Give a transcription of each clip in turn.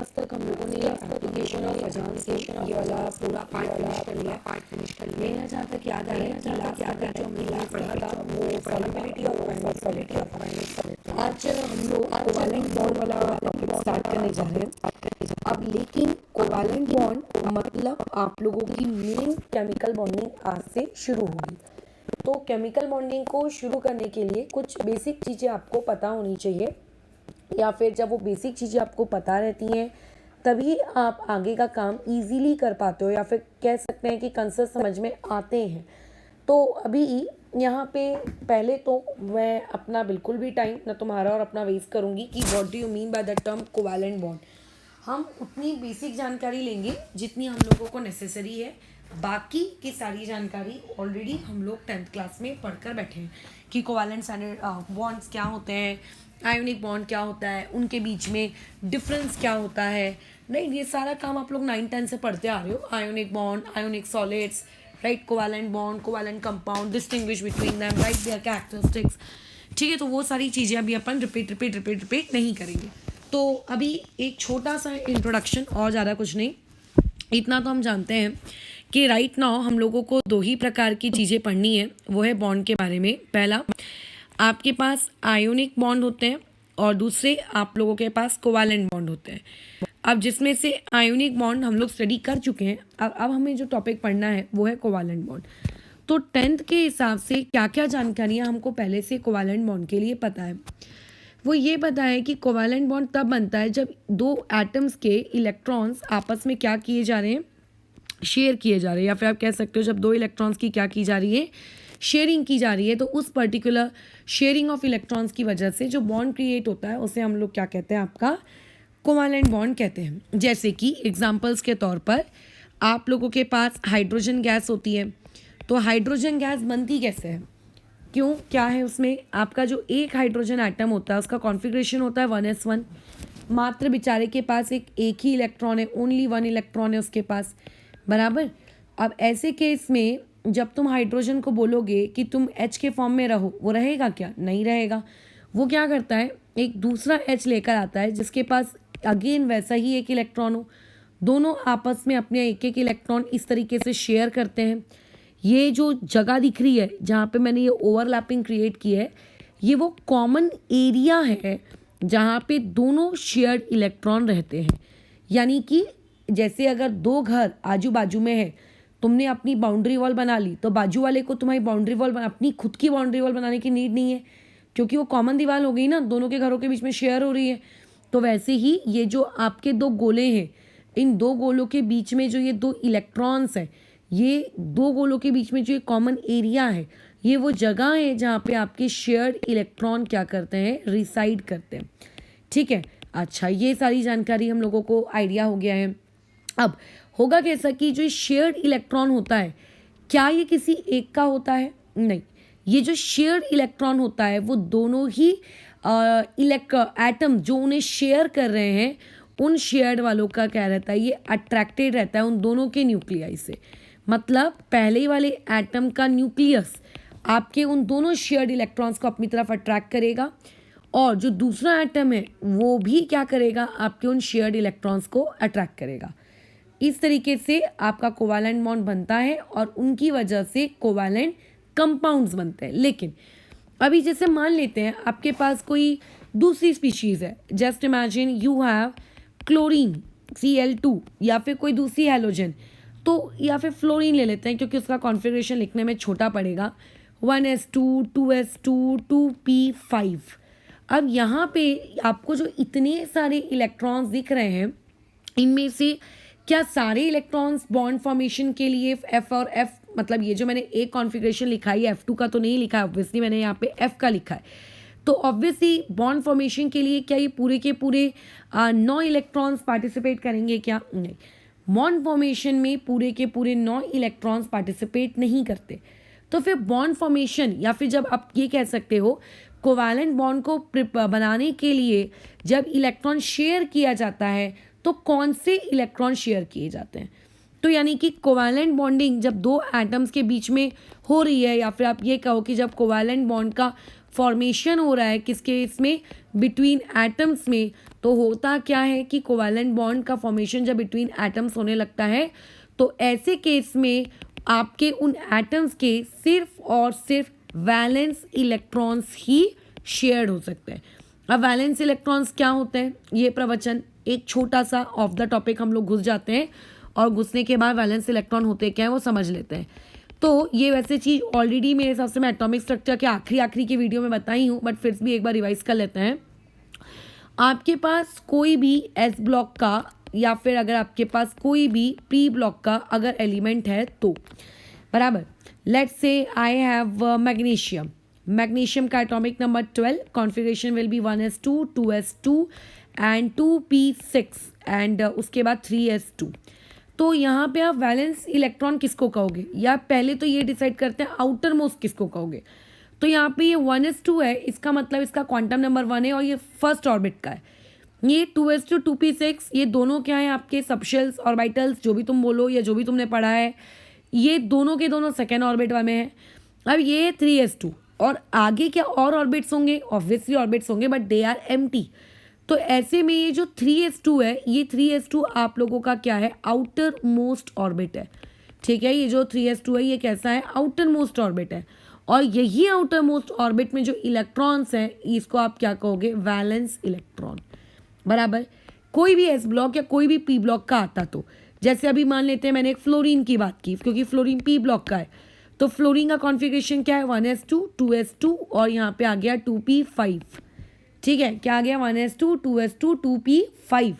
Class तक हम लोगों ने एप्लीकेशन ऑफ अजान से ये वाला पूरा पार्ट फिनिश कर लिया। मेरा जहाँ तक याद आ रहा है कि लास्ट तक जो हमने लास्ट पढ़ा था वो सॉल्युबिलिटी ऑफ फाइनल। आज हम लोग कोवैलेंट बॉन्ड वाला टॉपिक स्टार्ट करने जा रहे हैं। अब लेकिन कोवैलेंट बॉन्ड मतलब आप लोगों की मेन केमिकल बॉन्डिंग आज से शुरू होगी। तो केमिकल बॉन्डिंग को शुरू करने के लिए कुछ बेसिक चीज़ें आपको पता होनी चाहिए, या फिर जब वो बेसिक चीज़ें आपको पता रहती हैं तभी आप आगे का काम इजीली कर पाते हो, या फिर कह सकते हैं कि कंसेप्ट समझ में आते हैं। तो अभी यहाँ पे पहले तो मैं अपना बिल्कुल भी टाइम ना तुम्हारा और अपना वेस्ट करूँगी कि what do you mean by the term covalent bond. हम उतनी बेसिक जानकारी लेंगे जितनी हम लोगों को नेसेसरी है। बाकी की सारी जानकारी ऑलरेडी हम लोग 10th क्लास में पढ़कर बैठे हैं कि कोवैलेंट बॉन्ड्स क्या होते हैं, आयोनिक बॉन्ड क्या होता है, उनके बीच में डिफरेंस क्या होता है। नहीं, ये सारा काम आप लोग 9-10 से पढ़ते आ रहे हो। Ionic bond, ionic solids, right, covalent bond, covalent compound, distinguish between them, right, there characteristics. ठीक है, तो वो सारी चीज़ें अभी अपन रिपीट नहीं करेंगे। तो अभी एक छोटा सा इंट्रोडक्शन, और ज़्यादा कुछ नहीं, इतना तो हम जानते हैं कि राइट नाउ हम लोगों को 2 ही प्रकार की चीज़ें पढ़नी है। वो है बॉन्ड के बारे में। पहला, आपके पास आयोनिक बॉन्ड होते हैं और दूसरे आप लोगों के पास कोवैलेंट बॉन्ड होते हैं। अब जिसमें से आयोनिक बॉन्ड हम लोग स्टडी कर चुके हैं, अब हमें जो टॉपिक पढ़ना है वो है कोवैलेंट बॉन्ड। तो 10th के हिसाब से क्या क्या जानकारियाँ हमको पहले से कोवैलेंट बॉन्ड के लिए पता है। वो ये पता है कि कोवैलेंट बॉन्ड तब बनता है जब 2 एटम्स के इलेक्ट्रॉन्स आपस में क्या किए जा रहे हैं, शेयर किए जा रहे हैं, या फिर आप कह सकते हो जब 2 इलेक्ट्रॉन्स की क्या की जा रही है, शेयरिंग की जा रही है। तो उस पर्टिकुलर शेयरिंग ऑफ इलेक्ट्रॉन्स की वजह से जो बॉन्ड क्रिएट होता है उसे हम लोग क्या कहते हैं, आपका कोवैलेंट बॉन्ड कहते हैं। जैसे कि एग्जांपल्स के तौर पर आप लोगों के पास हाइड्रोजन गैस होती है। तो हाइड्रोजन गैस बनती कैसे है, क्यों, क्या है उसमें, आपका जो एक हाइड्रोजन एटम होता है उसका कॉन्फ़िगरेशन होता है 1s1। मात्र बेचारे के पास एक ही इलेक्ट्रॉन है, ओनली 1 इलेक्ट्रॉन है उसके पास, बराबर। अब ऐसे केस में जब तुम हाइड्रोजन को बोलोगे कि तुम H के फॉर्म में रहो, वो रहेगा क्या, नहीं रहेगा। वो क्या करता है, एक दूसरा H लेकर आता है जिसके पास अगेन वैसा ही एक इलेक्ट्रॉन हो। दोनों आपस में अपने एक इलेक्ट्रॉन इस तरीके से शेयर करते हैं। ये जो जगह दिख रही है जहाँ पे मैंने ये ओवरलैपिंग क्रिएट की है, ये वो कॉमन एरिया है जहाँ पे दोनों शेयर्ड इलेक्ट्रॉन रहते हैं। यानी कि जैसे अगर 2 घर आजू बाजू में है, तुमने अपनी बाउंड्री वॉल बना ली, तो बाजू वाले को तुम्हारी बाउंड्री वॉल अपनी खुद की बाउंड्री वॉल बनाने की नीड नहीं है, क्योंकि वो कॉमन दीवार हो गई ना, दोनों के घरों के बीच में शेयर हो रही है। तो वैसे ही ये जो आपके 2 गोले हैं, इन 2 गोलों के बीच में जो ये 2 इलेक्ट्रॉन्स हैं, ये 2 गोलों के बीच में जो ये कॉमन एरिया है, ये वो जगह है जहाँ पे आपके शेयर्ड इलेक्ट्रॉन क्या करते हैं, रिसाइड करते हैं। ठीक है, अच्छा, ये सारी जानकारी हम लोगों को आइडिया हो गया है। अब होगा कैसा कि जो शेयर्ड इलेक्ट्रॉन होता है, क्या ये किसी एक का होता है, नहीं, ये जो शेयर्ड इलेक्ट्रॉन होता है वो दोनों ही एटम जो उन्हें शेयर कर रहे हैं, उन शेयर्ड वालों का क्या रहता है, ये अट्रैक्टेड रहता है उन दोनों के न्यूक्लियाई से। मतलब पहले वाले एटम का न्यूक्लियस आपके उन दोनों शेयर्ड इलेक्ट्रॉन्स को अपनी तरफ अट्रैक्ट करेगा, और जो दूसरा एटम है वो भी क्या करेगा, आपके उन शेयर्ड इलेक्ट्रॉन्स को अट्रैक्ट करेगा। इस तरीके से आपका कोवैलेंट बॉन्ड बनता है और उनकी वजह से कोवैलेंट कंपाउंड्स बनते हैं। लेकिन अभी जैसे मान लेते हैं आपके पास कोई दूसरी स्पीशीज़ है, just imagine you have chlorine Cl2, या फिर कोई दूसरी हैलोजन, तो या फिर फ्लोरीन ले लेते हैं क्योंकि उसका कॉन्फ़िगरेशन लिखने में छोटा पड़ेगा, 1s2 2s2 2p5। अब यहाँ पे आपको जो इतने सारे इलेक्ट्रॉन्स दिख रहे हैं, इनमें से क्या सारे इलेक्ट्रॉन्स बॉन्ड फॉर्मेशन के लिए F और F, मतलब ये जो मैंने एक कॉन्फ़िगरेशन लिखा है F2 का तो नहीं लिखा है, ऑब्वियसली मैंने यहाँ पे F का लिखा है। तो ऑब्वियसली बॉन्ड फॉर्मेशन के लिए क्या ये पूरे के पूरे 9 इलेक्ट्रॉन्स पार्टिसिपेट करेंगे, क्या, नहीं। बॉन्ड फॉर्मेशन में पूरे के पूरे 9 इलेक्ट्रॉन्स पार्टिसिपेट नहीं करते। तो फिर बॉन्ड फॉर्मेशन, या फिर जब आप ये कह सकते हो कोवैलेंट बॉन्ड को बनाने के लिए जब इलेक्ट्रॉन शेयर किया जाता है तो कौन से इलेक्ट्रॉन शेयर किए जाते हैं। तो यानी कि कोवैलेंट बॉन्डिंग जब 2 एटम्स के बीच में हो रही है, या फिर आप ये कहो कि जब कोवैलेंट बॉन्ड का फॉर्मेशन हो रहा है किसके इसमें, बिटवीन एटम्स में, तो होता क्या है कि कोवैलेंट बॉन्ड का फॉर्मेशन जब बिटवीन एटम्स होने लगता है तो ऐसे केस में आपके उन एटम्स के सिर्फ और सिर्फ वैलेंस इलेक्ट्रॉन्स ही शेयर्ड हो सकते हैं। अब वैलेंस इलेक्ट्रॉन्स क्या होते हैं, ये प्रवचन एक छोटा सा ऑफ द टॉपिक हम लोग घुस जाते हैं और घुसने के बाद वैलेंस इलेक्ट्रॉन होते क्या है वो समझ लेते हैं। तो ये वैसे चीज़ ऑलरेडी मेरे हिसाब से मैं एटॉमिक स्ट्रक्चर के आखिरी की वीडियो में बताई हूँ, बट फिर भी एक बार रिवाइज कर लेते हैं। आपके पास कोई भी एस ब्लॉक का या फिर अगर आपके पास कोई भी पी ब्लॉक का अगर एलिमेंट है तो बराबर, let's say I have magnesium का atomic number 12, configuration will be 1s2 2s2 and 2p6 and उसके बाद 3s2। तो यहाँ पे आप वैलेंस इलेक्ट्रॉन किसको कहोगे, या पहले तो ये डिसाइड करते हैं आउटर मोस्ट किसको कहोगे। तो यहाँ पे ये 1s2 है, इसका मतलब इसका क्वांटम नंबर 1 है और ये फर्स्ट ऑर्बिट का है। ये 2s2 2p6 ये दोनों क्या है आपके सबशेल्स ऑर्बिटल्स, जो भी तुम बोलो या जो भी तुमने पढ़ा है, ये दोनों के दोनों सेकेंड ऑर्बिट में है। अब ये 3s2 और आगे क्या और ऑर्बिट्स होंगे, ऑब्वियसली ऑर्बिट्स होंगे बट दे आर एम्प्टी। तो ऐसे में ये जो 3s2 है, ये 3s2 आप लोगों का क्या है, आउटर मोस्ट ऑर्बिट है। ठीक है, ये जो 3s2 है ये कैसा है, आउटर मोस्ट ऑर्बिट है। और यही आउटर मोस्ट ऑर्बिट में जो इलेक्ट्रॉन्स हैं इसको आप क्या कहोगे, वैलेंस इलेक्ट्रॉन बराबर। कोई भी एस ब्लॉक या कोई भी पी ब्लॉक का आता तो, जैसे अभी मान लेते हैं मैंने एक फ्लोरीन की बात की क्योंकि फ्लोरीन पी ब्लॉक का है, तो फ्लोरीन का कॉन्फ़िगरेशन क्या है, 1s2 2s2 और यहाँ पे आ गया 2p5। ठीक है, क्या आ गया, 1s2 2s2 2p5।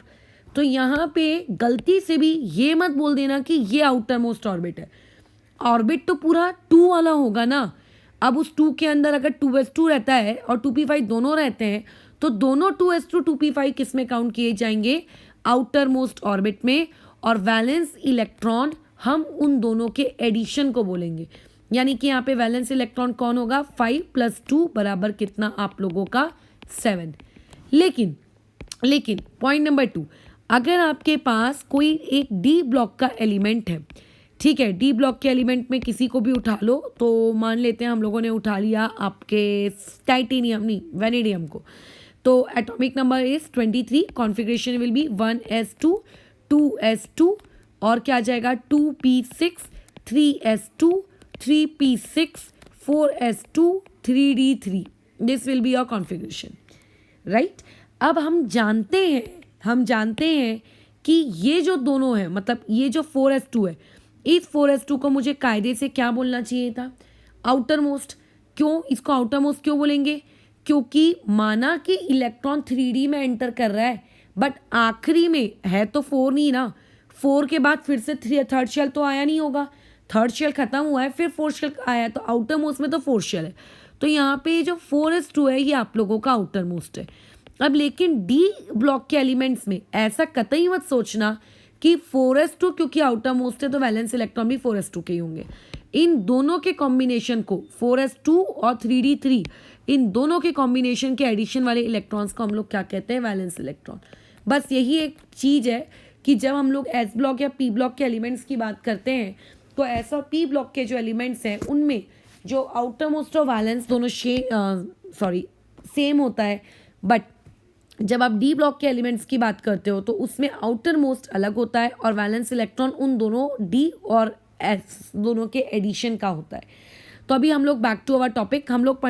तो यहाँ पे गलती से भी ये मत बोल देना कि ये आउटर मोस्ट ऑर्बिट है, ऑर्बिट तो पूरा 2 वाला होगा ना। अब उस 2 के अंदर अगर 2s2 रहता है और 2p5 दोनों रहते हैं तो दोनों 2s2 2p5 किस में काउंट किए जाएंगे, आउटर मोस्ट ऑर्बिट में। और वैलेंस इलेक्ट्रॉन हम उन दोनों के एडिशन को बोलेंगे, यानी कि यहाँ पे वैलेंस इलेक्ट्रॉन कौन होगा, 5 + 2 बराबर कितना आप लोगों का 7। लेकिन पॉइंट नंबर 2, अगर आपके पास कोई एक डी ब्लॉक का एलिमेंट है, ठीक है, डी ब्लॉक के एलिमेंट में किसी को भी उठा लो, तो मान लेते हैं हम लोगों ने उठा लिया आपके टाइटेनियम नहीं वैनेडियम को, तो atomic number is 23, configuration will be 1s2 2s2 और क्या आ जाएगा 2p6 3s2 3p6 4s2 3d3, this will be your configuration right. अब हम जानते हैं कि ये जो दोनों है, मतलब ये जो 4s2 है, इस 4s2 को मुझे कायदे से क्या बोलना चाहिए था, आउटर मोस्ट। क्यों इसको आउटर मोस्ट क्यों बोलेंगे, क्योंकि माना कि इलेक्ट्रॉन 3D में एंटर कर रहा है बट आखिरी में है तो 4 नहीं ना, 4 के बाद फिर से थर्ड शेल तो आया नहीं होगा, थर्ड शेल खत्म हुआ है फिर फोर्थ शेल आया, तो आउटर मोस्ट में तो फोर्थ शेल है। तो यहाँ पे जो 4s2 है ये आप लोगों का आउटर मोस्ट है। अब लेकिन डी ब्लॉक के एलिमेंट्स में ऐसा कतई मत सोचना कि 4s2 क्योंकि आउटर मोस्ट है तो वैलेंस इलेक्ट्रॉन भी 4s2 के ही होंगे। इन दोनों के कॉम्बिनेशन को 4s2 और 3d3, इन दोनों के कॉम्बिनेशन के एडिशन वाले इलेक्ट्रॉन्स को हम लोग क्या कहते हैं, वैलेंस इलेक्ट्रॉन। बस यही एक चीज़ है कि जब हम लोग एस ब्लॉक या पी ब्लॉक के एलिमेंट्स की बात करते हैं तो एस और पी ब्लॉक के जो एलिमेंट्स हैं उनमें जो आउटर मोस्ट और वैलेंस दोनों सेम होता है, बट जब आप डी ब्लॉक के एलिमेंट्स की बात करते हो तो उसमें आउटर मोस्ट अलग होता है और वैलेंस इलेक्ट्रॉन उन दोनों डी और एस दोनों के एडिशन का होता है। तो अभी हम लोग बैक टू अवर टॉपिक, हम लोग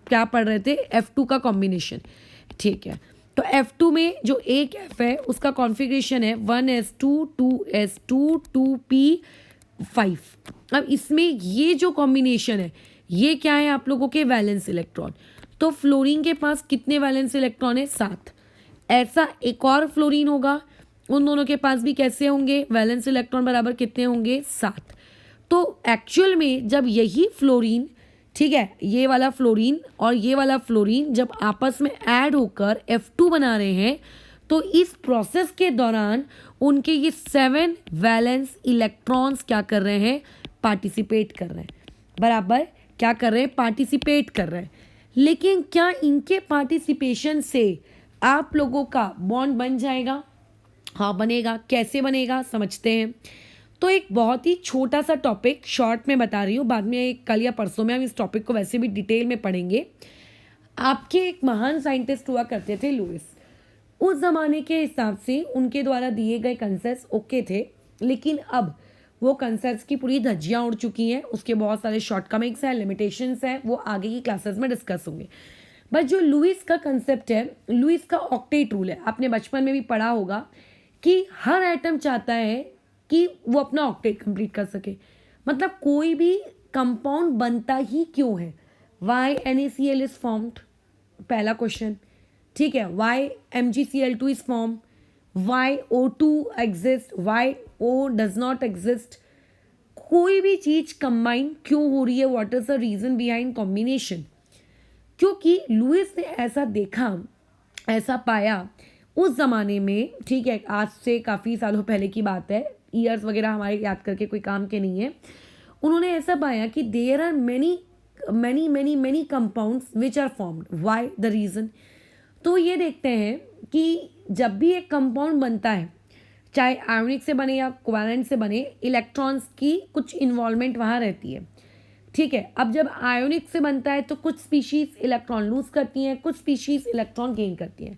क्या पढ़ रहे थे, F2 का कॉम्बिनेशन। ठीक है, तो F2 में जो एक F है उसका कॉन्फ़िगरेशन है 1s2 2s2 2p5। अब इसमें ये जो कॉम्बिनेशन है ये क्या है आप लोगों के, वैलेंस इलेक्ट्रॉन। तो फ्लोरीन के पास कितने वैलेंस इलेक्ट्रॉन है, 7। ऐसा एक और फ्लोरीन होगा, उन दोनों के पास भी कैसे होंगे, वैलेंस इलेक्ट्रॉन बराबर कितने होंगे, 7। तो एक्चुअल में जब यही फ्लोरीन, ठीक है, ये वाला फ्लोरीन और ये वाला फ्लोरीन जब आपस में ऐड होकर F2 बना रहे हैं तो इस प्रोसेस के दौरान उनके ये 7 वैलेंस इलेक्ट्रॉन्स क्या कर रहे हैं, पार्टिसिपेट कर रहे हैं, बराबर क्या कर रहे हैं, पार्टिसिपेट कर रहे हैं। लेकिन क्या इनके पार्टिसिपेशन से आप लोगों का बॉन्ड बन जाएगा, हाँ बनेगा। कैसे बनेगा समझते हैं। तो एक बहुत ही छोटा सा टॉपिक शॉर्ट में बता रही हूँ, बाद में कल या परसों में हम इस टॉपिक को वैसे भी डिटेल में पढ़ेंगे। आपके एक महान साइंटिस्ट हुआ करते थे लुइस। उस ज़माने के हिसाब से उनके द्वारा दिए गए कंसेप्ट ओके थे, लेकिन अब वो कंसेप्ट की पूरी धज्जियाँ उड़ चुकी हैं, उसके बहुत सारे शॉर्टकमिंग्स हैं, लिमिटेशंस हैं, वो आगे की क्लासेस में डिस्कस होंगे। बट जो लुइस का कंसेप्ट है, लुइस का ऑक्टेट रूल है, आपने बचपन में भी पढ़ा होगा कि हर एटम चाहता है कि वो अपना ऑक्टेट कंप्लीट कर सके। मतलब कोई भी कंपाउंड बनता ही क्यों है? वाई NaCl इज फॉर्म्ड, पहला क्वेश्चन। ठीक है, why MgCl2 is form, why O2 exist, why O does not exist. कोई भी चीज कंबाइन क्यों हो रही है? What is the reason behind combination? क्योंकि लुइस ने ऐसा देखा, ऐसा पाया उस ज़माने में। ठीक है, आज से काफ़ी सालों पहले की बात है, ईयर्स वगैरह हमारे याद करके कोई काम के नहीं है। उन्होंने ऐसा पाया कि there are many many many many compounds which are formed, why the reason. तो ये देखते हैं कि जब भी एक कंपाउंड बनता है, चाहे आयोनिक से बने या कोवैलेंट से बने, इलेक्ट्रॉन्स की कुछ इन्वॉल्वमेंट वहाँ रहती है। ठीक है, अब जब आयोनिक से बनता है तो कुछ स्पीशीज इलेक्ट्रॉन लूज करती हैं, कुछ स्पीशीज इलेक्ट्रॉन गेन करती हैं।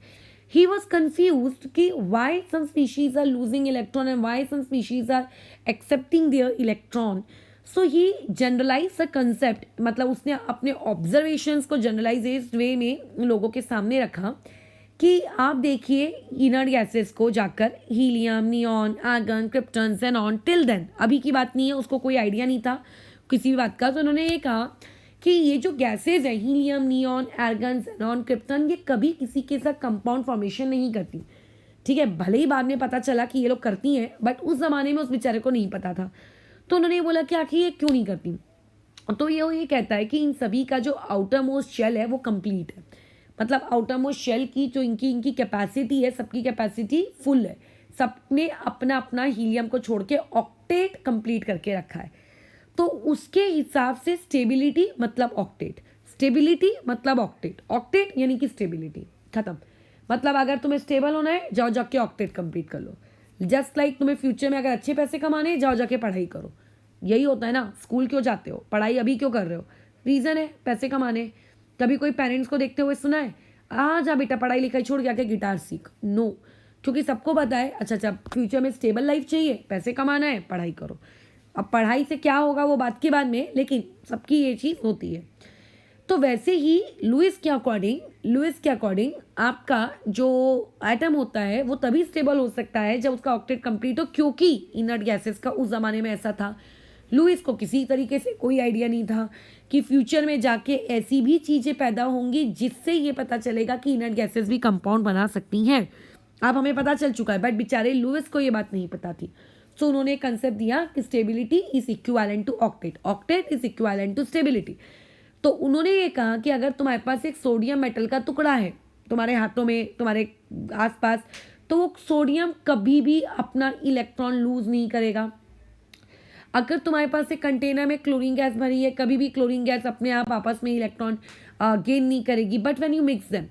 ही वॉज कन्फ्यूज कि why some species are losing electron and why some species are accepting their electron. So he generalise the concept, मतलब उसने अपने ऑब्जर्वेशंस को जनरलाइज्ड वे में लोगों के सामने रखा कि आप देखिए इनर्ट गैसेस को जाकर, helium, neon, argon, krypton, xenon, till then, अभी की बात नहीं है, उसको कोई आइडिया नहीं था किसी भी बात का। तो उन्होंने ये कहा कि ये जो गैसेज हैं, helium, neon, argon, xenon, krypton, ये कभी किसी के साथ कंपाउंड फॉर्मेशन नहीं करती। ठीक है, भले ही बाद में पता चला कि ये लोग करती हैं, बट उस ज़माने में उस बेचारे को नहीं पता था। तो उन्होंने ये बोला कि आखिर ये क्यों नहीं करती? तो ये कहता है कि इन सभी का जो आउटर मोस्ट शेल है वो कंप्लीट है। मतलब आउटर मोस्ट शेल की जो इनकी कैपेसिटी है, सबकी कैपेसिटी फुल है। सबने अपना अपना हीलियम को छोड़ के ऑक्टेट कंप्लीट करके रखा है। तो उसके हिसाब से स्टेबिलिटी मतलब ऑक्टेट, स्टेबिलिटी मतलब ऑक्टेट, ऑक्टेट यानी कि स्टेबिलिटी खत्म। मतलब अगर तुम्हें स्टेबल होना है, जाओ जाके ऑक्टेट कंप्लीट कर लो। जस्ट लाइक तुम्हें फ्यूचर में अगर अच्छे पैसे कमाने हैं, जाओ जाके पढ़ाई करो। यही होता है ना, स्कूल क्यों जाते हो, पढ़ाई अभी क्यों कर रहे हो? रीज़न है पैसे कमाने। कभी कोई पेरेंट्स को देखते हुए सुना है, आ जा बेटा पढ़ाई लिखाई छोड़ के आके गिटार सीख? नो, क्योंकि सबको पता है अच्छा फ्यूचर में स्टेबल लाइफ चाहिए, पैसे कमाना है, पढ़ाई करो। अब पढ़ाई से क्या होगा वो बात के बाद में, लेकिन सबकी ये चीज़ होती है। तो वैसे ही लुइस के अकॉर्डिंग आपका जो एटम होता है वो तभी स्टेबल हो सकता है जब उसका ऑक्टेट कंप्लीट हो, क्योंकि इनर्ट गैसेस का उस ज़माने में ऐसा था। लुइस को किसी तरीके से कोई आइडिया नहीं था कि फ्यूचर में जाके ऐसी भी चीज़ें पैदा होंगी जिससे ये पता चलेगा कि इनर्ट गैसेस भी कंपाउंड बना सकती हैं। अब हमें पता चल चुका है, बट बेचारे लुइस को ये बात नहीं पता थी। सो उन्होंने कंसेप्ट दिया कि stability is equivalent to octet, octet is equivalent to stability. तो उन्होंने ये कहा कि अगर तुम्हारे पास एक सोडियम मेटल का टुकड़ा है तुम्हारे हाथों में, तुम्हारे आसपास, तो वो सोडियम कभी भी अपना इलेक्ट्रॉन लूज नहीं करेगा। अगर तुम्हारे पास एक कंटेनर में क्लोरीन गैस भरी है, कभी भी क्लोरीन गैस अपने आप आपस में इलेक्ट्रॉन गेन नहीं करेगी। But when you mix them,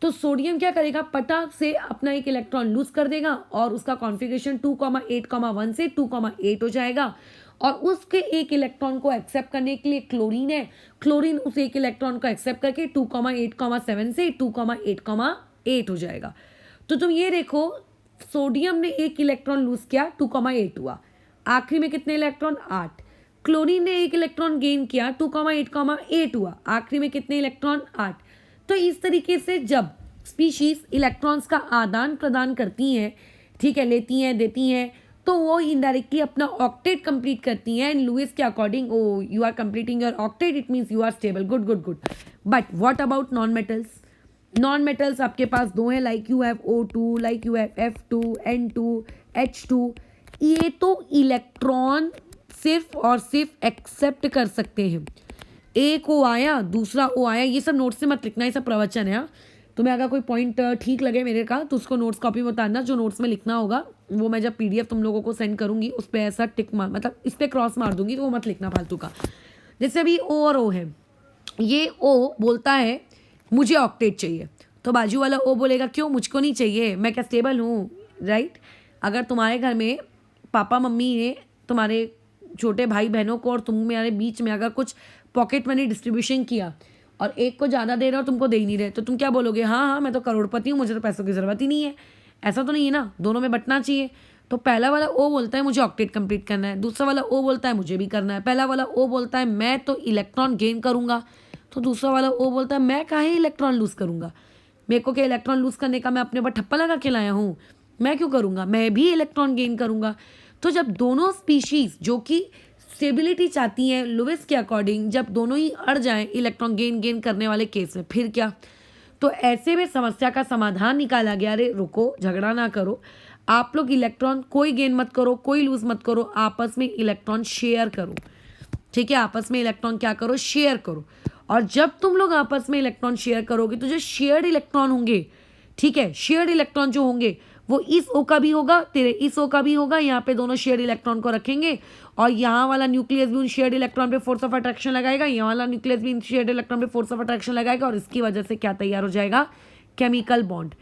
तो सोडियम क्या करेगा, पटाख से अपना एक इलेक्ट्रॉन लूज कर देगा और उसका कॉन्फ़िगरेशन 2,8,1 से 2,8 हो जाएगा। और उसके एक इलेक्ट्रॉन को एक्सेप्ट करने के लिए क्लोरीन है, क्लोरीन उस एक इलेक्ट्रॉन को एक्सेप्ट करके 2,8,7 से 2,8,8 हो जाएगा। तो तुम ये देखो, सोडियम ने एक इलेक्ट्रॉन लूज किया, 2,8 हुआ। आखिरी में कितने इलेक्ट्रॉन? 8। क्लोरीन ने एक इलेक्ट्रॉन गेन किया, 2,8,8 हुआ। आखिरी में कितने इलेक्ट्रॉन? 8। तो इस तरीके से जब स्पीशीज इलेक्ट्रॉन्स का आदान प्रदान करती हैं, ठीक है, लेती हैं, देती हैं, तो वो इनडायरेक्टली अपना ऑक्टेट कंप्लीट करती हैं। एंड लुइस के according, oh you are completing your octet, it means you are stable, good good good. But what about non metals? Non metals आपके पास दो हैं, like you have O2, like you have F2, N2, H2। ये तो electron सिर्फ और सिर्फ accept कर सकते हैं। एक ओ आया, दूसरा ओ आया, ये सब नोट्स से मत लिखना, ये सब प्रवचन है। हाँ, तुम्हें अगर कोई पॉइंट ठीक लगे मेरे का तो उसको नोट्स कॉपी में उतारना, जो नोट्स में लिखना होगा वो मैं जब PDF तुम लोगों को सेंड करूंगी उस पर ऐसा टिक मार, मतलब इस पर क्रॉस मार दूंगी, तो वो मत लिखना फालतू का। जैसे अभी O और O है, ये O बोलता है मुझे ऑक्टेट चाहिए, तो बाजू वाला O बोलेगा क्यों, मुझको नहीं चाहिए, मैं क्या स्टेबल हूँ, राइट? अगर तुम्हारे घर में पापा मम्मी ने तुम्हारे छोटे भाई बहनों को और तुम्हारे बीच में अगर कुछ पॉकेट मनी डिस्ट्रीब्यूशन किया और एक को ज़्यादा दे रहे हो, तुमको दे ही नहीं रहे, तो तुम क्या बोलोगे, हाँ हाँ मैं तो करोड़पति हूँ, मुझे तो पैसों की ज़रूरत ही नहीं है। ऐसा तो नहीं है ना, दोनों में बंटना चाहिए। तो पहला वाला ओ बोलता है मुझे ऑक्टेट कंप्लीट करना है, दूसरा वाला ओ बोलता है मुझे भी करना है। पहला वाला ओ बोलता है मैं तो इलेक्ट्रॉन गेन करूँगा, तो दूसरा वाला ओ बोलता है मैं काहे इलेक्ट्रॉन लूज़ करूँगा, मेरे को क्या इलेक्ट्रॉन लूज़ करने का मैं अपने ऊपर ठप्पा लगा के लाया हूँ, मैं क्यों करूँगा, मैं भी इलेक्ट्रॉन गेन करूँगा। तो जब दोनों स्पीशीज़ जो कि स्टेबिलिटी चाहती हैं लुइस के अकॉर्डिंग, जब दोनों ही अड़ जाएं इलेक्ट्रॉन गेन करने वाले केस में, फिर क्या। तो ऐसे में समस्या का समाधान निकाला गया, अरे रुको झगड़ा ना करो, आप लोग इलेक्ट्रॉन कोई गेन मत करो, कोई लूज मत करो, आपस में इलेक्ट्रॉन शेयर करो। ठीक है, आपस में इलेक्ट्रॉन क्या करो, शेयर करो। और जब तुम लोग आपस में इलेक्ट्रॉन शेयर करोगे तो जो शेयर्ड इलेक्ट्रॉन होंगे, ठीक है, शेयर्ड इलेक्ट्रॉन जो होंगे वो इस ओ का भी होगा, तेरे इस ओ का भी होगा, यहाँ पे दोनों शेयर्ड इलेक्ट्रॉन को रखेंगे और यहाँ वाला न्यूक्लियस भी उन शेयर्ड इलेक्ट्रॉन पे फोर्स ऑफ अट्रैक्शन लगाएगा, यहाँ वाला न्यूक्लियस भी इन शेयर्ड इलेक्ट्रॉन पे फोर्स ऑफ अट्रैक्शन लगाएगा, और इसकी वजह से क्या तैयार हो जाएगा, केमिकल बॉन्ड।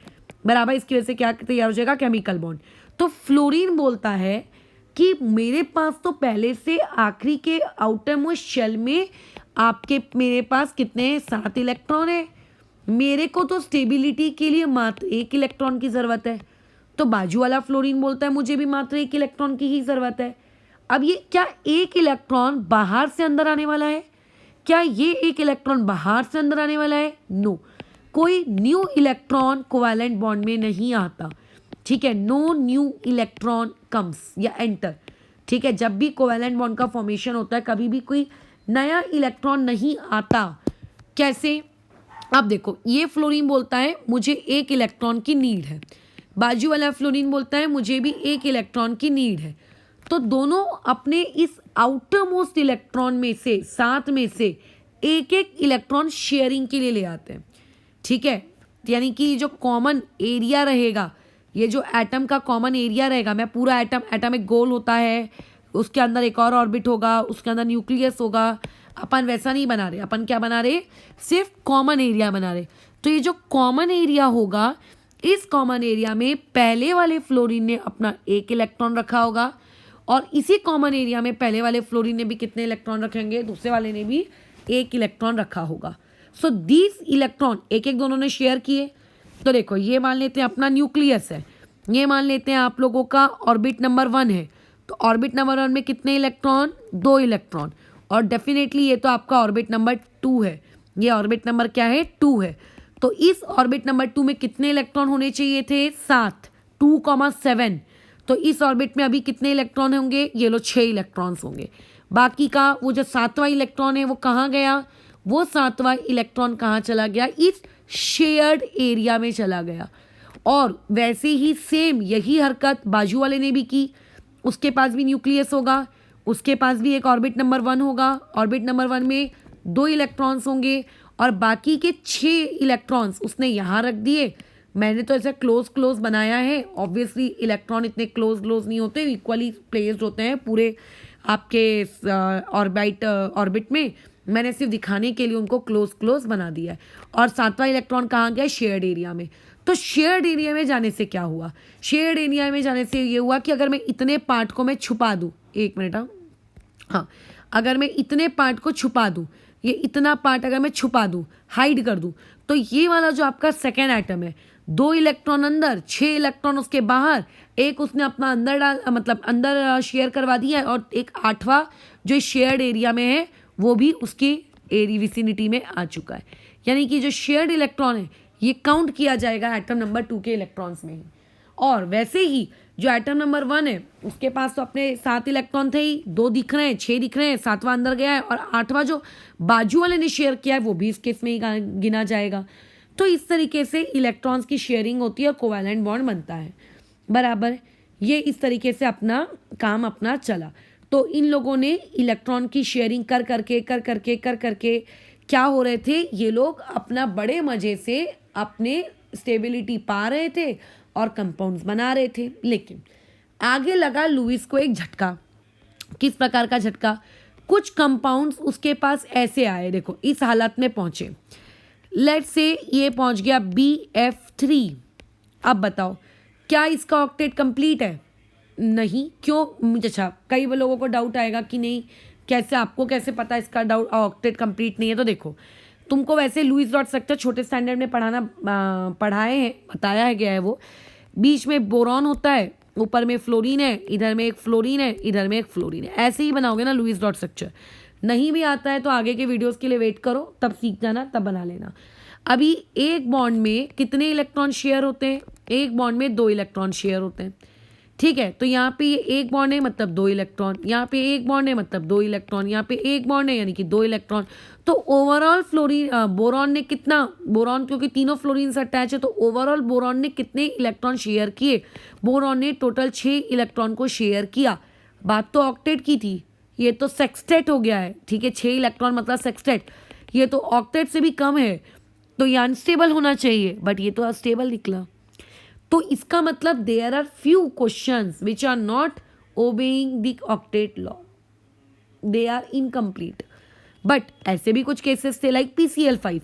बराबर, इसकी वजह से क्या तैयार हो जाएगा, केमिकल बॉन्ड। तो फ्लोरीन बोलता है कि मेरे पास तो पहले से आखिरी के आउटर मोस्ट शेल में आपके मेरे पास कितने 7 इलेक्ट्रॉन है, मेरे को तो स्टेबिलिटी के लिए मात्र 1 इलेक्ट्रॉन की ज़रूरत है। तो बाजू वाला फ्लोरीन बोलता है मुझे भी मात्र 1 इलेक्ट्रॉन की ही ज़रूरत है। अब ये क्या 1 इलेक्ट्रॉन बाहर से अंदर आने वाला है, क्या ये 1 इलेक्ट्रॉन बाहर से अंदर आने वाला है, नो, कोई न्यू इलेक्ट्रॉन कोवैलेंट बॉन्ड में नहीं आता। ठीक है, नो न्यू इलेक्ट्रॉन कम्स या एंटर। ठीक है, जब भी कोवैलेंट बॉन्ड का फॉर्मेशन होता है कभी भी कोई नया इलेक्ट्रॉन नहीं आता। कैसे, अब देखो, ये फ्लोरीन बोलता है मुझे 1 इलेक्ट्रॉन की नीड है, बाजू वाला फ्लोरीन बोलता है मुझे भी 1 इलेक्ट्रॉन की नीड है। तो दोनों अपने इस आउटर मोस्ट इलेक्ट्रॉन में से 7 में से एक एक इलेक्ट्रॉन शेयरिंग के लिए ले आते हैं। ठीक है, यानी कि जो कॉमन एरिया रहेगा, ये जो एटम का कॉमन एरिया रहेगा, मैं पूरा एटम एक गोल होता है, उसके अंदर एक और ऑर्बिट होगा, उसके अंदर न्यूक्लियस होगा, अपन वैसा नहीं बना रहे, अपन क्या बना रहे, सिर्फ कॉमन एरिया बना रहे। तो ये जो कॉमन एरिया होगा, इस कॉमन एरिया में पहले वाले फ्लोरीन ने अपना 1 इलेक्ट्रॉन रखा होगा, और इसी कॉमन एरिया में पहले वाले फ्लोरीन ने भी कितने इलेक्ट्रॉन रखेंगे, दूसरे वाले ने भी 1 इलेक्ट्रॉन रखा होगा। सो दीज इलेक्ट्रॉन एक एक दोनों ने शेयर किए। तो देखो, ये मान लेते हैं अपना न्यूक्लियस है, ये मान लेते हैं आप लोगों का ऑर्बिट नंबर 1 है, तो ऑर्बिट नंबर 1 में कितने इलेक्ट्रॉन, 2 इलेक्ट्रॉन, और डेफिनेटली ये तो आपका ऑर्बिट नंबर 2 है, ये ऑर्बिट नंबर क्या है, 2 है। तो इस ऑर्बिट नंबर 2 में कितने इलेक्ट्रॉन होने चाहिए थे, 7, 2,7। तो इस ऑर्बिट में अभी कितने इलेक्ट्रॉन होंगे, ये लो 6 इलेक्ट्रॉन्स होंगे। बाकी का वो जो 7वां इलेक्ट्रॉन है वो कहाँ गया, वो 7वां इलेक्ट्रॉन कहाँ चला गया, इस शेयर्ड एरिया में चला गया। और वैसे ही सेम यही हरकत बाजू वाले ने भी की, उसके पास भी न्यूक्लियस होगा, उसके पास भी एक ऑर्बिट नंबर 1 होगा, ऑर्बिट नंबर 1 में 2 इलेक्ट्रॉन्स होंगे, और बाकी के 6 इलेक्ट्रॉन्स उसने यहाँ रख दिए। मैंने तो ऐसा क्लोज बनाया है, ऑब्वियसली इलेक्ट्रॉन इतने क्लोज नहीं होते, इक्वली प्लेस्ड होते हैं पूरे आपके ऑर्बिट में, मैंने सिर्फ दिखाने के लिए उनको क्लोज बना दिया है। और 7वां इलेक्ट्रॉन कहाँ गया, शेयर्ड एरिया में। तो शेयर्ड एरिया में जाने से क्या हुआ, शेयर्ड एरिया में जाने से ये हुआ कि अगर मैं इतने पार्ट को मैं छुपा दूँ, 1 मिनट, हाँ, अगर मैं इतने पार्ट को छुपा दूँ, ये इतना पार्ट अगर मैं छुपा दूँ, हाइड कर दूँ, तो ये वाला जो आपका सेकेंड एटम है, 2 इलेक्ट्रॉन अंदर, 6 इलेक्ट्रॉन उसके बाहर, एक उसने अपना अंदर मतलब अंदर शेयर करवा दिया है, और एक 8वां जो शेयर्ड एरिया में है वो भी उसकी विसिनिटी में आ चुका है। यानी कि जो शेयर्ड इलेक्ट्रॉन है ये काउंट किया जाएगा एटम नंबर 2 के इलेक्ट्रॉन्स में ही। और वैसे ही जो एटम नंबर 1 है उसके पास तो अपने 7 इलेक्ट्रॉन थे ही, 2 दिख रहे हैं, 6 दिख रहे हैं, 7वां अंदर गया है, और 8वां जो बाजू वाले ने शेयर किया है वो भी इस केस में ही गिना जाएगा। तो इस तरीके से इलेक्ट्रॉन्स की शेयरिंग होती है और कोवैलेंट बॉन्ड बनता है। बराबर, ये इस तरीके से अपना काम अपना चला। तो इन लोगों ने इलेक्ट्रॉन की शेयरिंग कर करके क्या हो रहे थे, ये लोग अपना बड़े मज़े से अपने स्टेबिलिटी पा रहे थे और कंपाउंड्स बना रहे थे। लेकिन आगे लगा लुइस को एक झटका। किस प्रकार का झटका, कुछ कंपाउंड्स उसके पास ऐसे आए, देखो इस हालत में पहुँचे, लेट्स से ये पहुँच गया BF3। अब बताओ क्या इसका ऑक्टेट कंप्लीट है, नहीं, क्यों, अच्छा कई लोगों को डाउट आएगा कि नहीं कैसे, आपको कैसे पता इसका डाउट ऑक्टेट कंप्लीट नहीं है। तो देखो तुमको वैसे लुईस डॉट स्ट्रक्चर छोटे स्टैंडर्ड में पढ़ाए हैं, बताया है गया है वो। बीच में बोरॉन होता है, ऊपर में फ्लोरीन है, इधर में एक फ्लोरीन है, इधर में एक फ्लोरीन है। ऐसे ही बनाओगे ना लुईस डॉट स्ट्रक्चर। नहीं भी आता है तो आगे के वीडियोस के लिए वेट करो, तब सीख जाना, तब बना लेना। अभी एक बॉन्ड में कितने इलेक्ट्रॉन शेयर होते हैं? एक बॉन्ड में 2 इलेक्ट्रॉन शेयर होते हैं, ठीक है। तो यहाँ पे ये एक बॉन्ड है मतलब 2 इलेक्ट्रॉन, यहाँ पे एक बॉन्ड है मतलब 2 इलेक्ट्रॉन, यहाँ पे एक बॉन्ड है यानी कि 2 इलेक्ट्रॉन। तो ओवरऑल बोरॉन ने कितना, बोरॉन क्योंकि तीनों फ्लोरीन से अटैच है, तो ओवरऑल बोरॉन ने कितने इलेक्ट्रॉन शेयर किए? बोरॉन ने टोटल 6 इलेक्ट्रॉन को शेयर किया। बात तो ऑक्टेट की थी, ये तो सेक्सटेट हो गया है, ठीक है। 6 इलेक्ट्रॉन मतलब सेक्सटेट, ये तो ऑक्टेट से भी कम है, तो ये अनस्टेबल होना चाहिए, बट ये तो अस्टेबल निकला। तो इसका मतलब there are few questions which are not obeying the octet law, they are incomplete. But ऐसे भी कुछ केसेस थे लाइक PCl5,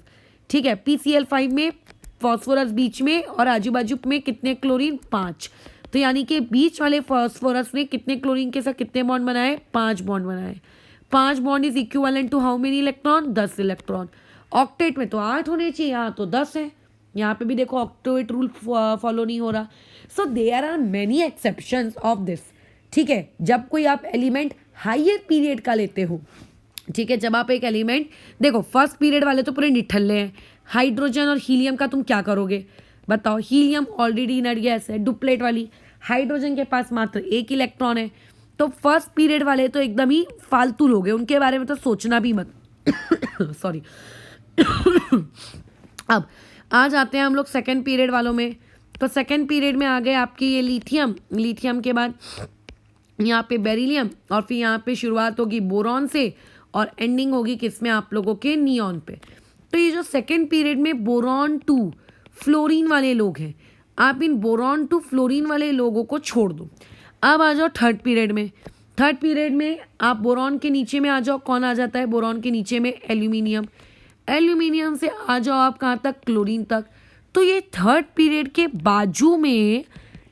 ठीक है। PCl5 में फॉस्फोरस बीच में और आजू बाजू में कितने क्लोरीन? 5। तो यानी कि बीच वाले फॉस्फोरस ने कितने क्लोरीन के साथ कितने बॉन्ड बनाए? 5 बॉन्ड बनाए। 5 bond is equivalent to how many electron? 10 electron. Octet में तो 8 होने चाहिए, यहाँ तो 10 है। यहाँ पे भी देखो ऑक्टेट रूल फॉलो नहीं हो रहा। So there are many exceptions of this, ठीक है। जब कोई आप एलिमेंट हायर पीरियड का लेते हो, ठीक है, जब आप एक एलिमेंट देखो, फर्स्ट पीरियड वाले तो पूरे निठल्ले हैं। हाइड्रोजन और हीलियम का तुम क्या करोगे बताओ? हीलियम ऑलरेडी इनर्ट गैस है, डुप्लेट वाली। हाइड्रोजन के पास मात्र 1 इलेक्ट्रॉन है। तो फर्स्ट पीरियड वाले तो एकदम ही फालतू लोग हैं, उनके बारे में तो सोचना भी मत। सॉरी। अब आ जाते हैं हम लोग सेकेंड पीरियड वालों में। तो सेकेंड पीरियड में आ गए आपकी ये लिथियम, लिथियम के बाद यहाँ पे बेरिलियम, और फिर यहाँ पे शुरुआत होगी बोरॉन से और एंडिंग होगी किसमें? आप लोगों के नियॉन पे। तो ये जो सेकेंड पीरियड में बोरॉन 2 फ्लोरीन वाले लोग हैं, आप इन बोरॉन 2 फ्लोरीन वाले लोगों को छोड़ दो। अब आ जाओ थर्ड पीरियड में। थर्ड पीरियड में आप बोरॉन के नीचे में आ जाओ, कौन आ जाता है बोरॉन के नीचे में? एल्यूमिनियम। एल्यूमिनियम से आ जाओ आप कहाँ तक? क्लोरीन तक। तो ये थर्ड पीरियड के बाजू में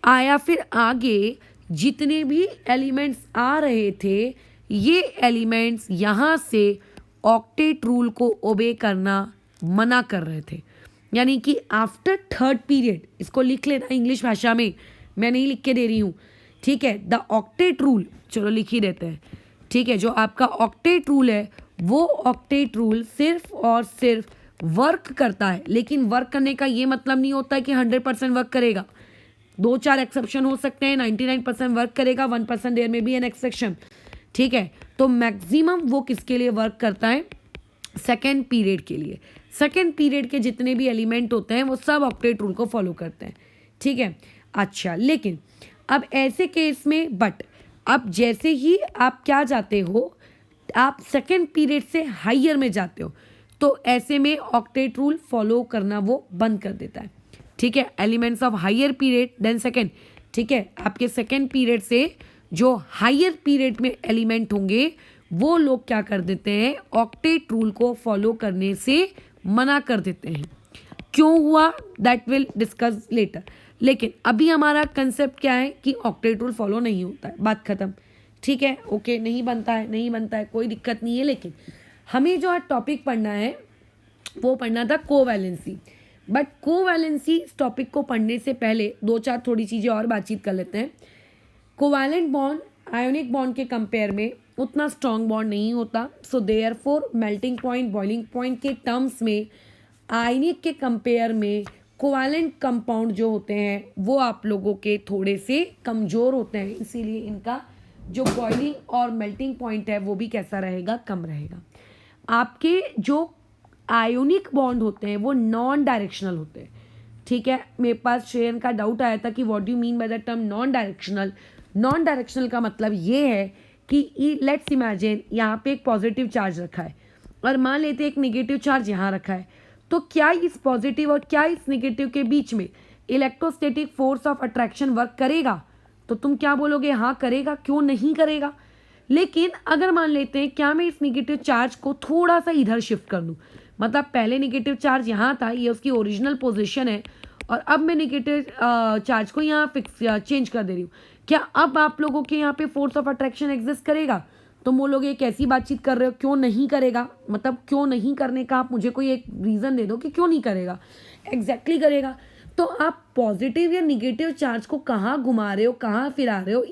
आया, फिर आगे जितने भी एलिमेंट्स आ रहे थे, ये एलिमेंट्स यहाँ से ऑक्टेट रूल को ओबे करना मना कर रहे थे। यानी कि आफ्टर थर्ड पीरियड, इसको लिख लेना इंग्लिश भाषा में, मैं नहीं लिख के दे रही हूँ, ठीक है। द ऑक्टेट रूल, चलो लिख ही देते हैं, ठीक है। जो आपका ऑक्टेट रूल है, वो ऑक्टेट रूल सिर्फ और सिर्फ वर्क करता है, लेकिन वर्क करने का ये मतलब नहीं होता है कि 100% वर्क करेगा। 2-4 एक्सेप्शन हो सकते हैं, 99% वर्क करेगा, 1% देयर में भी एन एक्सेप्शन, ठीक है। तो मैक्सिमम वो किसके लिए वर्क करता है? सेकेंड पीरियड के लिए। सेकेंड पीरियड के जितने भी एलिमेंट होते हैं वो सब ऑक्टेट रूल को फॉलो करते हैं, ठीक है। अच्छा, लेकिन अब ऐसे केस में, बट अब जैसे ही आप क्या जाते हो, आप सेकेंड पीरियड से हायर में जाते हो, तो ऐसे में ऑक्टेट रूल फॉलो करना वो बंद कर देता है, ठीक है। Elements of higher period than second, ठीक है। आपके सेकेंड पीरियड से जो हायर पीरियड में एलिमेंट होंगे, वो लोग क्या कर देते हैं? ऑक्टेट रूल को फॉलो करने से मना कर देते हैं। क्यों हुआ? That will discuss later. लेकिन अभी हमारा कंसेप्ट क्या है कि ऑक्टेट रूल फॉलो नहीं होता है, बात खत्म, ठीक है। ओके, नहीं बनता है, नहीं बनता है, कोई दिक्कत नहीं है। लेकिन हमें जो आज टॉपिक पढ़ना है वो पढ़ना था कोवैलेंसी। बट कोवैलेंसी इस टॉपिक को पढ़ने से पहले 2-4 थोड़ी चीज़ें और बातचीत कर लेते हैं। कोवैलेंट बॉन्ड आयोनिक बॉन्ड के कंपेयर में उतना स्ट्रॉन्ग बॉन्ड नहीं होता। So therefore melting point, boiling point के टर्म्स में आयनिक के कंपेयर में कोवैलेंट कंपाउंड जो होते हैं वो आप लोगों के थोड़े से कमज़ोर होते हैं, इसीलिए इनका जो बॉइलिंग और मेल्टिंग पॉइंट है वो भी कैसा रहेगा? कम रहेगा। आपके जो आयोनिक बॉन्ड होते हैं वो नॉन डायरेक्शनल होते हैं, ठीक है। मेरे पास श्रेयन का डाउट आया था कि what do you mean by the term non directional. Non directional का मतलब ये है कि लेट्स इमेजिन यहाँ पे एक पॉजिटिव चार्ज रखा है और मान लेते हैं एक नेगेटिव चार्ज यहाँ रखा है, तो क्या इस पॉजिटिव और क्या इस नेगेटिव के बीच में electrostatic force of attraction work करेगा? तो तुम क्या बोलोगे? हाँ करेगा, क्यों नहीं करेगा। लेकिन अगर मान लेते हैं क्या मैं इस नेगेटिव चार्ज को थोड़ा सा इधर शिफ्ट कर दूँ, मतलब पहले नेगेटिव चार्ज यहाँ था, ये उसकी ओरिजिनल पोजीशन है, और अब मैं नेगेटिव चार्ज को यहाँ फिक्स चेंज कर दे रही हूँ, क्या अब आप लोगों के यहाँ पे फोर्स ऑफ अट्रैक्शन एग्जिस्ट करेगा? तुम बोलोगे कैसी बातचीत कर रहे हो, क्यों नहीं करेगा, मतलब क्यों नहीं करने का आप मुझे कोई एक रीज़न दे दो कि क्यों नहीं करेगा। एग्जैक्टली करेगा। तो आप पॉजिटिव या निगेटिव चार्ज को कहाँ घुमा रहे हो, कहाँ फिरा रहे हो,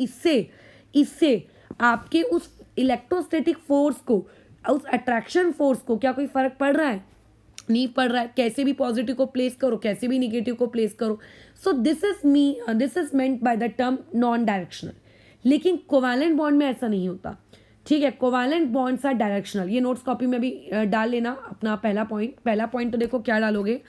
इससे आपके उस इलेक्ट्रोस्टैटिक फोर्स को, उस अट्रैक्शन फोर्स को क्या कोई फर्क पड़ रहा है? नहीं पड़ रहा है। कैसे भी पॉजिटिव को प्लेस करो, कैसे भी निगेटिव को प्लेस करो। So this is meant by the term non directional. लेकिन कोवैलेंट बॉन्ड में ऐसा नहीं होता, ठीक है। Covalent bonds are directional. ये नोट्स कॉपी में भी डाल लेना अपना पहला पॉइंट तो देखो क्या डालोगे,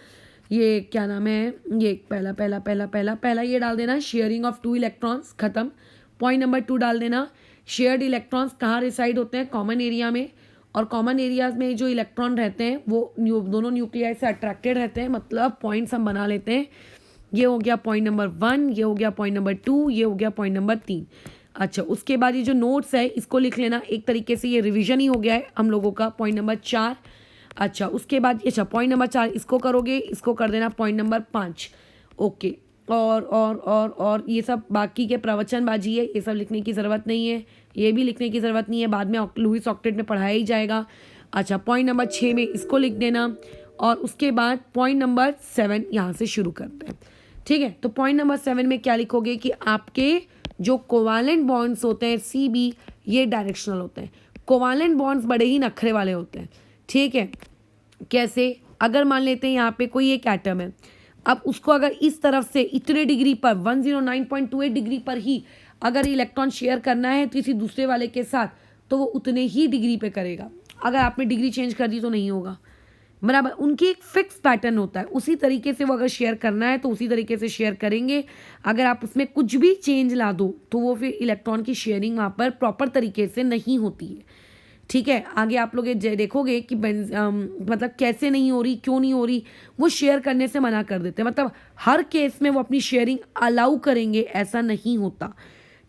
ये क्या नाम है, ये पहला ये डाल देना, शेयरिंग ऑफ टू इलेक्ट्रॉन्स, खत्म। पॉइंट नंबर 2 डाल देना, शेयर्ड इलेक्ट्रॉन्स कहाँ रिसाइड होते हैं? कॉमन एरिया में। और कॉमन एरियाज में जो इलेक्ट्रॉन रहते हैं वो दोनों न्यूक्लियाई से अट्रैक्टेड रहते हैं। मतलब पॉइंट्स हम बना लेते हैं। ये हो गया पॉइंट नंबर 1, ये हो गया पॉइंट नंबर 2, ये हो गया पॉइंट नंबर 3। अच्छा, उसके बाद ये जो नोट्स है इसको लिख लेना, एक तरीके से ये रिवीजन ही हो गया है हम लोगों का, पॉइंट नंबर 4। अच्छा, उसके बाद अच्छा पॉइंट नंबर 4 इसको करोगे, इसको कर देना पॉइंट नंबर 5। ओके। और ये सब बाकी के प्रवचनबाजी है, ये सब लिखने की ज़रूरत नहीं है, ये भी लिखने की ज़रूरत नहीं है, बाद में लुईस ऑक्टेट में पढ़ाया ही जाएगा। अच्छा, पॉइंट नंबर 6 में इसको लिख देना, और उसके बाद पॉइंट नंबर 7 यहाँ से शुरू करते हैं, ठीक है। तो पॉइंट नंबर 7 में क्या लिखोगे कि आपके जो कोवैलेंट बॉन्ड्स होते हैं CB, ये डायरेक्शनल होते हैं। कोवैलेंट बॉन्ड्स बड़े ही नखरे वाले होते हैं, ठीक है। कैसे? अगर मान लेते हैं यहाँ पे कोई एक एटम है, अब उसको अगर इस तरफ से इतने डिग्री पर 109.28 डिग्री पर ही अगर इलेक्ट्रॉन शेयर करना है किसी दूसरे वाले के साथ, तो वो उतने ही डिग्री पे करेगा। अगर आपने डिग्री चेंज कर दी तो नहीं होगा, बराबर। उनकी एक फिक्स पैटर्न होता है, उसी तरीके से वो अगर शेयर करना है तो उसी तरीके से शेयर करेंगे। अगर आप उसमें कुछ भी चेंज ला दो तो वो फिर इलेक्ट्रॉन की शेयरिंग वहाँ पर प्रॉपर तरीके से नहीं होती है, ठीक है। आगे आप लोग ये देखोगे कि मतलब कैसे नहीं हो रही, क्यों नहीं हो रही, वो शेयर करने से मना कर देते हैं। मतलब हर केस में वो अपनी शेयरिंग अलाउ करेंगे, ऐसा नहीं होता,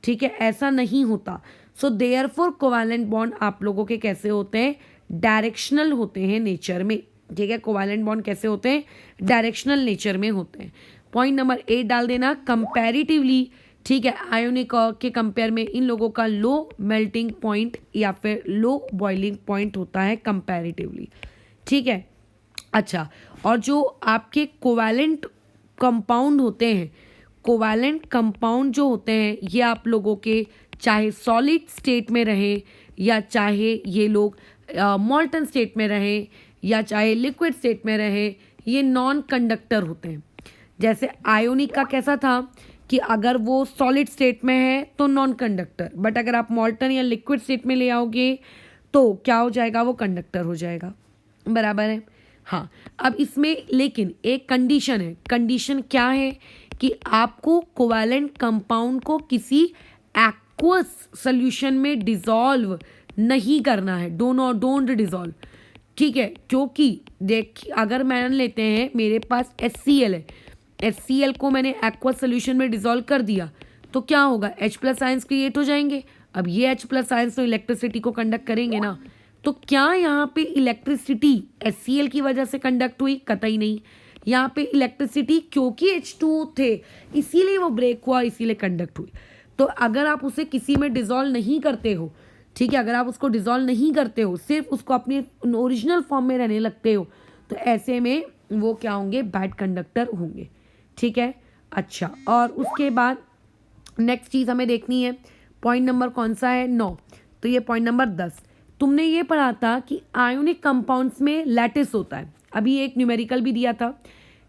ठीक है, ऐसा नहीं होता। सो देयरफॉर कोवैलेंट बॉन्ड आप लोगों के कैसे होते हैं? डायरेक्शनल होते हैं नेचर में, ठीक है। कोवैलेंट बॉन्ड कैसे होते हैं? डायरेक्शनल नेचर में होते हैं। पॉइंट नंबर 8 डाल देना, कंपैरेटिवली, ठीक है, आयोनिक के कंपेयर में इन लोगों का लो मेल्टिंग पॉइंट या फिर लो बॉइलिंग पॉइंट होता है कंपैरेटिवली, ठीक है। अच्छा, और जो आपके कोवैलेंट कंपाउंड होते हैं, कोवैलेंट कंपाउंड जो होते हैं, ये आप लोगों के चाहे सॉलिड स्टेट में रहें या चाहे ये लोग मॉल्टन स्टेट में रहें या चाहे लिक्विड स्टेट में रहें, ये नॉन कंडक्टर होते हैं। जैसे आयोनिक का कैसा था कि अगर वो सॉलिड स्टेट में है तो नॉन कंडक्टर, बट अगर आप मॉल्टन या लिक्विड स्टेट में ले आओगे तो क्या हो जाएगा? वो कंडक्टर हो जाएगा, बराबर है। हाँ, अब इसमें लेकिन एक कंडीशन है। कंडीशन क्या है? कि आपको कोवैलेंट कंपाउंड को किसी एक्वस सॉल्यूशन में डिसॉल्व नहीं करना है। डोंट डिसॉल्व, ठीक है। क्योंकि देख, अगर मान लेते हैं मेरे पास HCl है, HCl को मैंने एक्वस सोल्यूशन में डिसॉल्व कर दिया तो क्या होगा? H+ आयंस क्रिएट हो जाएंगे। अब ये H+ आयंस तो इलेक्ट्रिसिटी को कंडक्ट करेंगे ना, तो क्या यहाँ पे इलेक्ट्रिसिटी HCl की वजह से कंडक्ट हुई? कतई नहीं। यहाँ पे इलेक्ट्रिसिटी क्योंकि H2 थे इसीलिए वो ब्रेक हुआ, इसीलिए कंडक्ट हुई। तो अगर आप उसे किसी में डिसॉल्व नहीं करते हो, ठीक है, अगर आप उसको डिसॉल्व नहीं करते हो, सिर्फ उसको अपने ओरिजिनल फॉर्म में रहने लगते हो, तो ऐसे में वो क्या होंगे? बैड कंडक्टर होंगे, ठीक है। अच्छा, और उसके बाद नेक्स्ट चीज़ हमें देखनी है, पॉइंट नंबर कौन सा है? 9। तो ये पॉइंट नंबर 10 तुमने ये पढ़ा था कि आयोनिक कंपाउंड्स में लैटिस होता है। अभी एक न्यूमेरिकल भी दिया था,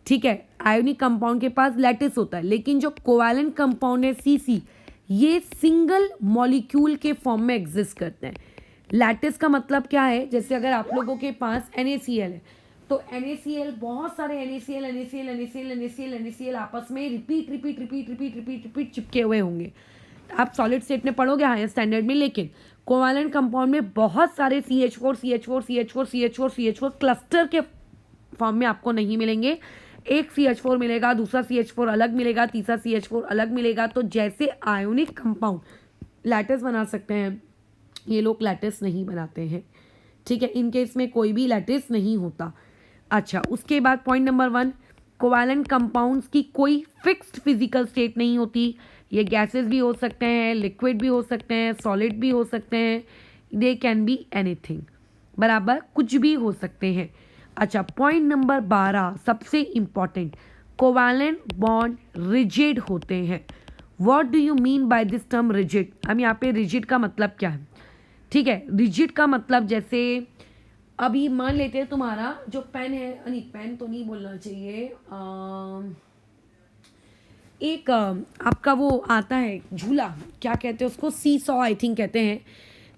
ठीक है। आयोनिक कंपाउंड के पास लैटिस होता है, लेकिन जो कोवैलेंट कंपाउंड है CC, ये सिंगल मॉलिक्यूल के फॉर्म में एग्जिस्ट करते हैं। लैटिस का मतलब क्या है? जैसे अगर आप लोगों के पास NaCl है तो NaCl, बहुत सारे NaCl आपस में रिपीट चिपके हुए होंगे। आप सॉलिड स्टेट में पढ़ोगे हायर स्टैंडर्ड में, लेकिन कोवैलेंट कंपाउंड में बहुत सारे CH4 क्लस्टर के फॉर्म में आपको नहीं मिलेंगे। एक CH4 मिलेगा, दूसरा CH4 अलग मिलेगा, तीसरा CH4 अलग मिलेगा। तो जैसे आयोनिक कंपाउंड लैटिस बना सकते हैं, ये लोग लैटिस नहीं बनाते हैं, ठीक है। इनके इसमें कोई भी लैटिस नहीं होता। अच्छा, उसके बाद पॉइंट नंबर 1, कोवैलेंट कंपाउंड्स की कोई फिक्स्ड फिजिकल स्टेट नहीं होती। ये गैसेस भी हो सकते हैं, लिक्विड भी हो सकते हैं, सॉलिड भी हो सकते हैं, दे कैन बी एनीथिंग, बराबर कुछ भी हो सकते हैं। अच्छा, पॉइंट नंबर 12 सबसे इंपॉर्टेंट, कोवैलेंट बॉन्ड रिजिड होते हैं। What do you mean by this term rigid? अब यहाँ पे रिजिड का मतलब क्या है? ठीक है, रिजिड का मतलब जैसे अभी मान लेते हैं तुम्हारा जो पेन है, नहीं पेन तो नहीं बोलना चाहिए, एक आपका वो आता है झूला, क्या कहते हैं उसको, सी सॉ आई थिंक कहते हैं।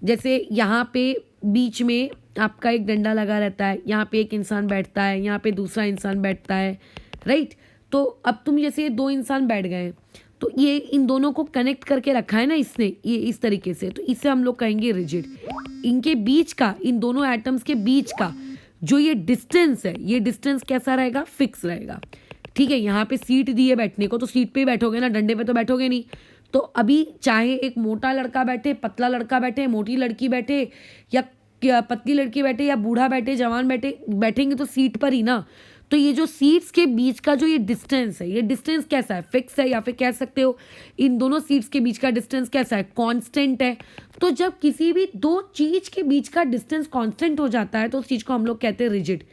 जैसे यहाँ पे बीच में आपका एक डंडा लगा रहता है, यहाँ पे एक इंसान बैठता है, यहाँ पे दूसरा इंसान बैठता है, राइट। तो अब तुम जैसे दो इंसान बैठ गए, तो ये इन दोनों को कनेक्ट करके रखा है ना इसने, ये इस तरीके से, तो इसे हम लोग कहेंगे रिजिड। इनके बीच का, इन दोनों एटम्स के बीच का जो ये डिस्टेंस है, ये डिस्टेंस कैसा रहेगा? फिक्स रहेगा। ठीक है, यहाँ पे सीट दी है बैठने को, तो सीट पे ही बैठोगे ना, डंडे पे तो बैठोगे नहीं। तो अभी चाहे एक मोटा लड़का बैठे, पतला लड़का बैठे, मोटी लड़की बैठे, या पतली लड़की बैठे, या बूढ़ा बैठे, जवान बैठे, बैठेंगे तो सीट पर ही ना। तो ये जो सीट्स के बीच का जो ये डिस्टेंस है, ये डिस्टेंस कैसा है? फिक्स है, या फिर कह सकते हो इन दोनों सीट्स के बीच का डिस्टेंस कैसा है? कांस्टेंट है। तो जब किसी भी दो चीज के बीच का डिस्टेंस कांस्टेंट हो जाता है तो उस चीज को हम लोग कहते हैं रिजिड,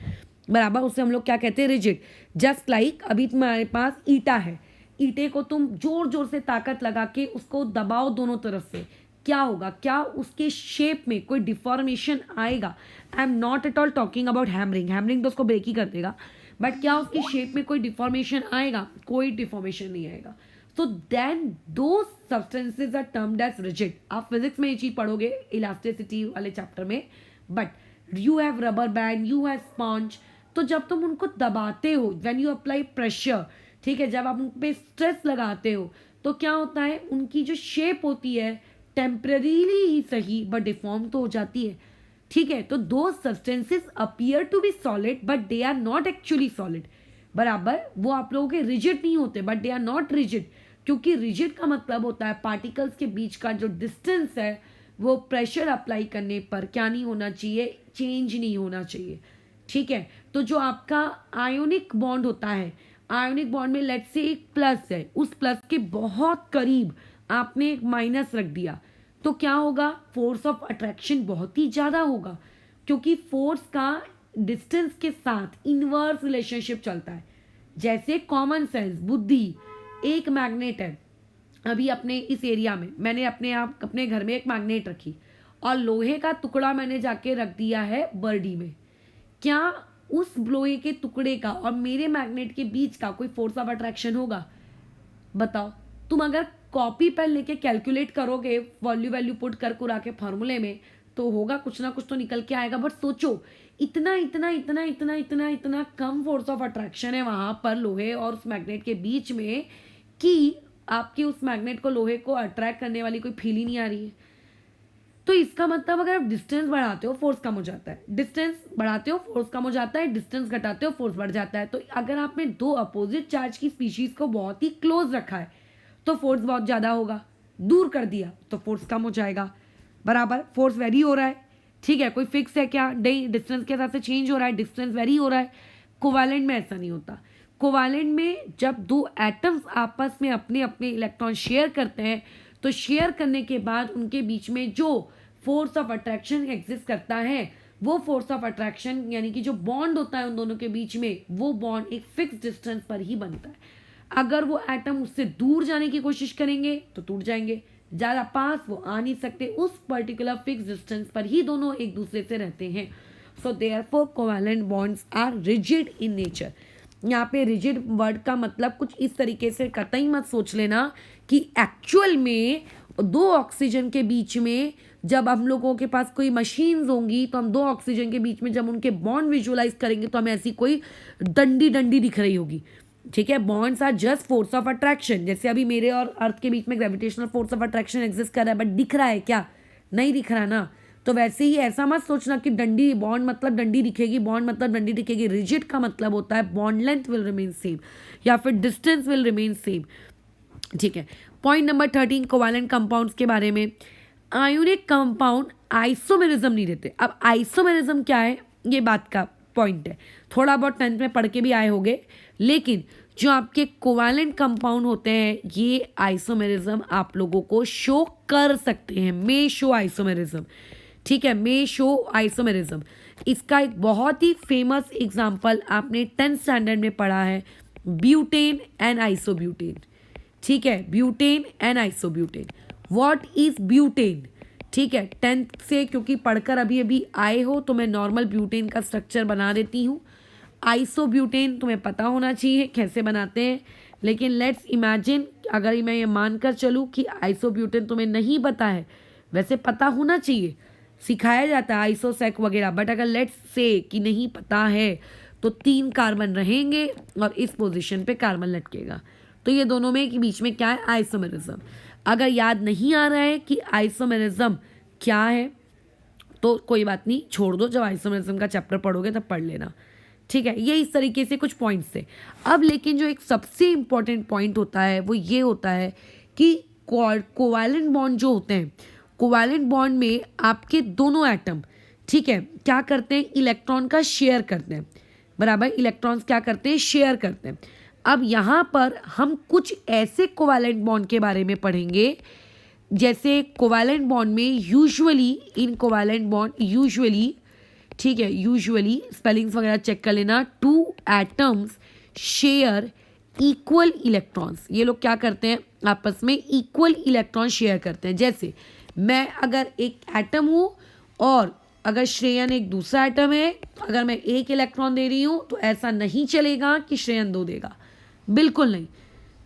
बराबर। उसे हम लोग क्या कहते हैं? रिजिड। जस्ट लाइक अभी तुम्हारे पास ईटा है, ईटे को तुम जोर जोर से ताकत लगा के उसको दबाओ दोनों तरफ से, क्या होगा? क्या उसके शेप में कोई डिफॉर्मेशन आएगा? आई am not at all talking about hammering, hammering तो उसको ब्रेक ही कर देगा, बट क्या उसकी शेप में कोई डिफॉर्मेशन आएगा? कोई डिफॉर्मेशन नहीं आएगा। तो then those substances are termed as rigid. आप फिजिक्स में ये चीज पढ़ोगे इलास्टिसिटी वाले चैप्टर में, but you have rubber band, you have sponge. तो जब तुम उनको दबाते हो, व्हेन यू अप्लाई प्रेशर, ठीक है, जब आप उन पे स्ट्रेस लगाते हो, तो क्या होता है? उनकी जो शेप होती है टेम्परेरीली ही सही बट डिफॉर्म तो हो जाती है। ठीक है, तो those substances appear to be solid but they are not actually solid, बराबर। वो आप लोगों के रिजिड नहीं होते but they are not rigid, क्योंकि रिजिड का मतलब होता है पार्टिकल्स के बीच का जो डिस्टेंस है वो प्रेशर अप्लाई करने पर क्या नहीं होना चाहिए? चेंज नहीं होना चाहिए। ठीक है, तो जो आपका आयोनिक बॉन्ड होता है, आयोनिक बॉन्ड में लेट्स से एक प्लस है, उस प्लस के बहुत करीब आपने एक माइनस रख दिया, तो क्या होगा? फोर्स ऑफ अट्रैक्शन बहुत ही ज़्यादा होगा, क्योंकि फोर्स का डिस्टेंस के साथ इनवर्स रिलेशनशिप चलता है। जैसे कॉमन सेंस, बुद्धि, एक मैग्नेट है, अभी अपने इस एरिया में मैंने अपने घर में एक मैग्नेट रखी और लोहे का टुकड़ा मैंने जाके रख दिया है बर्डी में, क्या उस लोहे के टुकड़े का और मेरे मैग्नेट के बीच का कोई फोर्स ऑफ अट्रैक्शन होगा? बताओ। तुम अगर कॉपी पेन लेके कैलकुलेट करोगे, वैल्यू पुट कर कुरा के फॉर्मूले में, तो होगा कुछ ना कुछ तो निकल के आएगा। बट सोचो, इतना इतना इतना इतना इतना इतना कम फोर्स ऑफ अट्रैक्शन है वहां पर लोहे और उस मैग्नेट के बीच में कि आपके उस मैग्नेट को, लोहे को अट्रैक्ट करने वाली कोई फील ही नहीं आ रही है। तो इसका मतलब अगर आप डिस्टेंस बढ़ाते हो फोर्स कम हो जाता है, डिस्टेंस बढ़ाते हो फोर्स कम हो जाता है, डिस्टेंस घटाते हो फोर्स बढ़ जाता है। तो अगर आपने दो अपोजिट चार्ज की स्पीशीज को बहुत ही क्लोज रखा है तो फोर्स बहुत ज़्यादा होगा, दूर कर दिया तो फोर्स कम हो जाएगा, बराबर। फोर्स वेरी हो रहा है, ठीक है, कोई फिक्स है क्या? नहीं, डिस्टेंस के हिसाब से चेंज हो रहा है, डिस्टेंस वेरी हो रहा है। कोवैलेंट में ऐसा नहीं होता। कोवैलेंट में जब दो एटम्स आपस में अपने अपने इलेक्ट्रॉन शेयर करते हैं, तो शेयर करने के बाद उनके बीच में जो फोर्स ऑफ अट्रैक्शन एग्जिस्ट करता है, वो फोर्स ऑफ अट्रैक्शन यानी कि जो बॉन्ड होता है उन दोनों के बीच में, वो बॉन्ड एक फिक्स डिस्टेंस पर ही बनता है। अगर वो एटम उससे दूर जाने की कोशिश करेंगे तो टूट जाएंगे, ज़्यादा पास वो आ नहीं सकते, उस पर्टिकुलर फिक्स डिस्टेंस पर ही दोनों एक दूसरे से रहते हैं। So therefore covalent bonds are rigid in nature. यहाँ पे रिजिड वर्ड का मतलब कुछ इस तरीके से कतई मत सोच लेना कि एक्चुअल में दो ऑक्सीजन के बीच में जब हम लोगों के पास कोई मशीन्स होंगी तो हम दो ऑक्सीजन के बीच में जब उनके बॉन्ड विजुअलाइज करेंगे तो हमें ऐसी कोई डंडी डंडी दिख रही होगी। ठीक है, bonds are just force of attraction. जैसे अभी मेरे और अर्थ के बीच में gravitational force of attraction exist कर रहा है, बट दिख रहा है क्या? नहीं दिख रहा ना। तो वैसे ही ऐसा मत सोचना कि डंडी बॉन्ड मतलब डंडी दिखेगी, बॉन्ड मतलब डंडी दिखेगी। रिजिड का मतलब होता है bond length will remain same या फिर डिस्टेंस विल रिमेन सेम। ठीक है, पॉइंट नंबर 13 कोवैलेंट कंपाउंड्स के बारे में। आयोनिक कंपाउंड आइसोमेरिज्म नहीं देते। अब आइसोमेरिज्म क्या है, ये बात का पॉइंट है, थोड़ा बहुत 10th में पढ़ के भी आए होंगे, लेकिन जो आपके कोवैलेंट कंपाउंड होते हैं ये आइसोमेरिज्म आप लोगों को शो कर सकते हैं, मे शो आइसोमेरिज्म। ठीक है, मे शो आइसोमेरिज्म। इसका एक बहुत ही फेमस एग्जाम्पल आपने 10th स्टैंडर्ड में पढ़ा है, ब्यूटेन एंड आइसोब्यूटेन। ठीक है, butane and isobutane. What is butane? ठीक है, 10th से क्योंकि पढ़कर अभी अभी आए हो तो मैं नॉर्मल ब्यूटेन का स्ट्रक्चर बना देती हूँ। आइसोब्यूटेन तुम्हें पता होना चाहिए कैसे बनाते हैं, लेकिन लेट्स इमेजिन अगर मैं ये मानकर चलूँ कि आइसोब्यूटेन तुम्हें नहीं पता है, वैसे पता होना चाहिए, सिखाया जाता है आइसोसेक वगैरह, बट अगर लेट्स से कि नहीं पता है तो 3 कार्बन रहेंगे और इस पोजीशन पे कार्बन लटकेगा। तो ये दोनों में के बीच में क्या है? आइसोमेरिज्म। अगर याद नहीं आ रहा है कि आइसोमेरिज्म क्या है तो कोई बात नहीं, छोड़ दो, जब आइसोमेरिज्म का चैप्टर पढ़ोगे तब पढ़ लेना। ठीक है, ये इस तरीके से कुछ पॉइंट्स थे। अब लेकिन जो एक सबसे इम्पॉर्टेंट पॉइंट होता है वो ये होता है कि कोवैलेंट बॉन्ड जो होते हैं, कोवैलेंट बॉन्ड में आपके दोनों एटम, ठीक है, क्या करते हैं? इलेक्ट्रॉन का शेयर करते हैं, बराबर। इलेक्ट्रॉन्स क्या करते हैं? शेयर करते हैं। अब यहाँ पर हम कुछ ऐसे कोवैलेंट बॉन्ड के बारे में पढ़ेंगे, जैसे कोवैलेंट बॉन्ड में यूजुअली, इन कोवैलेंट बॉन्ड यूजुअली, ठीक है, यूजुअली स्पेलिंग्स वगैरह चेक कर लेना, 2 एटम्स शेयर इक्वल इलेक्ट्रॉन्स। ये लोग क्या करते हैं? आपस में इक्वल इलेक्ट्रॉन शेयर करते हैं। जैसे मैं अगर एक एटम हूँ और अगर श्रेयन एक दूसरा एटम है, अगर मैं 1 इलेक्ट्रॉन दे रही हूँ तो ऐसा नहीं चलेगा कि श्रेयन 2 देगा, बिल्कुल नहीं।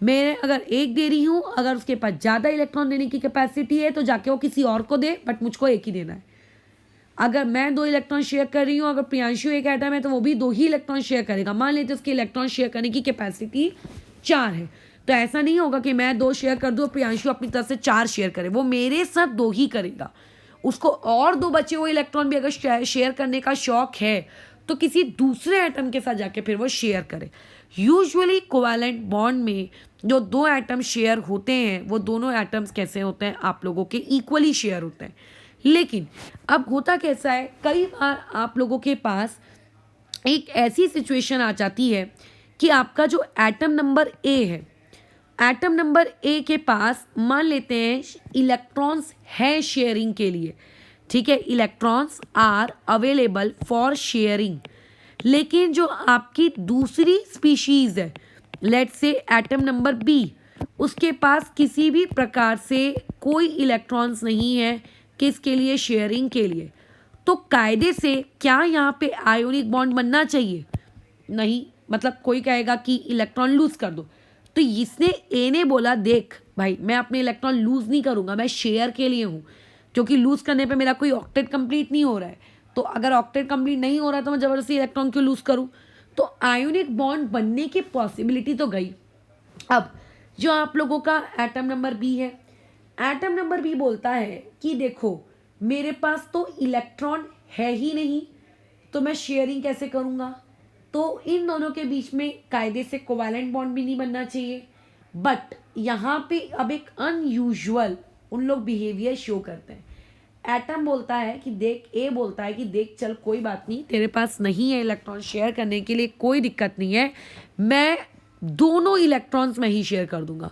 मैं अगर 1 दे रही हूँ, अगर उसके पास ज़्यादा इलेक्ट्रॉन देने की कैपेसिटी है तो जाके वो किसी और को दे, बट मुझको 1 ही देना है। अगर मैं 2 इलेक्ट्रॉन शेयर कर रही हूँ, अगर प्रियांशु एक एटम है तो वो भी 2 ही इलेक्ट्रॉन शेयर करेगा। मान लेते उसकी इलेक्ट्रॉन शेयर करने की कैपेसिटी 4 है, तो ऐसा नहीं होगा कि मैं 2 शेयर कर दूँ, प्रियांशु अपनी तरफ से 4 शेयर करे, वो मेरे साथ 2 ही करेगा। उसको और 2 बचे हुए इलेक्ट्रॉन भी अगर शेयर करने का शौक है तो किसी दूसरे एटम के साथ जाके फिर वो शेयर करे। यूजुअली कोवैलेंट बॉन्ड में जो 2 एटम शेयर होते हैं वो दोनों एटम्स कैसे होते हैं? आप लोगों के इक्वली शेयर होते हैं। लेकिन अब होता कैसा है, कई बार आप लोगों के पास एक ऐसी सिचुएशन आ जाती है कि आपका जो एटम नंबर ए है, एटम नंबर ए के पास मान लेते हैं इलेक्ट्रॉन्स है शेयरिंग के लिए, ठीक है, electrons are available for sharing. लेकिन जो आपकी दूसरी स्पीशीज है, let's say atom number B, उसके पास किसी भी प्रकार से कोई इलेक्ट्रॉन्स नहीं है, किसके लिए? शेयरिंग के लिए। तो कायदे से क्या यहाँ पे आयोनिक बॉन्ड बनना चाहिए? नहीं, मतलब कोई कहेगा कि इलेक्ट्रॉन लूज कर दो, तो इसने ए ने बोला देख भाई मैं अपने इलेक्ट्रॉन लूज नहीं करूँगा, मैं शेयर के लिए हूँ, क्योंकि लूज करने पे मेरा कोई ऑक्टेट कंप्लीट नहीं हो रहा है, तो अगर ऑक्टेट कंप्लीट नहीं हो रहा है तो मैं ज़बरदस्ती इलेक्ट्रॉन क्यों लूज करूँ? तो आयोनिक बॉन्ड बनने की पॉसिबिलिटी तो गई। अब जो आप लोगों का एटम नंबर बी है, एटम नंबर बी बोलता है कि देखो मेरे पास तो इलेक्ट्रॉन है ही नहीं, तो मैं शेयरिंग कैसे करूँगा? तो इन दोनों के बीच में कायदे से कोवैलेंट बॉन्ड भी नहीं बनना चाहिए। बट यहाँ पे अब एक अनयूजुअल उन लोग बिहेवियर शो करते हैं। एटम बोलता है कि देख, ए बोलता है कि देख चल कोई बात नहीं, तेरे पास नहीं है इलेक्ट्रॉन शेयर करने के लिए, कोई दिक्कत नहीं है, मैं दोनों इलेक्ट्रॉन्स में ही शेयर कर दूंगा।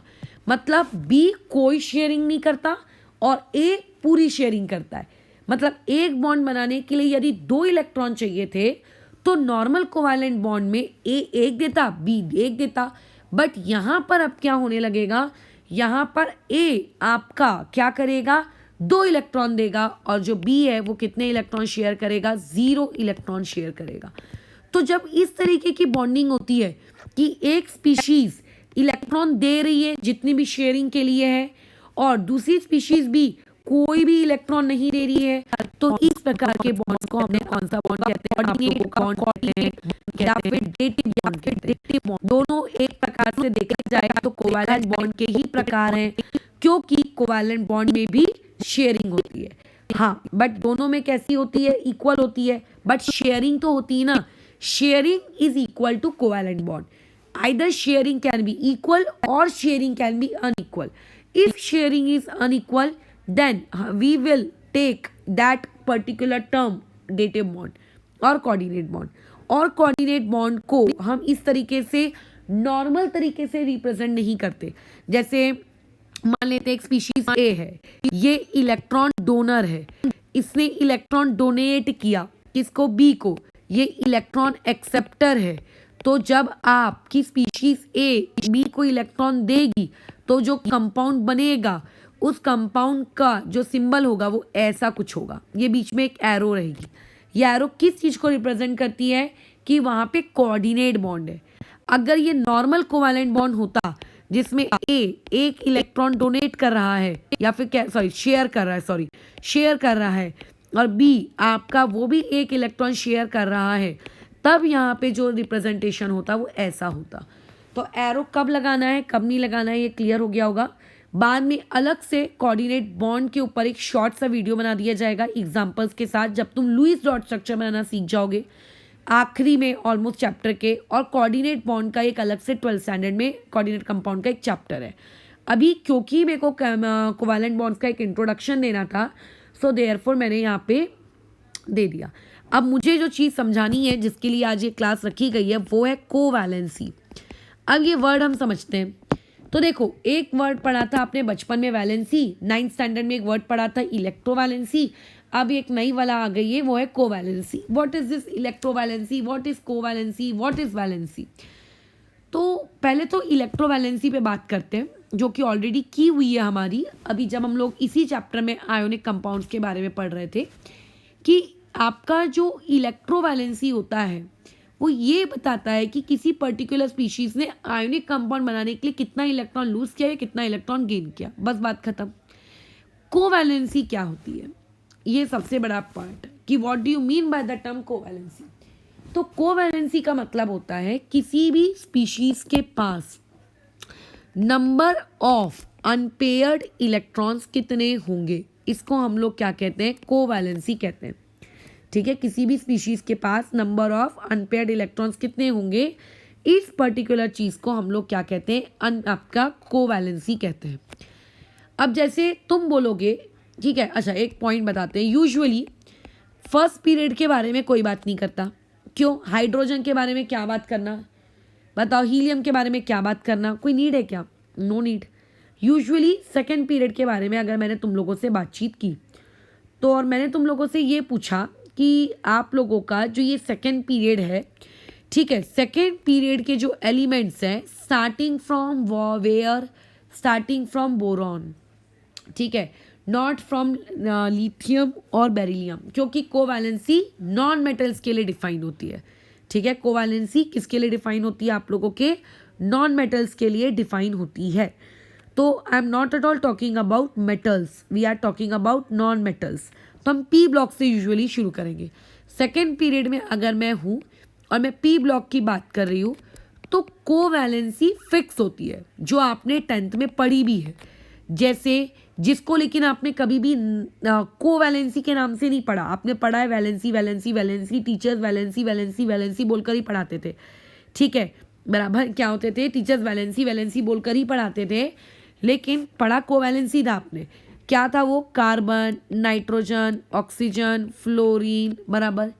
मतलब बी कोई शेयरिंग नहीं करता और ए पूरी शेयरिंग करता है। मतलब एक बॉन्ड बनाने के लिए यदि 2 इलेक्ट्रॉन चाहिए थे तो नॉर्मल कोवैलेंट बॉन्ड में ए 1 देता, बी 1 देता, बट यहाँ पर अब क्या होने लगेगा? यहाँ पर ए आपका क्या करेगा? 2 इलेक्ट्रॉन देगा और जो बी है वो कितने इलेक्ट्रॉन शेयर करेगा? 0 इलेक्ट्रॉन शेयर करेगा। तो जब इस तरीके की बॉन्डिंग होती है कि एक स्पीशीज इलेक्ट्रॉन दे रही है जितनी भी शेयरिंग के लिए है और दूसरी स्पीशीज भी कोई भी इलेक्ट्रॉन नहीं दे रही है, तो इस प्रकार के बॉन्ड्स को हमने कौन सा बॉन्ड कहते हैं? ऑर्डिनेट बॉन्ड कहते हैं या फिर डेटिव बॉन्ड कहते हैं। दोनों एक प्रकार से देखा जाए तो कोवैलेंट बॉन्ड के ही प्रकार हैं, क्योंकि कोवैलेंट बॉन्ड में भी शेयरिंग होती है। हाँ, बट दोनों में कैसी होती है? इक्वल होती है, बट शेयरिंग तो होती है ना। Sharing is equal to covalent bond. Either sharing can be equal or sharing can be unequal. If sharing is unequal, then we will take that particular term dative bond और coordinate bond. और coordinate bond को हम इस तरीके से normal तरीके से represent नहीं करते। जैसे मान लेते एक स्पीशीज ए है, ये इलेक्ट्रॉन डोनर है, इसने इलेक्ट्रॉन डोनेट किया किसको, बी को, ये इलेक्ट्रॉन एक्सेप्टर है। तो जब आपकी स्पीशीज ए बी को इलेक्ट्रॉन देगी तो जो कंपाउंड बनेगा उस कंपाउंड का जो सिंबल होगा वो ऐसा कुछ होगा, ये बीच में एक एरो रहेगी। ये एरो किस चीज को रिप्रेजेंट करती है कि वहां पे कोऑर्डिनेट बॉन्ड है। अगर ये नॉर्मल कोवैलेंट बॉन्ड होता जिसमें ए एक इलेक्ट्रॉन डोनेट कर रहा है या फिर क्या शेयर कर रहा है और बी आपका वो भी एक इलेक्ट्रॉन शेयर कर रहा है, तब यहाँ पे जो रिप्रेजेंटेशन होता वो ऐसा होता। तो एरो कब लगाना है कब नहीं लगाना है ये क्लियर हो गया होगा। बाद में अलग से कोऑर्डिनेट बॉन्ड के ऊपर एक शॉर्ट सा वीडियो बना दिया जाएगा एग्जांपल्स के साथ, जब तुम लुईस डॉट स्ट्रक्चर बनाना सीख जाओगे आखिरी में ऑलमोस्ट चैप्टर के। और कोऑर्डिनेट बॉन्ड का एक अलग से 12th स्टैंडर्ड में कोऑर्डिनेट कंपाउंड का एक चैप्टर है। अभी क्योंकि मेरे को कोवैलेंट बॉन्ड्स का एक इंट्रोडक्शन देना था, सो देयरफॉर मैंने यहाँ पे दे दिया। अब मुझे जो चीज़ समझानी है जिसके लिए आज ये क्लास रखी गई है वो है कोवैलेंसी। अब ये वर्ड हम समझते हैं। तो देखो, एक वर्ड पढ़ा था आपने बचपन में वैलेंसी, 9th स्टैंडर्ड में एक वर्ड पढ़ा था इलेक्ट्रोवैलेंसी, अब एक नई वाला आ गई है वो है covalency. What is this electrovalency, what is covalency, what is valency. तो पहले तो इलेक्ट्रोवैलेंसी पे बात करते हैं जो कि ऑलरेडी की हुई है हमारी। अभी जब हम लोग इसी चैप्टर में आयोनिक कंपाउंड्स के बारे में पढ़ रहे थे कि आपका जो इलेक्ट्रोवैलेंसी होता है वो ये बताता है कि किसी पर्टिकुलर स्पीशीज ने आयोनिक कंपाउंड बनाने के लिए कितना इलेक्ट्रॉन लूज किया है, कितना इलेक्ट्रॉन गेन किया, बस बात खत्म। कोवैलेंसी क्या होती है, ये सबसे बड़ा पार्ट है कि what do you mean by the term covalency. तो कोवैलेंसी का मतलब होता है किसी भी स्पीशीज के पास नंबर ऑफ अनपेयर्ड इलेक्ट्रॉन्स कितने होंगे, इसको हम लोग क्या कहते हैं, कोवैलेंसी कहते हैं। ठीक है, किसी भी स्पीशीज के पास नंबर ऑफ अनपेयर्ड इलेक्ट्रॉन्स कितने होंगे, इस पर्टिकुलर चीज को हम लोग क्या कहते हैं, आपका कोवैलेंसी कहते हैं। अब जैसे तुम बोलोगे, ठीक है, अच्छा एक पॉइंट बताते हैं, यूजुअली फर्स्ट पीरियड के बारे में कोई बात नहीं करता, क्यों, हाइड्रोजन के बारे में क्या बात करना, बताओ, हीलियम के बारे में क्या बात करना, कोई नीड है क्या, no need. Usually second period के बारे में अगर मैंने तुम लोगों से बातचीत की तो और मैंने तुम लोगों से ये पूछा कि आप लोगों का जो ये सेकेंड पीरियड है, ठीक है, सेकेंड पीरियड के जो एलिमेंट्स हैं starting from where, starting from boron, ठीक है, नॉट फ्रॉम लिथियम और बेरिलियम, क्योंकि कोवैलेंसी नॉन मेटल्स के लिए डिफाइन होती है। ठीक है, कोवैलेंसी किसके लिए डिफाइन होती है, आप लोगों के नॉन मेटल्स के लिए डिफाइन होती है। तो I am not at all talking about metals, we are talking about non metals. तो हम पी ब्लॉक से यूजुअली शुरू करेंगे। सेकेंड पीरियड में अगर मैं हूँ और मैं पी ब्लॉक की बात कर रही हूँ तो कोवैलेंसी फिक्स होती है, जो आपने 10th में पढ़ी भी है, जैसे जिसको लेकिन आपने कभी भी कोवैलेंसी के नाम से नहीं पढ़ा, आपने पढ़ा है valency valency valency, teachers valency valency valency बोलकर ही पढ़ाते थे। ठीक है, बराबर, क्या होते थे, टीचर्स वैलेंसी वैलेंसी बोलकर ही पढ़ाते थे, लेकिन पढ़ा कोवैलेंसी था आपने। क्या था वो, कार्बन, नाइट्रोजन, ऑक्सीजन, फ्लोरीन, बराबर।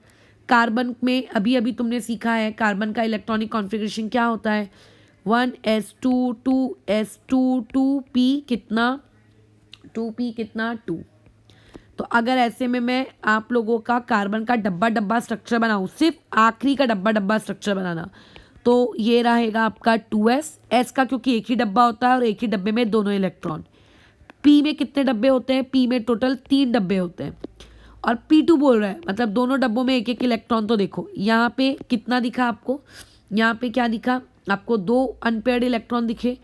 कार्बन में अभी अभी तुमने सीखा है कार्बन का इलेक्ट्रॉनिक कॉन्फ़िगरेशन क्या होता है, 1s2 2s2 2p कितना, 2p कितना 2। तो अगर ऐसे में मैं आप लोगों का कार्बन का डब्बा डब्बा स्ट्रक्चर बनाऊँ, सिर्फ आखिरी का डब्बा डब्बा स्ट्रक्चर बनाना, तो ये रहेगा आपका 2s, s का क्योंकि एक ही डब्बा होता है और एक ही डब्बे में दोनों इलेक्ट्रॉन। पी में कितने डब्बे होते हैं, पी में टोटल 3 डब्बे होते हैं और P2 बोल रहा है, मतलब दोनों डब्बों में एक एक इलेक्ट्रॉन। तो देखो यहाँ पे कितना दिखा आपको, यहाँ पे क्या दिखा आपको, 2 अनपेयर्ड इलेक्ट्रॉन दिखे।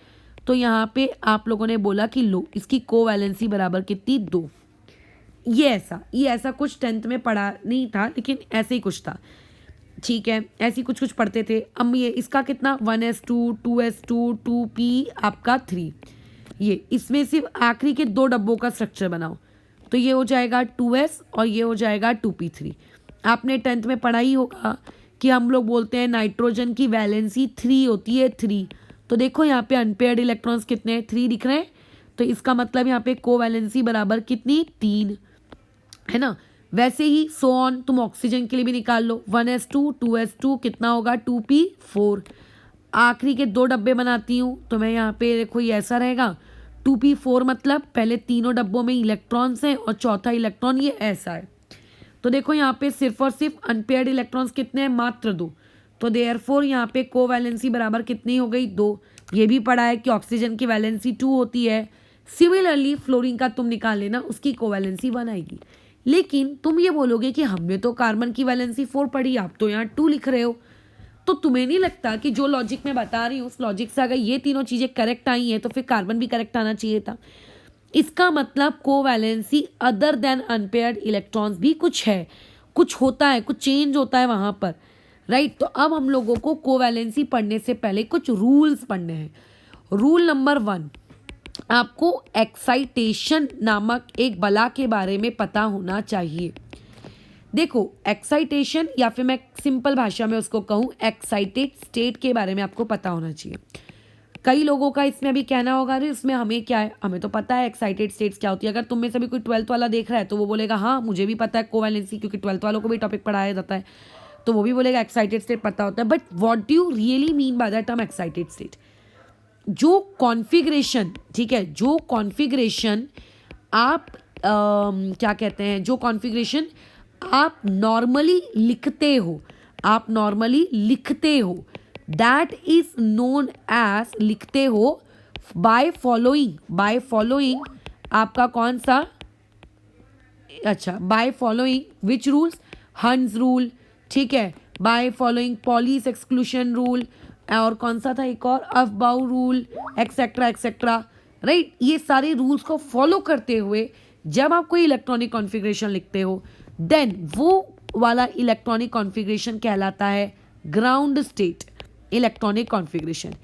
तो यहाँ पे आप लोगों ने बोला कि लो इसकी कोवैलेंसी बराबर कितनी, 2। ये ऐसा कुछ 10th में पढ़ा नहीं था, लेकिन ऐसे ही कुछ था। ठीक है, ऐसी कुछ पढ़ते थे। अब ये इसका कितना, 1s2 2s2 2p आपका 3, ये इसमें सिर्फ आखिरी के 2 डब्बों का स्ट्रक्चर बनाओ, तो ये हो जाएगा 2s और ये हो जाएगा 2p3। आपने 10th में पढ़ा ही होगा कि हम लोग बोलते हैं नाइट्रोजन की वैलेंसी 3 होती है, 3। तो देखो यहाँ पे अनपेयर्ड इलेक्ट्रॉन्स कितने हैं, 3 दिख रहे हैं, तो इसका मतलब यहाँ पे कोवैलेंसी बराबर कितनी, 3, है ना। वैसे ही सो ऑन तुम ऑक्सीजन के लिए भी निकाल लो, 1s2 2s2 कितना होगा, 2p4। आखिरी के 2 डब्बे बनाती हूँ तो मैं यहाँ पे देखो ये ऐसा रहेगा, 2p4 मतलब पहले तीनों डब्बों में इलेक्ट्रॉन्स हैं और चौथा इलेक्ट्रॉन ये ऐसा है। तो देखो यहाँ पे सिर्फ और सिर्फ अनपेयर्ड इलेक्ट्रॉन्स कितने हैं, मात्र 2। तो देयरफॉर यहाँ पे कोवैलेंसी बराबर कितनी हो गई, 2। ये भी पढ़ा है कि ऑक्सीजन की वैलेंसी 2 होती है। सिमिलरली फ्लोरीन का तुम निकाल लेना, उसकी कोवैलेंसी 1 आएगी। लेकिन तुम ये बोलोगे कि हमने तो कार्बन की वैलेंसी 4 पढ़ी, आप तो यहाँ 2 लिख रहे हो। तो तुम्हें नहीं लगता कि जो लॉजिक मैं बता रही हूँ उस लॉजिक से अगर ये तीनों चीज़ें करेक्ट आई हैं तो फिर कार्बन भी करेक्ट आना चाहिए था। इसका मतलब covalency other than unpaired electrons भी कुछ है, कुछ होता है, कुछ चेंज होता है वहाँ पर, राइट। तो अब हम लोगों को कोवैलेंसी पढ़ने से पहले कुछ रूल्स पढ़ने हैं। रूल नंबर 1, आपको एक्साइटेशन नामक एक बला के बारे में पता होना चाहिए। देखो एक्साइटेशन, या फिर मैं सिंपल भाषा में उसको कहूँ एक्साइटेड स्टेट के बारे में आपको पता होना चाहिए। कई लोगों का इसमें अभी कहना होगा अरे इसमें हमें क्या है, हमें तो पता है एक्साइटेड स्टेट्स क्या होती है। अगर तुम में से भी कोई 12th वाला देख रहा है तो वो बोलेगा हाँ मुझे भी पता है कोवैलेंसी, क्योंकि 12th वालों को भी टॉपिक पढ़ाया जाता है, तो वो भी बोलेगा एक्साइटेड स्टेट पता होता है। But what do you really mean by the term excited state? जो कॉन्फ़िगरेशन, ठीक है, जो कॉन्फ़िगरेशन आप क्या कहते हैं, जो कॉन्फ़िगरेशन आप नॉर्मली लिखते हो, आप नॉर्मली लिखते हो, दैट इज नोन एज, लिखते हो बाय फॉलोइंग, बाय फॉलोइंग आपका कौन सा, अच्छा, बाय फॉलोइंग विच रूल्स, हंस रूल, ठीक है, by following polish exclusion rule, और कौन सा था एक और, Aufbau rule, etcetera etcetera, right. ये सारे रूल्स को फॉलो करते हुए जब आप कोई इलेक्ट्रॉनिक कॉन्फ़िगरेशन लिखते हो देन वो वाला इलेक्ट्रॉनिक कॉन्फ़िगरेशन कहलाता है ग्राउंड स्टेट इलेक्ट्रॉनिक कॉन्फ़िगरेशन।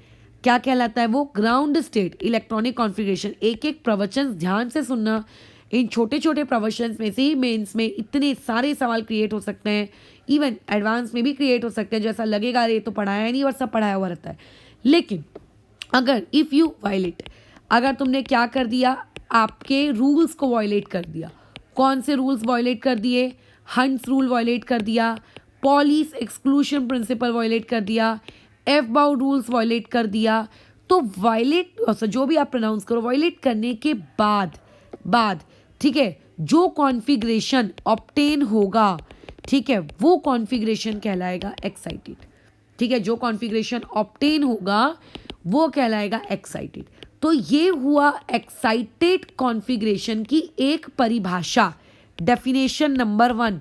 क्या कहलाता है वो? Ground state electronic configuration. एक एक प्रवचन ध्यान से सुनना, इन छोटे छोटे प्रवचन में से ही मेंस में इतने सारे सवाल क्रिएट हो सकते हैं, इवन एडवांस में भी क्रिएट हो सकते हैं। जो ऐसा लगेगा अरे तो पढ़ाया नहीं और सब पढ़ाया हुआ रहता है। लेकिन अगर इफ़ यू वायलेट, अगर तुमने क्या कर दिया, आपके रूल्स को वायलेट कर दिया। कौन से रूल्स वायलेट कर दिए? हंस रूल वायलेट कर दिया, पॉलीस एक्सक्लूशन प्रिंसिपल वायलेट कर दिया, एफबाउ रूल्स वायलेट कर दिया। तो वायलेट, जो भी आप प्रोनाउंस करो, वायलेट करने के बाद ठीक है, जो कॉन्फ़िगरेशन ऑब्टेन होगा, ठीक है, वो कॉन्फ़िगरेशन कहलाएगा एक्साइटेड। ठीक है, जो कॉन्फ़िगरेशन ऑब्टेन होगा वो कहलाएगा एक्साइटेड। तो ये हुआ एक्साइटेड कॉन्फ़िगरेशन की एक परिभाषा, डेफिनेशन नंबर 1।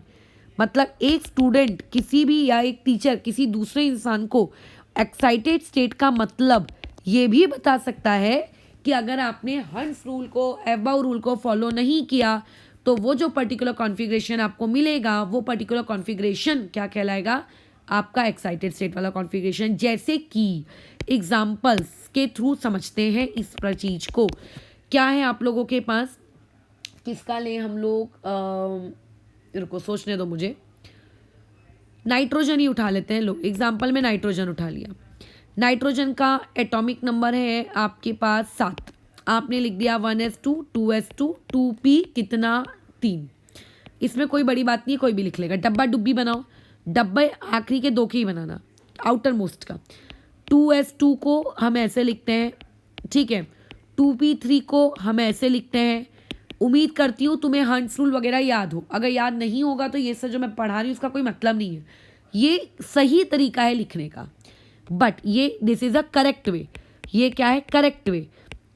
मतलब एक स्टूडेंट किसी भी, या एक टीचर किसी दूसरे इंसान को एक्साइटेड स्टेट का मतलब ये भी बता सकता है कि अगर आपने हंस रूल को, एफबाउ रूल को फॉलो नहीं किया तो वो जो पर्टिकुलर कॉन्फ़िगरेशन आपको मिलेगा वो पर्टिकुलर कॉन्फ़िगरेशन क्या कहलाएगा? आपका एक्साइटेड स्टेट वाला कॉन्फ़िगरेशन। जैसे कि एग्जाम्पल्स के थ्रू समझते हैं इस पर चीज़ को। क्या है आप लोगों के पास, किसका लें हम लोग, रुको सोचने दो मुझे, नाइट्रोजन ही उठा लेते हैं लोग। एग्जाम्पल में नाइट्रोजन उठा लिया। नाइट्रोजन का एटॉमिक नंबर है आपके पास 7। आपने लिख दिया 1s2 2s2 2p कितना 3। इसमें कोई बड़ी बात नहीं, कोई भी लिख लेगा। डब्बा डुब्बी बनाओ, डब्बे आखिरी के 2 के ही बनाना, आउटर मोस्ट का। 2s2 को हम ऐसे लिखते हैं, ठीक है, 2p3 को हम ऐसे लिखते हैं। उम्मीद करती हूँ तुम्हें हंस रूल वगैरह याद हो। अगर याद नहीं होगा तो ये सब जो मैं पढ़ा रही हूँ उसका कोई मतलब नहीं है, ये सही तरीका है लिखने का, बट ये this is a correct way. ये क्या है? Correct way.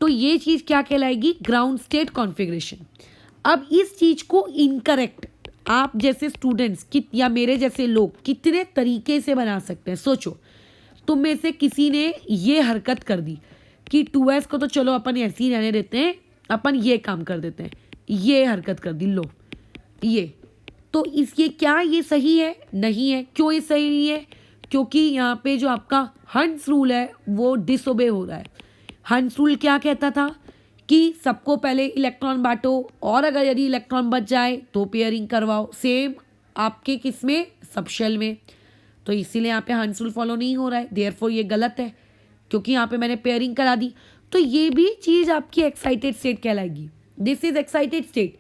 तो ये चीज़ क्या कहलाएगी? Ground state configuration. अब इस चीज़ को इनकरेक्ट आप जैसे स्टूडेंट्स या मेरे जैसे लोग कितने तरीके से बना सकते हैं? सोचो, तुम में से किसी ने ये हरकत कर दी कि 2s को तो चलो अपन ऐसे ही रहने देते हैं, अपन ये काम कर देते हैं, ये हरकत कर दी, लो ये। तो इसके क्या ये सही है? नहीं है। क्यों ये सही नहीं है? क्योंकि यहाँ पे जो आपका हंस रूल है वो डिसोबे हो रहा है। हंस रूल क्या कहता था कि सबको पहले इलेक्ट्रॉन बांटो और अगर यदि इलेक्ट्रॉन बच जाए तो पेयरिंग करवाओ। सेम आपके किस में? सब शेल में। तो इसीलिए यहाँ पे हंस रूल फॉलो नहीं हो रहा है, देयरफॉर ये गलत है क्योंकि यहाँ पे मैंने पेयरिंग करा दी। तो ये भी चीज़ आपकी एक्साइटेड स्टेट कहलाएगी। दिस इज एक्साइटेड स्टेट,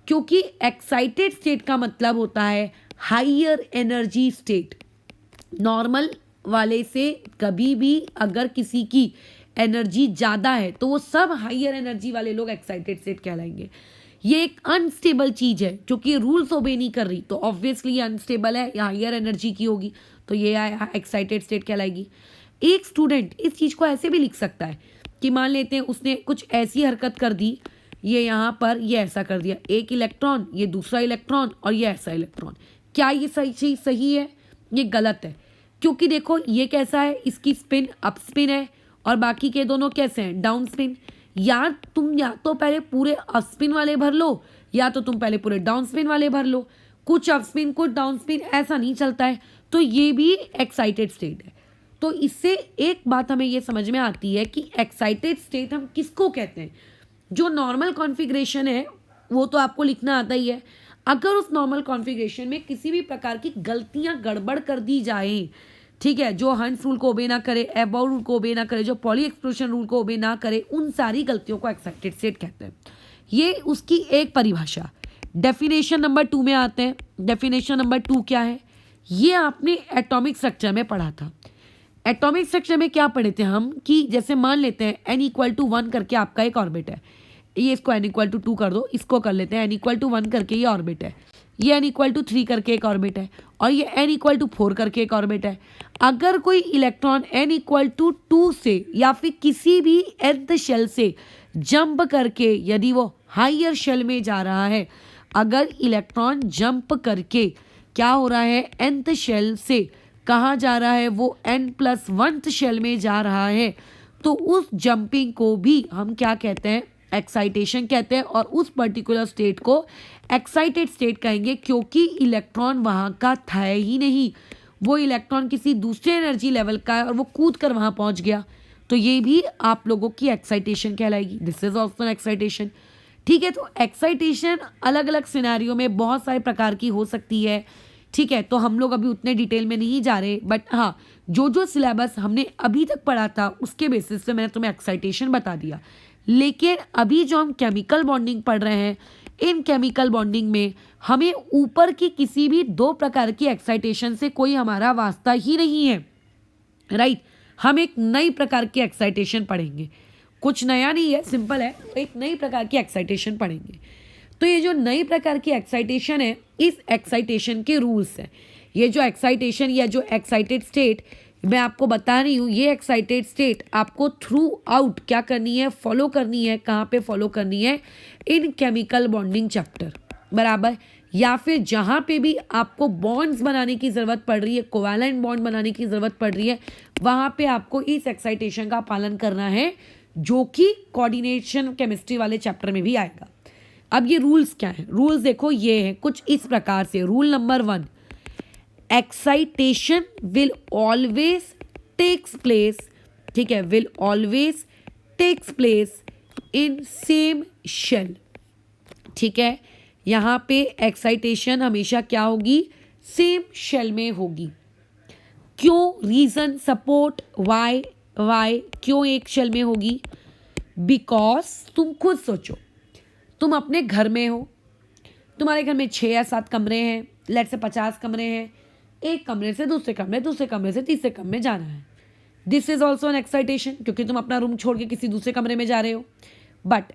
क्योंकि एक्साइटेड स्टेट का मतलब होता है हाइयर एनर्जी स्टेट। नॉर्मल वाले से कभी भी अगर किसी की एनर्जी ज़्यादा है तो वो सब हायर एनर्जी वाले लोग एक्साइटेड स्टेट कहलाएंगे। ये एक अनस्टेबल चीज़ है जो कि रूल्स ओबे नहीं कर रही, तो ऑब्वियसली ये अनस्टेबल है, या हायर एनर्जी की होगी, तो ये एक्साइटेड स्टेट कहलाएगी। एक स्टूडेंट इस चीज़ को ऐसे भी लिख सकता है कि मान लेते हैं उसने कुछ ऐसी हरकत कर दी, ये यहाँ पर ये ऐसा कर दिया, एक इलेक्ट्रॉन, ये दूसरा इलेक्ट्रॉन और ये ऐसा इलेक्ट्रॉन। क्या ये सही है? ये गलत है, क्योंकि देखो ये कैसा है, इसकी स्पिन अप स्पिन है और बाकी के दोनों कैसे हैं, डाउन स्पिन। यार तुम या तो पहले पूरे अप स्पिन वाले भर लो, या तो तुम पहले पूरे डाउन स्पिन वाले भर लो। कुछ अप स्पिन कुछ डाउन स्पिन, ऐसा नहीं चलता है। तो ये भी एक्साइटेड स्टेट है। तो इससे एक बात हमें ये समझ में आती है कि एक्साइटेड स्टेट हम किसको कहते हैं। जो नॉर्मल कॉन्फ़िगरेशन है वो तो आपको लिखना आता ही है। अगर उस नॉर्मल कॉन्फ़िगरेशन में किसी भी प्रकार की गलतियां गड़बड़ कर दी जाए, ठीक है, जो हंस रूल को ओबे ना करे, एबॉव रूल को ओबे ना करे, जो पॉली एक्सक्लूजन रूल को ओबे ना करे, उन सारी गलतियों को एक्साइटेड स्टेट कहते हैं। ये उसकी एक परिभाषा। डेफिनेशन नंबर 2 में आते हैं। डेफिनेशन नंबर 2 क्या है? ये आपने एटॉमिक स्ट्रक्चर में पढ़ा था। एटॉमिक स्ट्रक्चर में क्या पढ़े थे हम कि जैसे मान लेते हैं n=1 करके आपका एक ऑर्बिट है, ये इसको n=2 कर दो, इसको कर लेते हैं n=1 करके ये ऑर्बिट है, ये n=3 करके एक ऑर्बिट है और ये n=4 करके एक ऑर्बिट है। अगर कोई इलेक्ट्रॉन n=2 से या फिर किसी भी nth शेल से जंप करके यदि वो हायर शेल में जा रहा है, अगर इलेक्ट्रॉन जंप करके क्या हो रहा है, nth शेल से कहाँ जा रहा है, वो n+1th शेल में जा रहा है, तो उस जंपिंग को भी हम क्या कहते हैं, एक्साइटेशन कहते हैं। और उस पर्टिकुलर स्टेट को एक्साइटेड स्टेट कहेंगे, क्योंकि इलेक्ट्रॉन वहाँ का था ही नहीं, वो इलेक्ट्रॉन किसी दूसरे एनर्जी लेवल का है और वो कूद कर वहाँ पहुँच गया। तो ये भी आप लोगों की एक्साइटेशन कहलाएगी। This is also excitation. ठीक है, तो एक्साइटेशन अलग अलग सिनेरियो में बहुत सारे प्रकार की हो सकती है। ठीक है, तो हम लोग अभी उतने डिटेल में नहीं जा रहे, बट हाँ, जो सिलेबस हमने अभी तक पढ़ा था उसके बेसिस पे मैंने तुम्हें एक्साइटेशन बता दिया। लेकिन अभी जो हम केमिकल बॉन्डिंग पढ़ रहे हैं, इन केमिकल बॉन्डिंग में हमें ऊपर की किसी भी 2 प्रकार की एक्साइटेशन से कोई हमारा वास्ता ही नहीं है, राइट। हम एक नई प्रकार की एक्साइटेशन पढ़ेंगे। कुछ नया नहीं है, सिंपल है, एक नई प्रकार की एक्साइटेशन पढ़ेंगे। तो ये जो नई प्रकार की एक्साइटेशन है, इस एक्साइटेशन के रूल्स हैं। ये जो एक्साइटेशन या जो एक्साइटेड स्टेट मैं आपको बता रही हूँ, ये एक्साइटेड स्टेट आपको थ्रू आउट क्या करनी है, फॉलो करनी है। कहाँ पे फॉलो करनी है? इन केमिकल बॉन्डिंग चैप्टर, बराबर। या फिर जहाँ पे भी आपको बॉन्ड्स बनाने की ज़रूरत पड़ रही है, कोवैलेंट बॉन्ड बनाने की ज़रूरत पड़ रही है, वहाँ पे आपको इस एक्साइटेशन का पालन करना है, जो कि कोऑर्डिनेशन केमिस्ट्री वाले चैप्टर में भी आएगा। अब ये रूल्स क्या हैं? रूल्स देखो, ये है कुछ इस प्रकार से। Rule number 1, excitation will always takes place, ठीक है, will always takes place in same shell. ठीक है, यहाँ पे एक्साइटेशन हमेशा क्या होगी? सेम शेल में होगी। क्यों? रीज़न, सपोर्ट, वाई क्यों एक शेल में होगी? बिकॉज तुम खुद सोचो, तुम अपने घर में हो, तुम्हारे घर में 6 या 7 कमरे हैं, लेट से 50 कमरे हैं, एक कमरे से दूसरे कमरे से तीसरे कमरे में जाना है। This is also an excitation, क्योंकि तुम अपना रूम छोड़ के किसी दूसरे कमरे में जा रहे हो। बट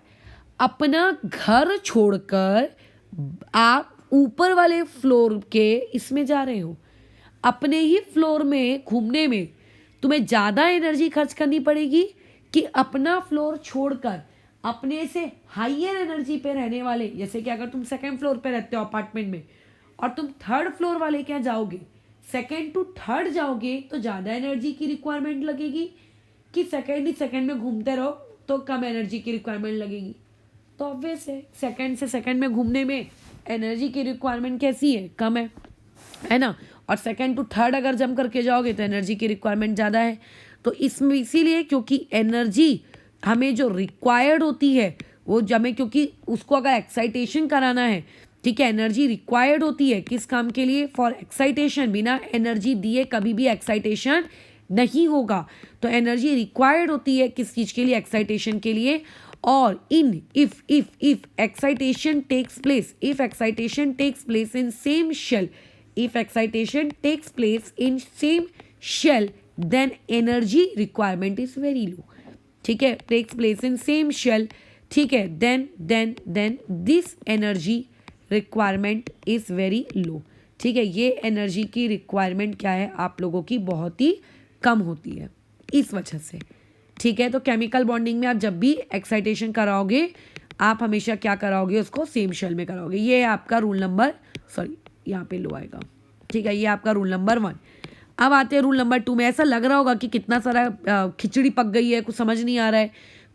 अपना घर छोड़कर आप ऊपर वाले फ्लोर के इसमें जा रहे हो, अपने ही फ्लोर में घूमने में तुम्हें ज़्यादा एनर्जी खर्च करनी पड़ेगी कि अपना फ्लोर छोड़कर अपने से हायर एनर्जी पे रहने वाले, जैसे कि अगर तुम 2nd फ्लोर पे रहते हो अपार्टमेंट में और तुम 3rd फ्लोर वाले क्या जाओगे, 2nd to 3rd जाओगे, तो ज़्यादा एनर्जी की रिक्वायरमेंट लगेगी कि सेकेंड में घूमते रहो तो कम एनर्जी की रिक्वायरमेंट लगेगी। तो ऑब्वियस है, 2nd से 2nd में घूमने में एनर्जी की रिक्वायरमेंट कैसी है? कम है ना। और 2nd to 3rd अगर जम करके जाओगे तो एनर्जी की रिक्वायरमेंट ज़्यादा है। तो इसमें इसीलिए, क्योंकि एनर्जी हमें जो रिक्वायर्ड होती है वो हमें, क्योंकि उसको अगर एक्साइटेशन कराना है, ठीक है, एनर्जी रिक्वायर्ड होती है किस काम के लिए? For excitation. बिना एनर्जी दिए कभी भी एक्साइटेशन नहीं होगा। तो एनर्जी रिक्वायर्ड होती है किस चीज़ के लिए? एक्साइटेशन के लिए। और in if excitation takes place, if excitation takes place in same shell, if excitation takes place in same shell, then energy requirement is very low. ठीक है, takes place in same shell, ठीक है, then this energy requirement is very low, ठीक है, ये energy की requirement क्या है आप लोगों की बहुत ही कम होती है इस वजह से, ठीक है। तो केमिकल बॉन्डिंग में आप जब भी एक्साइटेशन कराओगे आप हमेशा क्या कराओगे, उसको सेम शेल में कराओगे। ये है आपका रूल नंबर, सॉरी यहाँ पे लो आएगा, ठीक है, ये आपका रूल नंबर 1। अब आते हैं रूल नंबर 2 में। ऐसा लग रहा होगा कि कितना सारा खिचड़ी पक गई है, कुछ समझ नहीं आ रहा है,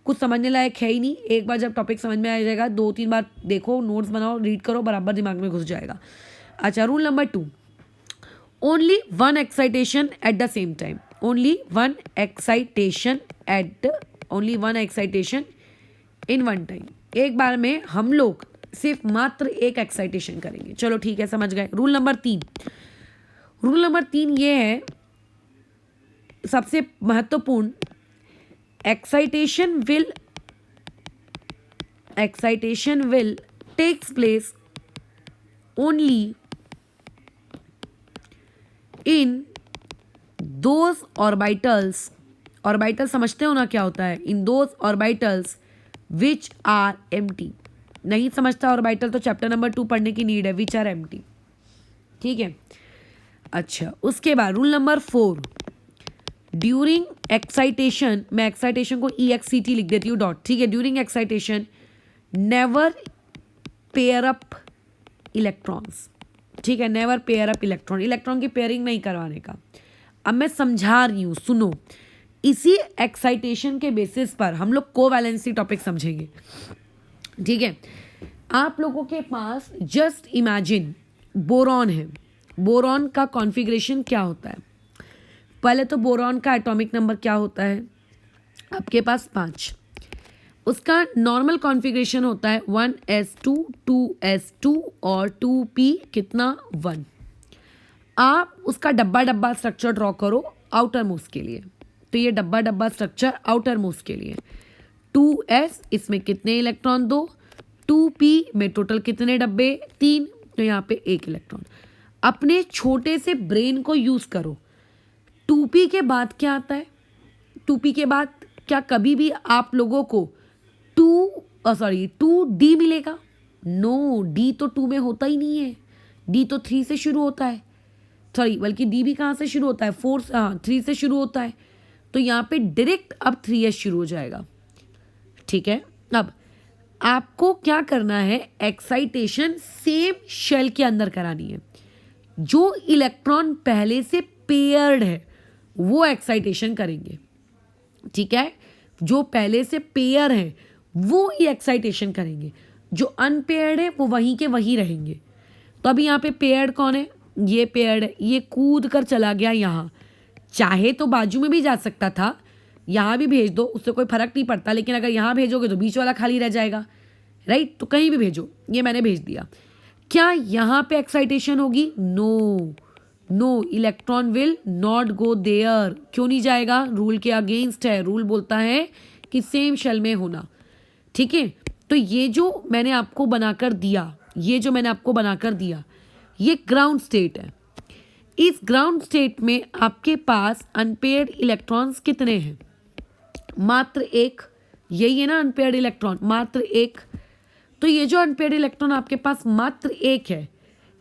कुछ समझने लायक है ही नहीं। एक बार जब टॉपिक समझ में आ जाएगा 2-3 बार देखो, नोट्स बनाओ, रीड करो, बराबर दिमाग में घुस जाएगा। अच्छा, rule number 2, only one excitation at the same time, only one excitation in one time. एक बार में हम लोग सिर्फ मात्र एक एक्साइटेशन करेंगे। चलो ठीक है, समझ गए। रूल नंबर 3 ये है सबसे महत्वपूर्ण, excitation will takes place only in those orbitals, orbital समझते हो ना क्या होता है, in those orbitals which are empty. नहीं समझता ऑर्बिटल तो चैप्टर नंबर 2 पढ़ने की नीड है, विच आर एम्प्टी, ठीक है। अच्छा, उसके बाद रूल नंबर 4, ड्यूरिंग एक्साइटेशन, मैं एक्साइटेशन को EXCT लिख देती हूँ डॉट, ठीक है, during excitation never pair up electrons, ठीक है, नेवर पेयर अप इलेक्ट्रॉन की पेयरिंग नहीं करवाने का। अब मैं समझा रही हूँ, सुनो, इसी एक्साइटेशन के बेसिस पर हम लोग कोवैलेंसी टॉपिक समझेंगे, ठीक है। आप लोगों के पास जस्ट इमेजिन बोरॉन है, बोरॉन का कॉन्फ़िगरेशन क्या होता है। पहले तो बोरॉन का एटॉमिक नंबर क्या होता है आपके पास 5, उसका नॉर्मल कॉन्फ़िगरेशन होता है 1s2 2s2 और 2p कितना 1। आप उसका डब्बा डब्बा स्ट्रक्चर ड्रॉ करो आउटर मोस्ट के लिए, तो ये डब्बा डब्बा स्ट्रक्चर आउटर मोस्ट के लिए, 2s इसमें कितने इलेक्ट्रॉन 2, 2p में टोटल कितने डब्बे 3, तो यहाँ पे 1 इलेक्ट्रॉन। अपने छोटे से ब्रेन को यूज़ करो। 2p के बाद क्या आता है, 2p के बाद क्या कभी भी आप लोगों को 2d मिलेगा? नो, d तो 2 में होता ही नहीं है, d तो 3 से शुरू होता है, सॉरी बल्कि d भी कहाँ से शुरू होता है 3 से शुरू होता है, तो यहाँ पे डायरेक्ट अब 3s शुरू हो जाएगा, ठीक है। अब आपको क्या करना है, एक्साइटेशन सेम शेल के अंदर करानी है। जो इलेक्ट्रॉन पहले से पेयर्ड है वो एक्साइटेशन करेंगे, ठीक है, जो पहले से पेयर है वो ही एक्साइटेशन करेंगे, जो अनपेयर्ड है वो वहीं के वहीं रहेंगे। तो अभी यहाँ पे पेयर्ड कौन है, ये पेयर्ड है, ये कूद कर चला गया यहाँ, चाहे तो बाजू में भी जा सकता था, यहाँ भी भेज दो, उससे कोई फर्क नहीं पड़ता, लेकिन अगर यहाँ भेजोगे तो बीच वाला खाली रह जाएगा, राइट, तो कहीं भी भेजो, ये मैंने भेज दिया। क्या यहाँ पे एक्साइटेशन होगी? No, electron will not go there. क्यों नहीं जाएगा? रूल के अगेंस्ट है, रूल बोलता है कि सेम शेल में होना, ठीक है। तो ये जो मैंने आपको बनाकर दिया, ये ग्राउंड स्टेट है। इस ग्राउंड स्टेट में आपके पास अनपेयर्ड इलेक्ट्रॉन्स कितने हैं? मात्र 1, यही है ना अनपेयर्ड इलेक्ट्रॉन, मात्र 1। तो ये जो अनपेयर्ड इलेक्ट्रॉन आपके पास मात्र 1 है,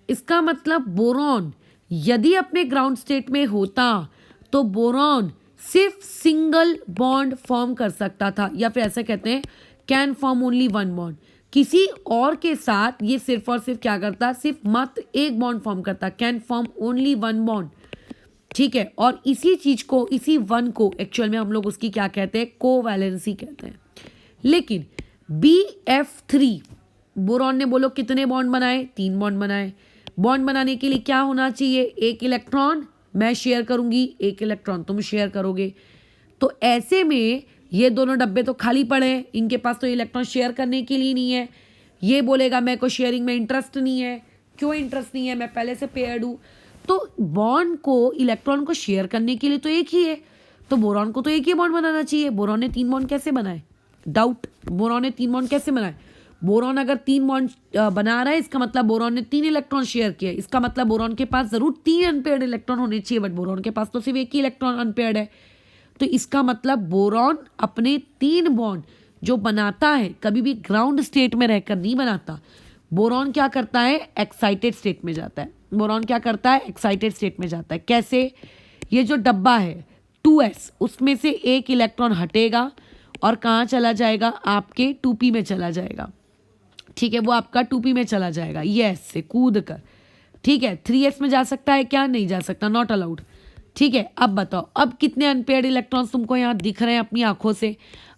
इसका मतलब बोरॉन यदि अपने ग्राउंड स्टेट में होता तो बोरॉन सिर्फ सिंगल बॉन्ड फॉर्म कर सकता था, या फिर ऐसे कहते हैं कैन फॉर्म ओनली 1 बॉन्ड। किसी और के साथ ये सिर्फ और सिर्फ क्या करता, सिर्फ मात्र 1 बॉन्ड फॉर्म करता, कैन फॉर्म ओनली 1 बॉन्ड, ठीक है। और इसी चीज को, इसी 1 को एक्चुअल में हम लोग उसकी क्या कहते हैं, कोवैलेंसी कहते हैं। लेकिन BF3 बोरॉन ने बोलो कितने बॉन्ड बनाए, 3 बॉन्ड बनाए। बॉन्ड बनाने के लिए क्या होना चाहिए, 1 इलेक्ट्रॉन मैं शेयर करूंगी, 1 इलेक्ट्रॉन तुम शेयर करोगे। तो ऐसे में ये दोनों डब्बे तो खाली पड़े हैं, इनके पास तो इलेक्ट्रॉन शेयर करने के लिए नहीं है। ये बोलेगा मेरे को शेयरिंग में इंटरेस्ट नहीं है। क्यों इंटरेस्ट नहीं है, मैं पहले से पेयर्ड हूँ। तो बॉन्ड को, इलेक्ट्रॉन को शेयर करने के लिए तो एक ही है, तो बोरॉन को तो एक ही बॉन्ड बनाना चाहिए। बोरॉन ने 3 बॉन्ड कैसे बनाए? डाउट, बोरॉन ने 3 बॉन्ड कैसे बनाए? बोरॉन अगर 3 बॉन्ड बना रहा है, इसका मतलब बोरॉन ने 3 इलेक्ट्रॉन शेयर किया, इसका मतलब बोरॉन के पास जरूर 3 अनपेयर्ड इलेक्ट्रॉन होने चाहिए, बट बोरॉन के पास तो सिर्फ 1 ही इलेक्ट्रॉन अनपेयर्ड है। तो इसका मतलब बोरॉन अपने 3 बॉन्ड जो बनाता है कभी भी ग्राउंड स्टेट में रहकर नहीं बनाता। बोरॉन क्या करता है, एक्साइटेड स्टेट में जाता है। बोरॉन क्या करता है, एक्साइटेड स्टेट में जाता है। कैसे, ये जो डब्बा है 2s, उसमें से एक इलेक्ट्रॉन हटेगा और कहाँ चला जाएगा, आपके 2p में चला जाएगा। ठीक है, वो आपका 2p में चला जाएगा ये s से कूद कर। ठीक है, 3s में जा सकता है क्या, नहीं जा सकता, नॉट अलाउड। ठीक है, अब बताओ, अब कितने अनपेयर्ड इलेक्ट्रॉन्स तुमको यहाँ दिख रहे हैं अपनी आंखों से?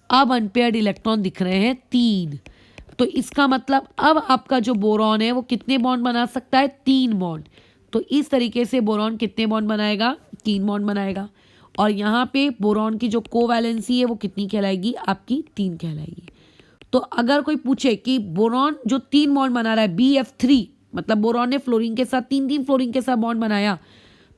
अब अनपेयर्ड इलेक्ट्रॉन दिख रहे हैं 3। तो इसका मतलब अब आपका जो बोरॉन है वो कितने बॉन्ड बना सकता है, 3 बॉन्ड। तो इस तरीके से बोरॉन कितने बॉन्ड बनाएगा, 3 बॉन्ड बनाएगा। और यहाँ पे बोरॉन की जो कोवैलेंसी है वो कितनी कहलाएगी, आपकी 3 कहलाएगी। तो अगर कोई पूछे कि बोरॉन जो 3 बॉन्ड बना रहा है BF3, मतलब बोरॉन ने फ्लोरीन के साथ 3 फ्लोरीन के साथ बॉन्ड बनाया,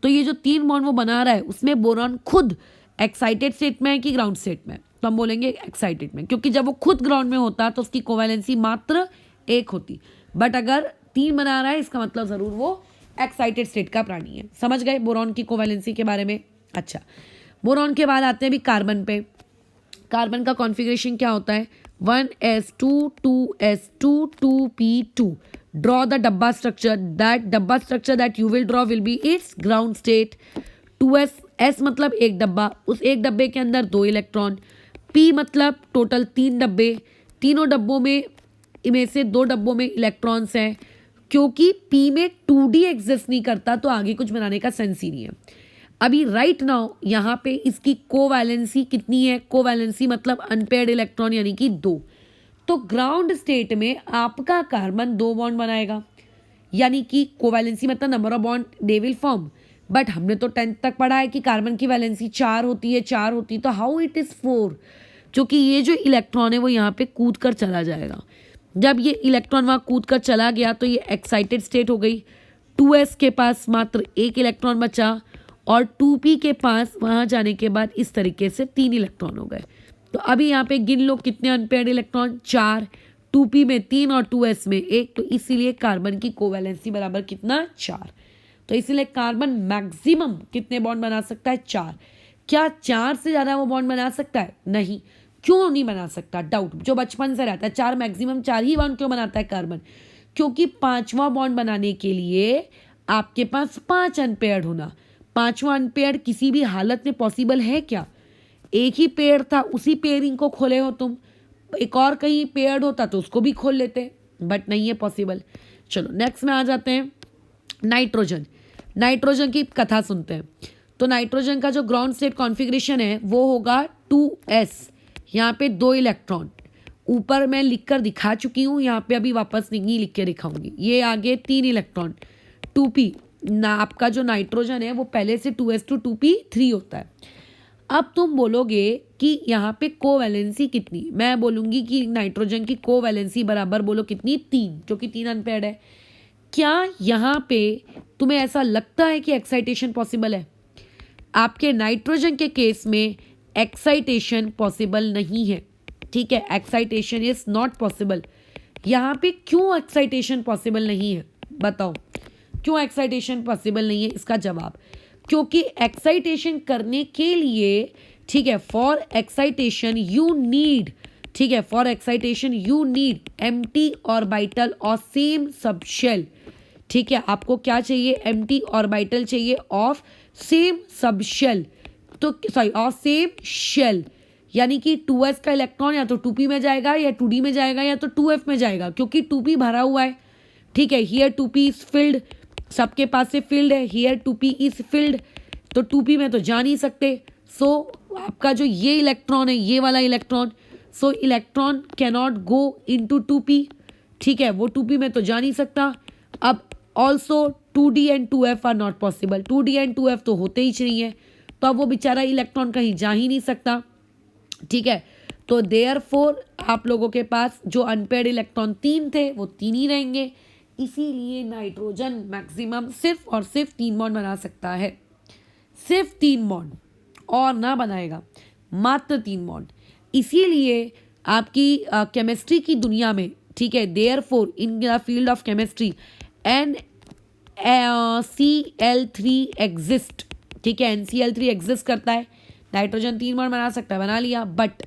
तो ये जो 3 बॉन्ड वो बना रहा है उसमें बोरॉन खुद एक्साइटेड स्टेट में है कि ग्राउंड स्टेट में? तो हम बोलेंगे एक्साइटेड में, क्योंकि जब वो खुद ग्राउंड में होता तो उसकी कोवैलेंसी मात्र 1 होती। बट अगर 3 बना रहा है इसका मतलब ज़रूर वो एक्साइटेड स्टेट का प्राणी है। समझ गए बोरॉन की कोवैलेंसी के बारे में? अच्छा, बोरॉन के बाद आते हैं अभी कार्बन पे। कार्बन का कॉन्फ़िगरेशन क्या होता है, 1s2 2s2 2p2। Draw the डब्बा स्ट्रक्चर, दैट डब्बा structure that you will draw will be it's ground state. 2s मतलब एक डब्बा, उस एक डब्बे के अंदर 2 इलेक्ट्रॉन। p मतलब टोटल 3 डब्बे, तीनों डब्बों में से 2 डब्बों में इलेक्ट्रॉन्स हैं। क्योंकि p में 2d एग्जिस्ट नहीं करता तो आगे कुछ बनाने का सेंस ही नहीं है। अभी राइट नाउ यहाँ पे इसकी कोवैलेंसी कितनी है, कोवैलेंसी मतलब अनपेयर्ड इलेक्ट्रॉन यानी कि 2। तो ग्राउंड स्टेट में आपका कार्बन 2 बॉन्ड बनाएगा, यानी कि कोवैलेंसी मतलब number of bond they will form. But हमने तो 10th तक पढ़ा है कि कार्बन की वैलेंसी 4 होती है, 4 होती है, तो हाउ इट इज़ 4? क्योंकि ये जो इलेक्ट्रॉन है वो यहाँ पे कूद कर चला जाएगा। जब ये इलेक्ट्रॉन वहाँ कूद कर चला गया तो ये एक्साइटेड स्टेट हो गई। 2s के पास मात्र 1 इलेक्ट्रॉन बचा और 2p के पास वहाँ जाने के बाद इस तरीके से 3 इलेक्ट्रॉन हो गए। तो अभी यहाँ पे गिन लो कितने अनपेयर्ड इलेक्ट्रॉन, 4, 2p में 3 और 2s में 1। तो इसीलिए कार्बन की कोवैलेंसी बराबर कितना, 4। तो इसीलिए कार्बन मैक्सिमम कितने बॉन्ड बना सकता है, 4। क्या 4 से ज़्यादा वो बॉन्ड बना सकता है? नहीं। क्यों नहीं बना सकता? डाउट जो बचपन से रहता है, 4 मैक्सिमम 4 ही बॉन्ड क्यों बनाता है कार्बन? क्योंकि 5वां बॉन्ड बनाने के लिए आपके पास 5 अनपेयर्ड होना। 5वां अनपेयर्ड किसी भी हालत में पॉसिबल है क्या? एक ही पेयर था, उसी पेयरिंग को खोले हो तुम, एक और कहीं पेयर्ड होता तो उसको भी खोल लेते, बट नहीं है पॉसिबल। चलो नेक्स्ट में आ जाते हैं, नाइट्रोजन। नाइट्रोजन की कथा सुनते हैं। तो नाइट्रोजन का जो ग्राउंड स्टेट कॉन्फ़िगरेशन है वो होगा 2s, यहाँ पे 2 इलेक्ट्रॉन। ऊपर मैं लिख कर दिखा चुकी हूँ, यहाँ पे अभी वापस नहीं लिख के दिखाऊंगी। ये आगे 3 इलेक्ट्रॉन, 2p ना, आपका जो नाइट्रोजन है वो पहले से 2s to 2p3 होता है। अब तुम बोलोगे कि यहाँ पे कोवैलेंसी कितनी, मैं बोलूँगी कि नाइट्रोजन की कोवैलेंसी बराबर बोलो कितनी, 3, जो कि 3 अनपेयर्ड है। क्या यहाँ पे तुम्हें ऐसा लगता है कि एक्साइटेशन पॉसिबल है? आपके नाइट्रोजन के केस में एक्साइटेशन पॉसिबल नहीं है। ठीक है, एक्साइटेशन इज नॉट पॉसिबल। यहाँ पे क्यों एक्साइटेशन पॉसिबल नहीं है, बताओ क्यों एक्साइटेशन पॉसिबल नहीं है? इसका जवाब, क्योंकि एक्साइटेशन करने के लिए, ठीक है, फॉर एक्साइटेशन यू नीड, ठीक है, for excitation you need empty orbital और सेम सब शेल। ठीक है, आपको क्या चाहिए, एम्प्टी ऑर्बिटल चाहिए ऑफ सेम सब शेल, तो सॉरी ऑफ सेम शेल, यानी कि 2s का इलेक्ट्रॉन या तो 2p में जाएगा या 2d में जाएगा या तो 2f में जाएगा, क्योंकि 2p भरा हुआ है। ठीक है, हियर 2p इज फिल्ड, सबके पास से फिल्ड है, हियर 2p इज फिल्ड, तो 2p में तो जा नहीं सकते। सो आपका जो ये इलेक्ट्रॉन है, ये वाला इलेक्ट्रॉन, सो electron cannot go into 2p। ठीक है, वो 2p में तो जा नहीं सकता। अब also 2d and 2f are not possible, 2d and 2f तो होते ही चाहिए, तो अब वो बेचारा इलेक्ट्रॉन कहीं जा ही नहीं सकता। ठीक है, तो देयरफॉर आप लोगों के पास जो अनपेयर्ड इलेक्ट्रॉन 3 थे वो 3 ही रहेंगे। इसीलिए नाइट्रोजन मैक्सिमम सिर्फ और सिर्फ 3 बॉन्ड बना सकता है, सिर्फ 3 बॉन्ड और ना बनाएगा, मात्र 3 बॉन्ड। इसीलिए आपकी केमिस्ट्री की दुनिया में, ठीक है, therefore in the field of chemistry NCl3 exist. ठीक है, NCl3 एग्जिस्ट करता है। नाइट्रोजन 3 बॉन्ड बना सकता है, बना लिया, but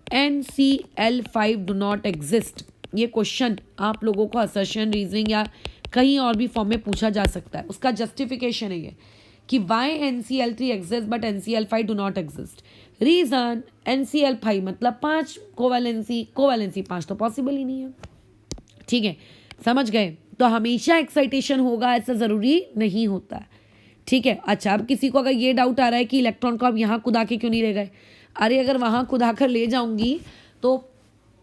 NCl5 do not exist. ये क्वेश्चन आप लोगों को असर्शन, रीजनिंग या कहीं और भी फॉर्म में पूछा जा सकता है। उसका जस्टिफिकेशन है ये कि why NCl3 exist but NCl5 do not exist. Reason NCl5 मतलब 5 कोवैलेंसी, कोवैलेंसी 5 तो पॉसिबल ही नहीं है। ठीक है, समझ गए? तो हमेशा एक्साइटेशन होगा ऐसा ज़रूरी नहीं होता है। ठीक है, अच्छा, अब किसी को अगर ये डाउट आ रहा है कि इलेक्ट्रॉन को आप यहाँ खुदा के क्यों नहीं ले गए, अरे अगर वहाँ खुदा कर ले जाऊंगी तो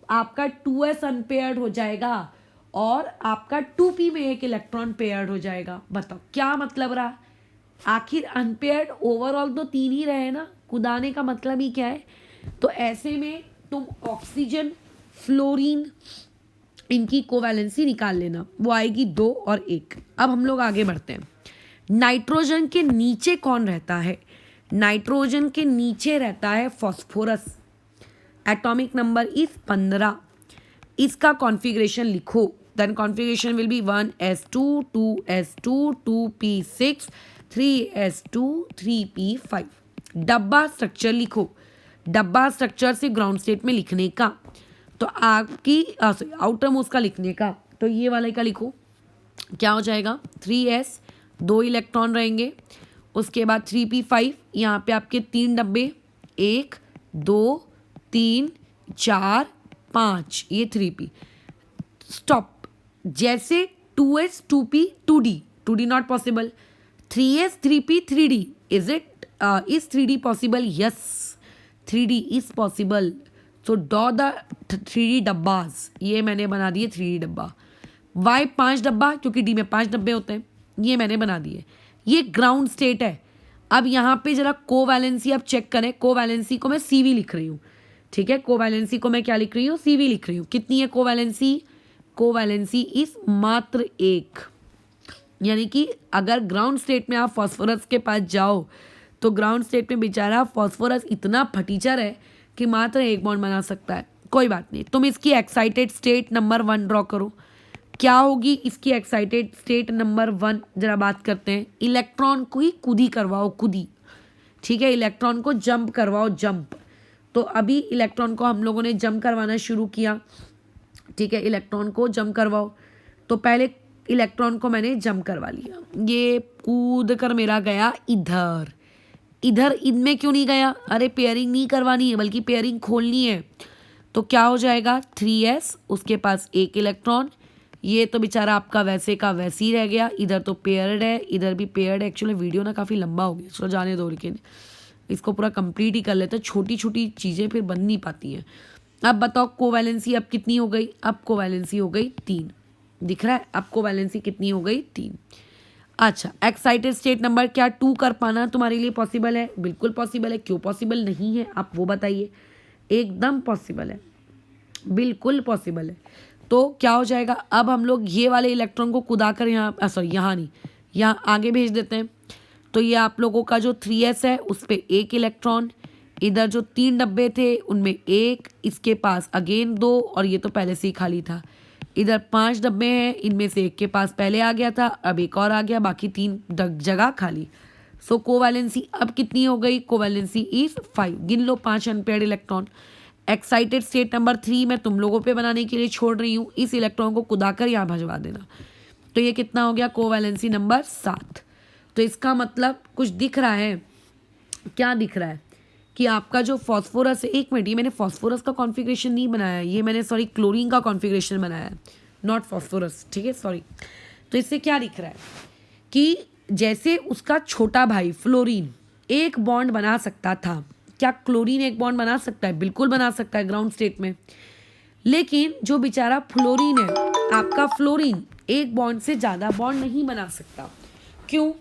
आपका 2s अनपेयर्ड हो जाएगा और आपका 2p में एक इलेक्ट्रॉन पेयर्ड हो जाएगा। बताओ क्या मतलब रहा? आखिर अनपेयर्ड ओवरऑल तो 3 ही रहे ना, खुदाने का मतलब ही क्या है? तो ऐसे में तुम ऑक्सीजन, फ्लोरीन, इनकी कोवैलेंसी निकाल लेना, वो आएगी 2 और 1। अब हम लोग आगे बढ़ते हैं। नाइट्रोजन के नीचे कौन रहता है? नाइट्रोजन के नीचे रहता है फॉस्फोरस। Atomic number is 15। इसका कॉन्फ़िगरेशन लिखो। Then configuration will be 1s2 2s2 2p6 3s2 3p5। डब्बा स्ट्रक्चर लिखो। डब्बा स्ट्रक्चर से ग्राउंड स्टेट में लिखने का, तो आपकी आउटर मोस्ट का लिखने का, तो ये वाले का लिखो। क्या हो जाएगा? 3s, 2 इलेक्ट्रॉन रहेंगे, उसके बाद 3p5, यहाँ पे आपके 3 डब्बे, 1 2 3 4 5, ये 3p। स्टॉप। जैसे 2s 2p 2d not possible, 3s 3p 3d, is 3d possible? Yes, 3d is possible. So do the 3d dabbas, ये मैंने बना दिए 3d डब्बा। वाई 5 डब्बा, क्योंकि डी में 5 डब्बे होते हैं, ये मैंने बना दिए। ये ग्राउंड स्टेट है। अब यहाँ पे जरा कोवैलेंसी आप चेक करें। कोवैलेंसी को मैं CV लिख रही हूँ। ठीक है, कोवैलेंसी को मैं क्या लिख रही हूँ? CV लिख रही हूँ। कितनी है कोवैलेंसी? कोवैलेंसी इस मात्र 1। यानी कि अगर ग्राउंड स्टेट में आप फॉस्फोरस के पास जाओ तो ग्राउंड स्टेट में बेचारा फॉस्फोरस इतना फटीचर है कि मात्र 1 बॉन्ड बना सकता है। कोई बात नहीं, तुम इसकी एक्साइटेड स्टेट नंबर 1 ड्रॉ करो। क्या होगी इसकी एक्साइटेड स्टेट नंबर 1? जरा बात करते हैं। इलेक्ट्रॉन को ही कुदी करवाओ, कुदी। ठीक है, इलेक्ट्रॉन को जंप करवाओ, जंप। तो अभी इलेक्ट्रॉन को हम लोगों ने जंप करवाना शुरू किया। ठीक है, इलेक्ट्रॉन को जंप करवाओ। तो पहले इलेक्ट्रॉन को मैंने जंप करवा लिया, ये कूद कर मेरा गया इधर। इधर इनमें क्यों नहीं गया? अरे पेयरिंग नहीं करवानी है, बल्कि पेयरिंग खोलनी है। तो क्या हो जाएगा? 3s, उसके पास 1 इलेक्ट्रॉन, ये तो बेचारा आपका वैसे का वैसे ही रह गया। इधर तो पेयर्ड है, इधर भी पेयर्ड है। एक्चुअली वीडियो ना काफ़ी लंबा हो गया, चलो जाने दो, लेकिन इसको पूरा कंप्लीट ही कर लेते हैं। छोटी छोटी चीज़ें फिर बन नहीं पाती हैं। अब बताओ कोवैलेंसी अब कितनी हो गई? अब कोवैलेंसी हो गई 3। दिख रहा है? अब कोवैलेंसी कितनी हो गई? 3। अच्छा, एक्साइटेड स्टेट नंबर क्या 2 कर पाना तुम्हारे लिए पॉसिबल है? बिल्कुल पॉसिबल है। क्यों पॉसिबल नहीं है आप वो बताइए? एकदम पॉसिबल है, बिल्कुल पॉसिबल है। तो क्या हो जाएगा? अब हम लोग ये वाले इलेक्ट्रॉन को कुदा कर यहाँ, सॉरी यहाँ नहीं, यहाँ आगे भेज देते हैं। तो ये आप लोगों का जो 3s है उस पर 1 इलेक्ट्रॉन, इधर जो 3 डब्बे थे उनमें 1, इसके पास अगेन 2, और ये तो पहले से ही खाली था। इधर 5 डब्बे हैं, इनमें से 1 के पास पहले आ गया था, अब एक और आ गया, बाकी 3 जगह खाली। सो कोवैलेंसी अब कितनी हो गई? Covalency is 5। गिन लो 5 unpaired electron. Excited state number 3 मैं तुम लोगों पे बनाने के लिए छोड़ रही हूँ। इस इलेक्ट्रॉन को कुदाकर यहाँ भिजवा देना। तो ये कितना हो गया? Covalency number 7। तो इसका मतलब कुछ दिख रहा है? क्या दिख रहा है? कि आपका जो फॉस्फोरस है, 1 मिनट, ये मैंने फॉस्फोरस का कॉन्फ़िगरेशन नहीं बनाया है, ये मैंने सॉरी क्लोरीन का कॉन्फ़िगरेशन बनाया है, नॉट फॉस्फोरस। ठीक है, सॉरी। तो इससे क्या दिख रहा है कि जैसे उसका छोटा भाई फ्लोरीन 1 बॉन्ड बना सकता था। क्या क्लोरीन 1 बॉन्ड बना सकता है? बिल्कुल बना सकता है ग्राउंड स्टेट में। लेकिन जो बेचारा फ्लोरीन है, आपका फ्लोरीन 1 बॉन्ड से ज़्यादा बॉन्ड नहीं बना सकता। क्यों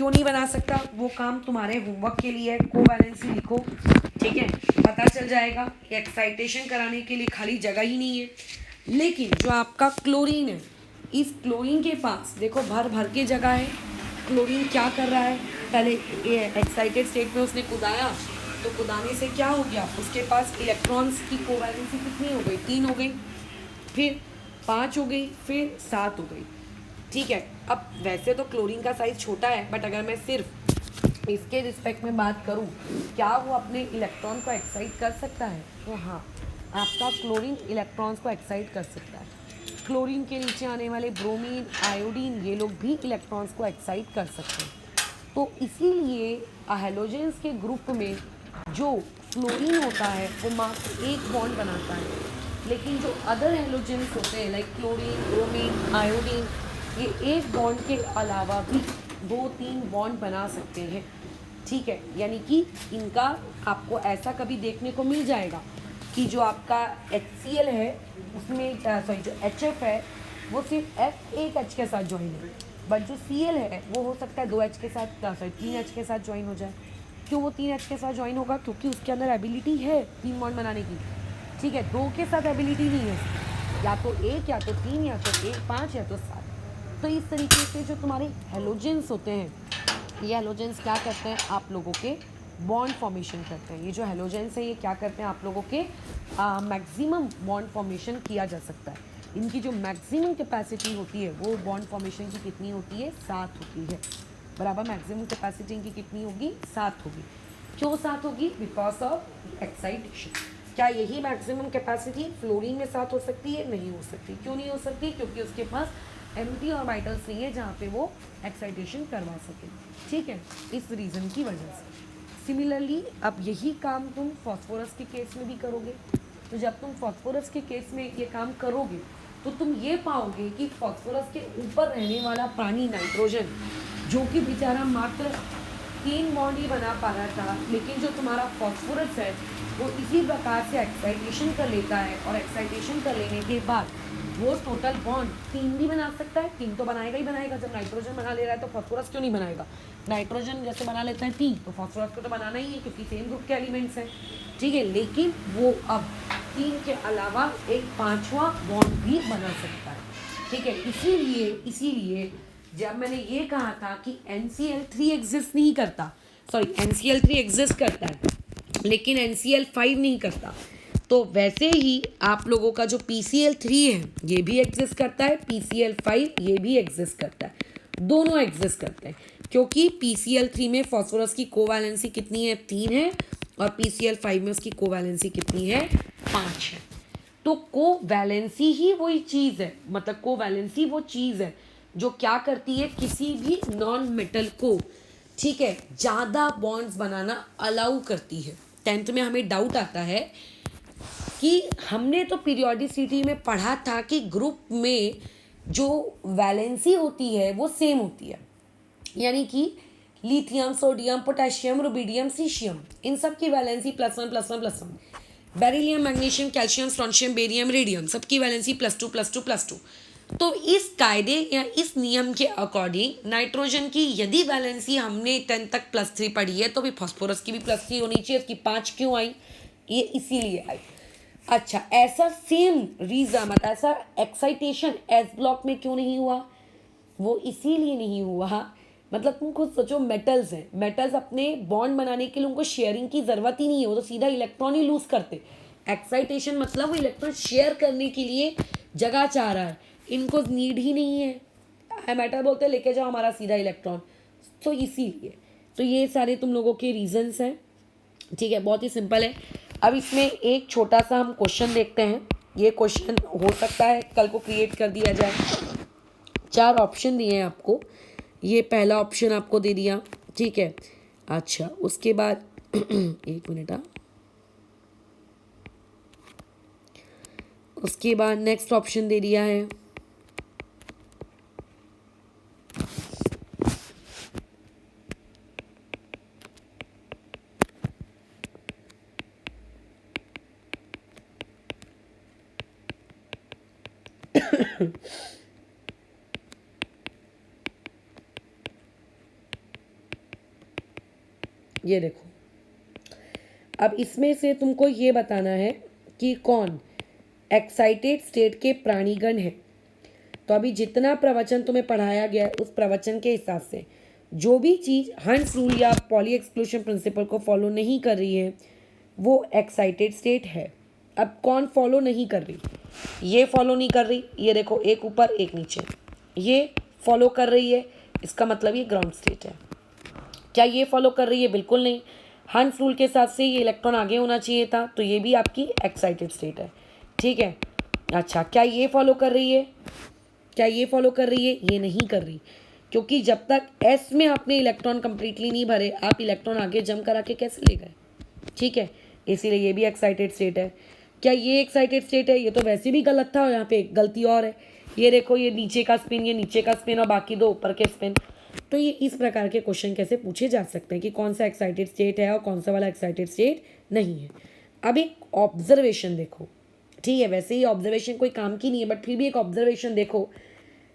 नहीं बना सकता? वो काम तुम्हारे होमवर्क के लिए है। कोवैलेंसी लिखो, ठीक है, पता चल जाएगा। एक्साइटेशन कराने के लिए खाली जगह ही नहीं है। लेकिन जो आपका क्लोरीन है, इस क्लोरीन के पास देखो भर भर के जगह है। क्लोरीन क्या कर रहा है? पहले एक्साइटेड स्टेट में उसने कुदाया, तो कुदाने से क्या हो गया? उसके पास इलेक्ट्रॉन्स की कोवैलेंसी कितनी हो गई? 3 हो गई, फिर 5 हो गई, फिर 7 हो गई। ठीक है, अब वैसे तो क्लोरीन का साइज़ छोटा है, बट अगर मैं सिर्फ इसके रिस्पेक्ट में बात करूं, क्या वो अपने इलेक्ट्रॉन को एक्साइट कर सकता है? तो हाँ, आपका क्लोरीन इलेक्ट्रॉन्स को एक्साइट कर सकता है। क्लोरीन के नीचे आने वाले ब्रोमीन, आयोडीन, ये लोग भी इलेक्ट्रॉन्स को एक्साइट कर सकते हैं। तो इसीलिए हेलोजेंस के ग्रुप में जो फ्लोरीन होता है वो मात्र एक बॉन्ड बनाता है, लेकिन जो अदर हेलोजेंस होते हैं लाइक क्लोरीन, ब्रोमीन, आयोडीन, ये एक बॉन्ड के अलावा भी 2-3 बॉन्ड बना सकते हैं। ठीक है, यानी कि इनका आपको ऐसा कभी देखने को मिल जाएगा कि जो आपका HCl है उसमें सॉरी जो HF है वो सिर्फ F एक H के साथ ज्वाइन है, बट जो Cl है वो हो सकता है 2H के साथ, सॉरी 3H के साथ ज्वाइन हो जाए। क्यों वो 3H के साथ ज्वाइन होगा? क्योंकि उसके अंदर एबिलिटी है 3 बॉन्ड बनाने की। ठीक है, 2 के साथ एबिलिटी नहीं है, या तो 1 या तो 3 या तो 1 5 या तो 7। तो इस तरीके से जो तुम्हारे हेलोजेंस होते हैं, ये हेलोजेंस क्या करते हैं? आप लोगों के बॉन्ड फॉर्मेशन करते हैं। ये जो हेलोजेंस है ये क्या करते हैं? आप लोगों के मैक्सिमम बॉन्ड फॉर्मेशन किया जा सकता है। इनकी जो मैक्सिमम कैपेसिटी होती है वो बॉन्ड फॉर्मेशन की कितनी होती है? 7 होती है। बराबर, मैक्सिमम कैपेसिटी इनकी कितनी होगी? 7 होगी। क्यों 7 होगी? Because of excitation. क्या यही मैक्सिमम कैपेसिटी फ्लोरीन में 7 हो सकती है? नहीं हो सकती। क्यों नहीं हो सकती? क्योंकि उसके पास एम्प्टी ऑर्बिटल्स नहीं है जहाँ पे वो एक्साइटेशन करवा सके। ठीक है, इस रीज़न की वजह से। सिमिलरली अब यही काम तुम फॉस्फोरस के केस में भी करोगे। तो जब तुम फॉस्फोरस के केस में ये काम करोगे तो तुम ये पाओगे कि फॉस्फोरस के ऊपर रहने वाला प्राणी नाइट्रोजन, जो कि बेचारा मात्र 3 बॉन्ड ही बना पा रहा था, लेकिन जो तुम्हारा फॉस्फोरस है वो इसी प्रकार से एक्साइटेशन कर लेता है, और एक्साइटेशन कर लेने के बाद वो टोटल बॉन्ड 3 भी बना सकता है। 3 तो बनाएगा ही बनाएगा, जब नाइट्रोजन बना ले रहा है तो फॉस्फोरस क्यों नहीं बनाएगा? नाइट्रोजन जैसे बना लेता है 3, तो फॉस्फोरस को तो बनाना ही है क्योंकि सेम ग्रुप के एलिमेंट्स हैं। ठीक है, लेकिन वो अब 3 के अलावा एक 5वां बॉन्ड भी बना सकता है। ठीक है, इसीलिए जब मैंने ये कहा था कि NCl3 एग्जिस्ट नहीं करता, सॉरी NCl3 एग्जिस्ट करता है लेकिन NCl5 नहीं करता, तो वैसे ही आप लोगों का जो PCl3 है ये भी एग्जिस्ट करता है, PCl5 ये भी एग्जिस्ट करता है, दोनों एग्जिस्ट करते हैं। क्योंकि PCl3 में फॉस्फोरस की कोवैलेंसी कितनी है? 3 है, और PCl5 में उसकी कोवैलेंसी कितनी है? 5 है। तो कोवैलेंसी ही वही चीज़ है, मतलब कोवैलेंसी वो चीज़ है जो क्या करती है? किसी भी नॉन मेटल को, ठीक है, ज़्यादा बॉन्ड्स बनाना अलाउ करती है। 10th में हमें डाउट आता है कि हमने तो पीरियोडिसिटी में पढ़ा था कि ग्रुप में जो वैलेंसी होती है वो सेम होती है, यानी कि lithium, sodium, potassium, rubidium, caesium, इन सब की valency +1+1+1। Beryllium, magnesium, calcium, strontium, barium, radium, सबकी वैलेंसी +2+2+2। तो इस कायदे या इस नियम के अकॉर्डिंग नाइट्रोजन की यदि वैलेंसी हमने 10 तक +3 पढ़ी है तो भी फॉस्फोरस की भी +3 होनी चाहिए। इसकी 5 क्यों आई? ये इसीलिए आई। अच्छा, ऐसा सेम रीज़न, मतलब ऐसा एक्साइटेशन एस ब्लॉक में क्यों नहीं हुआ? वो इसीलिए नहीं हुआ, मतलब तुम खुद सोचो, मेटल्स हैं, मेटल्स अपने बॉन्ड बनाने के लिए उनको शेयरिंग की ज़रूरत ही नहीं है, वो तो सीधा इलेक्ट्रॉन ही लूज़ करते। एक्साइटेशन मतलब वो इलेक्ट्रॉन शेयर करने के लिए जगह चाह रहा है, इनको नीड ही नहीं है। मेटल बोलते हैं लेके जाओ हमारा सीधा इलेक्ट्रॉन। तो इसीलिए, तो ये सारे तुम लोगों के रीजंस हैं। ठीक है, बहुत ही सिंपल है। अब इसमें एक छोटा सा हम क्वेश्चन देखते हैं। ये क्वेश्चन हो सकता है कल को क्रिएट कर दिया जाए। 4 ऑप्शन दिए हैं आपको, ये पहला ऑप्शन आपको दे दिया। ठीक है, अच्छा उसके बाद एक मिनट, उसके बाद नेक्स्ट ऑप्शन दे दिया है। ये देखो, अब इसमें से तुमको ये बताना है कि कौन एक्साइटेड स्टेट के प्राणीगण है। तो अभी जितना प्रवचन तुम्हें पढ़ाया गया है उस प्रवचन के हिसाब से जो भी चीज़ हंस रूल या पॉली एक्सक्लूशन प्रिंसिपल को फॉलो नहीं कर रही है वो एक्साइटेड स्टेट है। अब कौन फॉलो नहीं कर रही? ये फॉलो नहीं कर रही, ये देखो, एक ऊपर एक नीचे। ये फॉलो कर रही है, इसका मतलब ये ग्राउंड स्टेट है। क्या ये फॉलो कर रही है? बिल्कुल नहीं। हंस रूल के हिसाब से ये इलेक्ट्रॉन आगे होना चाहिए था, तो ये भी आपकी एक्साइटेड स्टेट है। ठीक है। अच्छा, क्या ये फॉलो कर रही है? क्या ये फॉलो कर रही है? ये नहीं कर रही, क्योंकि जब तक एस में आपने इलेक्ट्रॉन कंप्लीटली नहीं भरे, आप इलेक्ट्रॉन आगे जंप करा के कैसे ले गए? ठीक है, इसीलिए ये भी एक्साइटेड स्टेट है। क्या ये एक्साइटेड स्टेट है? ये तो वैसे भी गलत था, यहाँ पे गलती और है। ये देखो, ये नीचे का स्पिन, ये नीचे का स्पिन और बाकी दो ऊपर के स्पिन। तो ये इस प्रकार के क्वेश्चन कैसे पूछे जा सकते हैं कि कौन सा एक्साइटेड स्टेट है और कौन सा वाला एक्साइटेड स्टेट नहीं है। अब एक ऑब्जर्वेशन देखो, ठीक है, वैसे ही ऑब्जर्वेशन कोई काम की नहीं है, बट फिर भी एक ऑब्जर्वेशन देखो।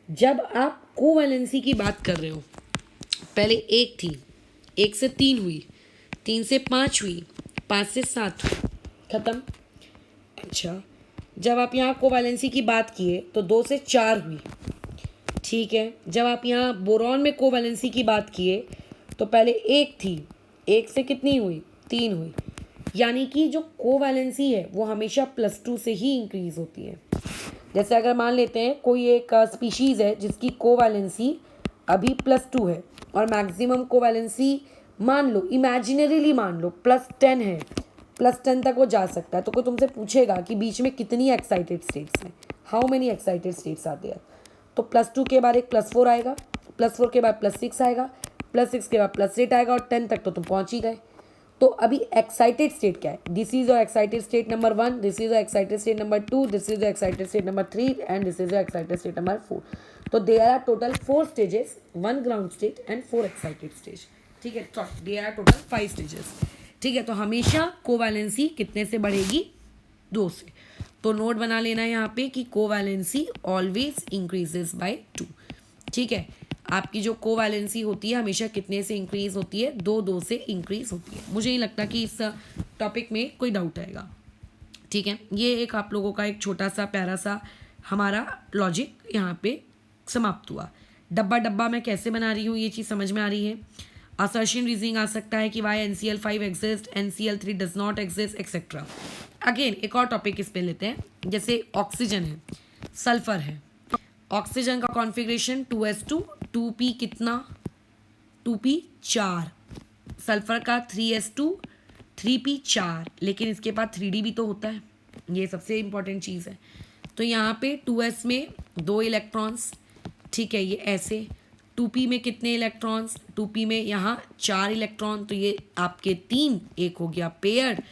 जब आप कोवैलेंसी की बात कर रहे हो, पहले एक थी, 1 से 3 हुई, 3 से 5 हुई, 5 से 7 हुई, खत्म। अच्छा, जब आप यहाँ कोवैलेंसी की बात किए तो 2 से 4 हुई। ठीक है, जब आप यहाँ बोरॉन में कोवैलेंसी की बात किए तो पहले एक थी, 1 से कितनी हुई? 3 हुई। यानी कि जो कोवैलेंसी है वो हमेशा +2 से ही इंक्रीज होती है। जैसे अगर मान लेते हैं कोई एक स्पीशीज़ है जिसकी कोवैलेंसी अभी +2 है और मैक्सिमम कोवैलेंसी मान लो, इमेजिनरीली मान लो +10 है, +10 तक वो जा सकता है। तो कोई तुमसे पूछेगा कि बीच में कितनी एक्साइटेड स्टेट्स हैं, हाउ मेनी एक्साइटेड स्टेट्स आते हैं, तो +2 के बाद एक +4 आएगा, +4 के बाद +6 आएगा, +6 के बाद +8 आएगा और 10 तक तो तुम पहुँच ही गए। तो अभी एक्साइटेड स्टेट क्या है? This is your excited state number 1, this is your excited state number 2, this is your excited state number 3 and this is your excited state number 4। तो there are total 4 stages, 1 ground state and 4 excited stage. ठीक है, तो there are total 5 stages. ठीक है, तो हमेशा covalency कितने से बढ़ेगी? 2 से। तो नोट बना लेना है यहाँ पे कि कोवैलेंसी ऑलवेज इंक्रीजेस बाय 2। ठीक है, आपकी जो कोवैलेंसी होती है हमेशा कितने से इंक्रीज होती है? 2 से इंक्रीज होती है। मुझे नहीं लगता कि इस टॉपिक में कोई डाउट आएगा। ठीक है, ये एक आप लोगों का एक छोटा सा प्यारा सा हमारा लॉजिक यहाँ पे समाप्त हुआ। डब्बा डब्बा मैं कैसे बना रही हूँ ये चीज़ समझ में आ रही है। असर्शन रीजनिंग आ सकता है कि why NCl5 exist, NCl3 does not exist, etcetera. Again एक और टॉपिक इस पे लेते हैं, जैसे ऑक्सीजन है, सल्फर है। ऑक्सीजन का कॉन्फ़िगरेशन 2s2, 2p कितना? 2p 4। सल्फर का 3s2, 3p 4, लेकिन इसके पास 3d भी तो होता है, ये सबसे इंपॉर्टेंट चीज़ है। तो यहाँ पे 2s में 2 इलेक्ट्रॉन्स, ठीक है, ये ऐसे। 2p में कितने इलेक्ट्रॉन्स? 2p में यहाँ 4 इलेक्ट्रॉन, तो ये आपके 3, एक हो गया पेयर्ड।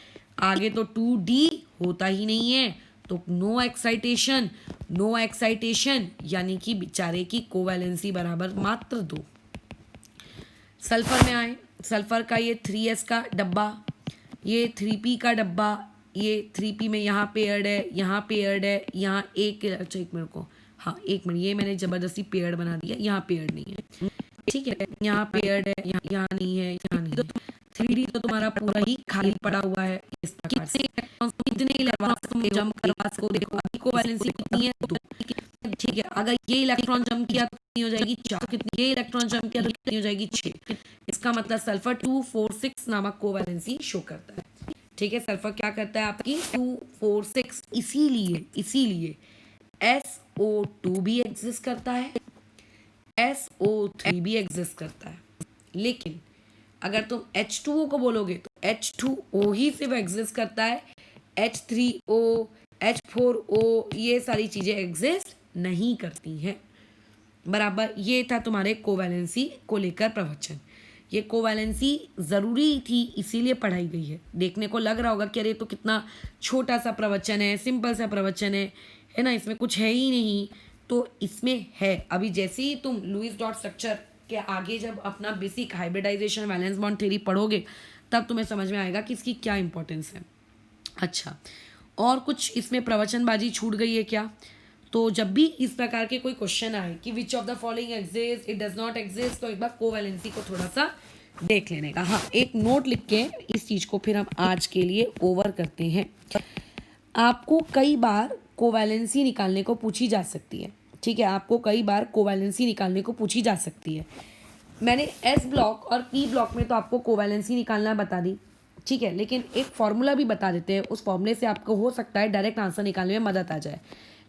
आगे तो 2d होता ही नहीं है, तो नो एक्साइटेशन, नो एक्साइटेशन, यानी कि बेचारे की कोवैलेंसी बराबर मात्र 2। सल्फर में आए, सल्फर का ये 3s का डब्बा, ये 3p का डब्बा, ये 3p में यहाँ पेयर्ड है, यहाँ पेयर्ड है, यहाँ एक, अच्छा एक मिनट को, हाँ एक मिनट, ये मैंने ज़बरदस्ती पेयर्ड बना दिया, यहाँ पेयर्ड नहीं है। ठीक है, यहाँ पेयर्ड है, यहाँ नहीं है, यहाँ नहीं है। 3d तो तुम्हारा पूरा ही खाली पड़ा हुआ है। इस प्रकार से कितने इलेक्ट्रॉन्स तुम जंप करवा सको? देखो अभी कोवैलेंसी कितनी है? 2। ठीक है, अगर ये इलेक्ट्रॉन जंप किया तो कितनी हो जाएगी? 4। कितनी? ये इलेक्ट्रॉन जंप किया तो कितनी हो जाएगी? 6। इसका मतलब सल्फर 246 नामक कोवैलेंसी शो करता है। ठीक है, सल्फर क्या करता है आपकी? 246। इसीलिए SO2 भी एग्जिस्ट करता है, SO3 भी एग्जिस्ट करता है। लेकिन अगर तुम H2O को बोलोगे तो H2O ही सिर्फ एग्जिस्ट करता है, H3O, H4O ये सारी चीज़ें एग्जिस्ट नहीं करती हैं। बराबर, ये था तुम्हारे कोवैलेंसी को लेकर प्रवचन। ये कोवैलेंसी ज़रूरी थी इसीलिए पढ़ाई गई है। देखने को लग रहा होगा कि अरे तो कितना छोटा सा प्रवचन है, सिंपल सा प्रवचन है ना, इसमें कुछ है ही नहीं। तो इसमें है, अभी जैसे ही तुम लुईस डॉट स्ट्रक्चर के आगे जब अपना basic hybridisation valence bond theory पढ़ोगे तब तुम्हें समझ में आएगा कि इसकी क्या इंपॉर्टेंस है। अच्छा, और कुछ इसमें प्रवचनबाजी छूट गई है क्या? तो जब भी इस प्रकार के कोई क्वेश्चन आए कि which of the following exist, it does not exist, तो एक बार कोवैलेंसी को थोड़ा सा देख लेने का। हाँ, एक नोट लिख के इस चीज़ को फिर हम आज के लिए ओवर करते हैं। आपको कई बार कोवैलेंसी निकालने को पूछी जा सकती है। ठीक है, आपको कई बार कोवैलेंसी निकालने को पूछी जा सकती है। मैंने S ब्लॉक और P ब्लॉक में तो आपको कोवैलेंसी निकालना बता दी, ठीक है, लेकिन एक फॉर्मूला भी बता देते हैं। उस फॉर्मूले से आपको हो सकता है डायरेक्ट आंसर निकालने में मदद आ जाए,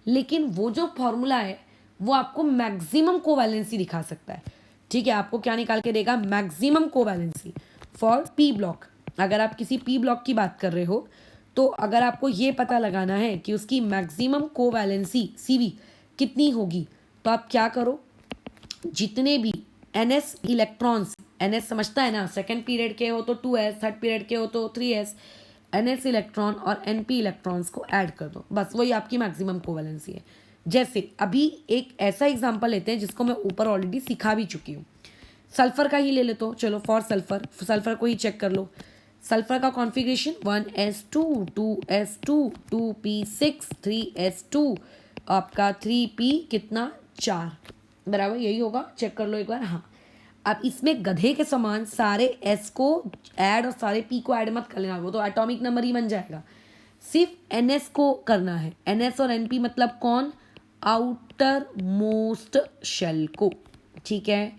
लेकिन वो जो फॉर्मूला है वो आपको मैक्सिमम कोवैलेंसी दिखा सकता है। ठीक है, आपको क्या निकाल के देगा, maximum covalency for P block. अगर आप किसी पी ब्लॉक की बात कर रहे हो तो अगर आपको ये पता लगाना है कि उसकी मैक्सिमम कोवैलेंसी सीवी कितनी होगी, तो आप क्या करो, जितने भी एनएस इलेक्ट्रॉन्स, एनएस समझता है ना, सेकेंड पीरियड के हो तो 2s, थर्ड पीरियड के हो तो 3s, एनएस इलेक्ट्रॉन और एनपी इलेक्ट्रॉन्स को ऐड कर दो, बस वही आपकी मैक्सिमम कोवैलेंसी है। जैसे अभी एक ऐसा एग्जांपल लेते हैं जिसको मैं ऊपर ऑलरेडी सिखा भी चुकी हूँ, सल्फर का ही ले लेते हो, चलो फॉर सल्फर, सल्फर को ही चेक कर लो। सल्फर का configuration 1s2 2s2 2p6 3s2, आपका 3p कितना 4, बराबर यही होगा, चेक कर लो एक बार। हाँ, अब इसमें गधे के समान सारे एस को ऐड और सारे पी को ऐड मत कर लेना, वो तो एटॉमिक नंबर ही बन जाएगा। सिर्फ एन एस को करना है, एन एस और एन पी मतलब कौन, आउटर मोस्ट शेल को, ठीक है।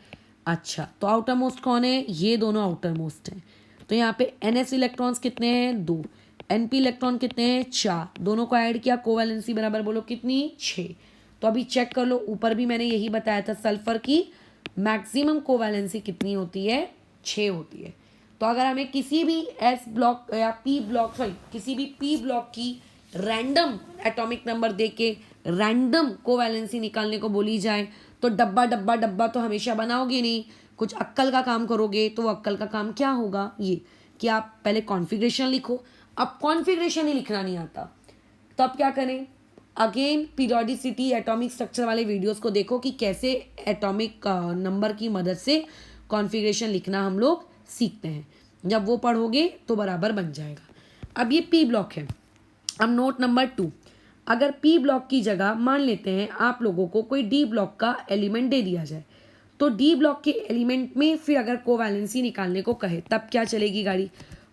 अच्छा, तो आउटर मोस्ट कौन है, ये दोनों आउटर मोस्ट हैं। तो यहाँ पे एन एस इलेक्ट्रॉन्स कितने हैं, 2, एन पी इलेक्ट्रॉन कितने हैं, 4, दोनों को ऐड किया, कोवैलेंसी बराबर बोलो कितनी, 6। तो अभी चेक कर लो, ऊपर भी मैंने यही बताया था, सल्फर की मैक्सिमम कोवैलेंसी कितनी होती है, 6 होती है। तो अगर हमें किसी भी एस ब्लॉक या पी ब्लॉक, सॉरी किसी भी पी ब्लॉक की रैंडम एटॉमिक नंबर दे के रैंडम कोवैलेंसी निकालने को बोली जाए, तो डब्बा डब्बा डब्बा तो हमेशा बनाओगे नहीं, कुछ अक्कल का काम करोगे। तो वो अक्कल का काम क्या होगा, ये कि आप पहले कॉन्फ़िगरेशन लिखो। अब कॉन्फ़िगरेशन ही लिखना नहीं आता तो आप क्या करें, अगेन पीरियोडिसिटी एटॉमिक स्ट्रक्चर वाले वीडियोस को देखो कि कैसे एटॉमिक नंबर की मदद से कॉन्फ़िगरेशन लिखना हम लोग सीखते हैं। जब वो पढ़ोगे तो बराबर बन जाएगा। अब ये पी ब्लॉक है। अब नोट नंबर 2, अगर पी ब्लॉक की जगह मान लेते हैं आप लोगों को कोई डी ब्लॉक का एलिमेंट दे दिया जाए, तो डी ब्लॉक के एलिमेंट में फिर अगर कोवैलेंसी निकालने को कहे तब क्या चलेगी गाड़ी।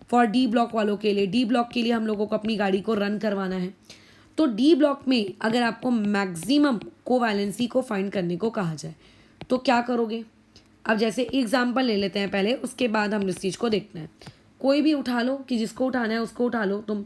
फॉर डी ब्लॉक वालों के लिए, डी ब्लॉक के लिए हम लोगों को अपनी गाड़ी को रन करवाना है, तो डी ब्लॉक में अगर आपको मैक्सिमम कोवैलेंसी को फाइंड करने को कहा जाए तो क्या करोगे। अब जैसे एग्जाम्पल ले लेते हैं पहले, उसके बाद हम इस चीज़ को देखना है। कोई भी उठा लो, कि जिसको उठाना है उसको उठा लो तुम।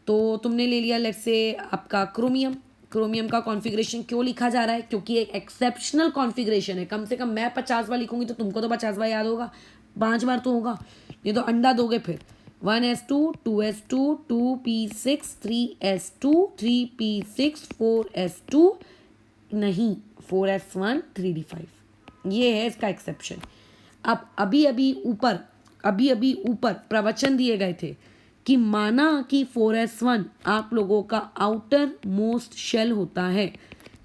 तो तुमने ले लिया लेट्स से आपका क्रोमियम। क्रोमियम का कॉन्फ़िगरेशन क्यों लिखा जा रहा है, क्योंकि एक एक्सेप्शनल कॉन्फ़िगरेशन है। कम से कम मैं 50 बार लिखूंगी तो तुमको तो 50 बार याद होगा, 5 बार तो होगा, ये तो अंडा दोगे फिर। 1s2 2s2 2p6 3s2 3p6 4s2, नहीं 4s1 3d5, ये है इसका एक्सेप्शन। अब अभी अभी ऊपर प्रवचन दिए गए थे कि माना कि 4s1 आप लोगों का आउटर मोस्ट शेल होता है,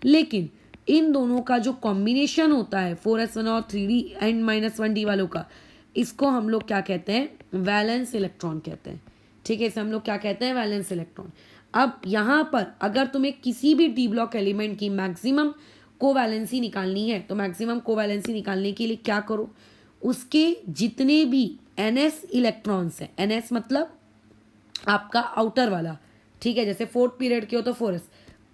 लेकिन इन दोनों का जो कॉम्बिनेशन होता है 4s1 और 3d एंड -1d वालों का, इसको हम लोग क्या कहते हैं, वैलेंस इलेक्ट्रॉन कहते हैं। ठीक है, इसे हम लोग क्या कहते हैं, वैलेंस इलेक्ट्रॉन। अब यहाँ पर अगर तुम्हें किसी भी डी ब्लॉक एलिमेंट की मैक्सिमम कोवैलेंसी निकालनी है, तो मैक्सिमम कोवैलेंसी निकालने के लिए क्या करो, उसके जितने भी एनएस इलेक्ट्रॉन्स हैं, एनएस मतलब आपका आउटर वाला, ठीक है, जैसे फोर्थ पीरियड के हो तो 4s,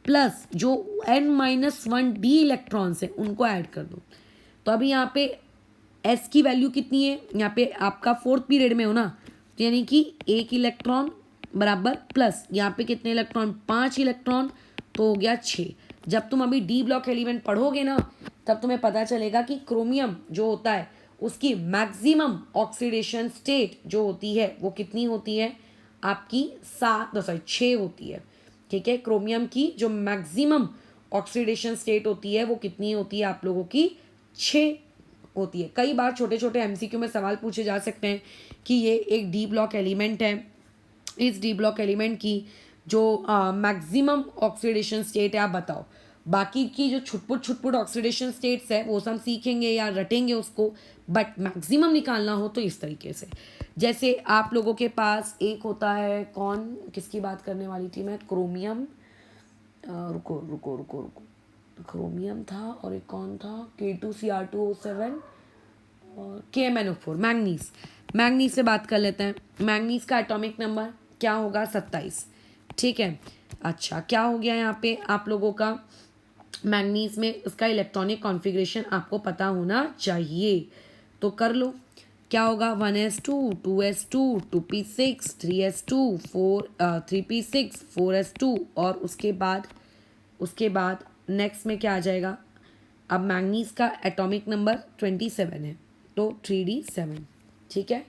प्लस जो n-1d इलेक्ट्रॉन्स हैं उनको ऐड कर दो। तो अभी यहाँ पे s की वैल्यू कितनी है, यहाँ पे आपका फोर्थ पीरियड में हो ना, तो यानी कि 1 इलेक्ट्रॉन बराबर प्लस यहाँ पे कितने इलेक्ट्रॉन, 5 इलेक्ट्रॉन, तो हो गया 6। जब तुम अभी डी ब्लॉक एलिमेंट पढ़ोगे ना, तब तुम्हें पता चलेगा कि क्रोमियम जो होता है उसकी मैक्सिमम ऑक्सीडेशन स्टेट जो होती है वो कितनी होती है, आपकी 6 होती है। ठीक है, क्रोमियम की जो मैक्सिमम ऑक्सीडेशन स्टेट होती है वो कितनी होती है, आप लोगों की 6 होती है। कई बार छोटे छोटे एमसीक्यू में सवाल पूछे जा सकते हैं कि ये एक डी ब्लॉक एलिमेंट है, इस डी ब्लॉक एलिमेंट की जो मैक्सिमम ऑक्सीडेशन स्टेट है आप बताओ। बाकी की जो छुटपुट ऑक्सीडेशन स्टेट्स है वो सब सीखेंगे या रटेंगे उसको, बट मैक्सिमम निकालना हो तो इस तरीके से। जैसे आप लोगों के पास एक होता है, कौन किसकी बात करने वाली थी मैं, क्रोमियम, रुको रुको रुको रुको, क्रोमियम था और एक कौन था, K2Cr2O7 और KMnO4, मैंगनीज। मैंगनीज से बात कर लेते हैं। मैंगनीज का एटॉमिक नंबर क्या होगा, 27। ठीक है, अच्छा क्या हो गया यहाँ पे आप लोगों का, मैंगनीज में उसका इलेक्ट्रॉनिक कॉन्फ़िगरेशन आपको पता होना चाहिए, तो कर लो। क्या होगा, 1s2 2s2 2p6 3s2 3p6 4s2, और उसके बाद नेक्स्ट में क्या आ जाएगा, अब मैंगनीज का एटॉमिक नंबर 27 है, तो 3d7। ठीक है,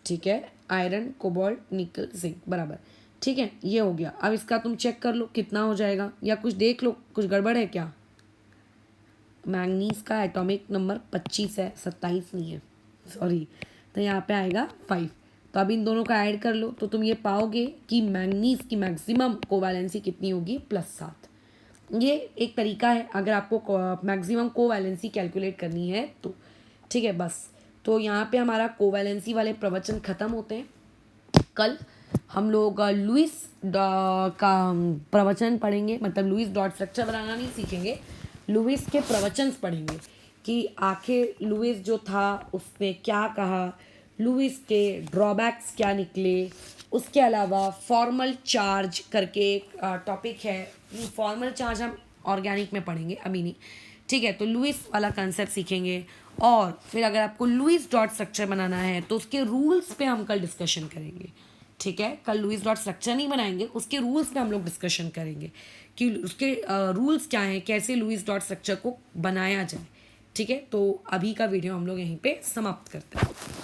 ठीक है। आयरन, कोबाल्ट, निकल, जिंक, बराबर। ठीक है, ये हो गया। अब इसका तुम चेक कर लो कितना हो जाएगा, या कुछ देख लो कुछ गड़बड़ है क्या। मैंगनीज का एटॉमिक नंबर 25 है, 27 नहीं है, सॉरी। तो यहाँ पे आएगा 5। तो अब इन दोनों का ऐड कर लो तो तुम ये पाओगे कि मैंगनीज की मैक्सिमम कोवैलेंसी कितनी होगी, +7। ये एक तरीका है अगर आपको मैक्सिमम कोवैलेंसी कैलकुलेट करनी है तो। ठीक है, बस। तो यहाँ पे हमारा कोवैलेंसी वाले प्रवचन ख़त्म होते हैं। कल हम लोग लुईस का प्रवचन पढ़ेंगे, मतलब लुईस डॉट स्ट्रक्चर बनाना नहीं सीखेंगे, लुईस के प्रवचन पढ़ेंगे कि आखिर लुईस जो था उसने क्या कहा, लुईस के ड्रॉबैक्स क्या निकले। उसके अलावा फॉर्मल चार्ज करके एक टॉपिक है, फॉर्मल चार्ज हम ऑर्गेनिक में पढ़ेंगे, अभी नहीं। ठीक है, तो लुईस वाला कंसेप्ट सीखेंगे। और फिर अगर आपको लुईस डॉट स्ट्रक्चर बनाना है तो उसके रूल्स पे हम कल डिस्कशन करेंगे। ठीक है, कल लुईस डॉट स्ट्रक्चर नहीं बनाएंगे, उसके रूल्स पे हम लोग डिस्कशन करेंगे कि उसके रूल्स क्या हैं, कैसे लुईस डॉट स्ट्रक्चर को बनाया जाए। ठीक है, तो अभी का वीडियो हम लोग यहीं पे समाप्त करते हैं।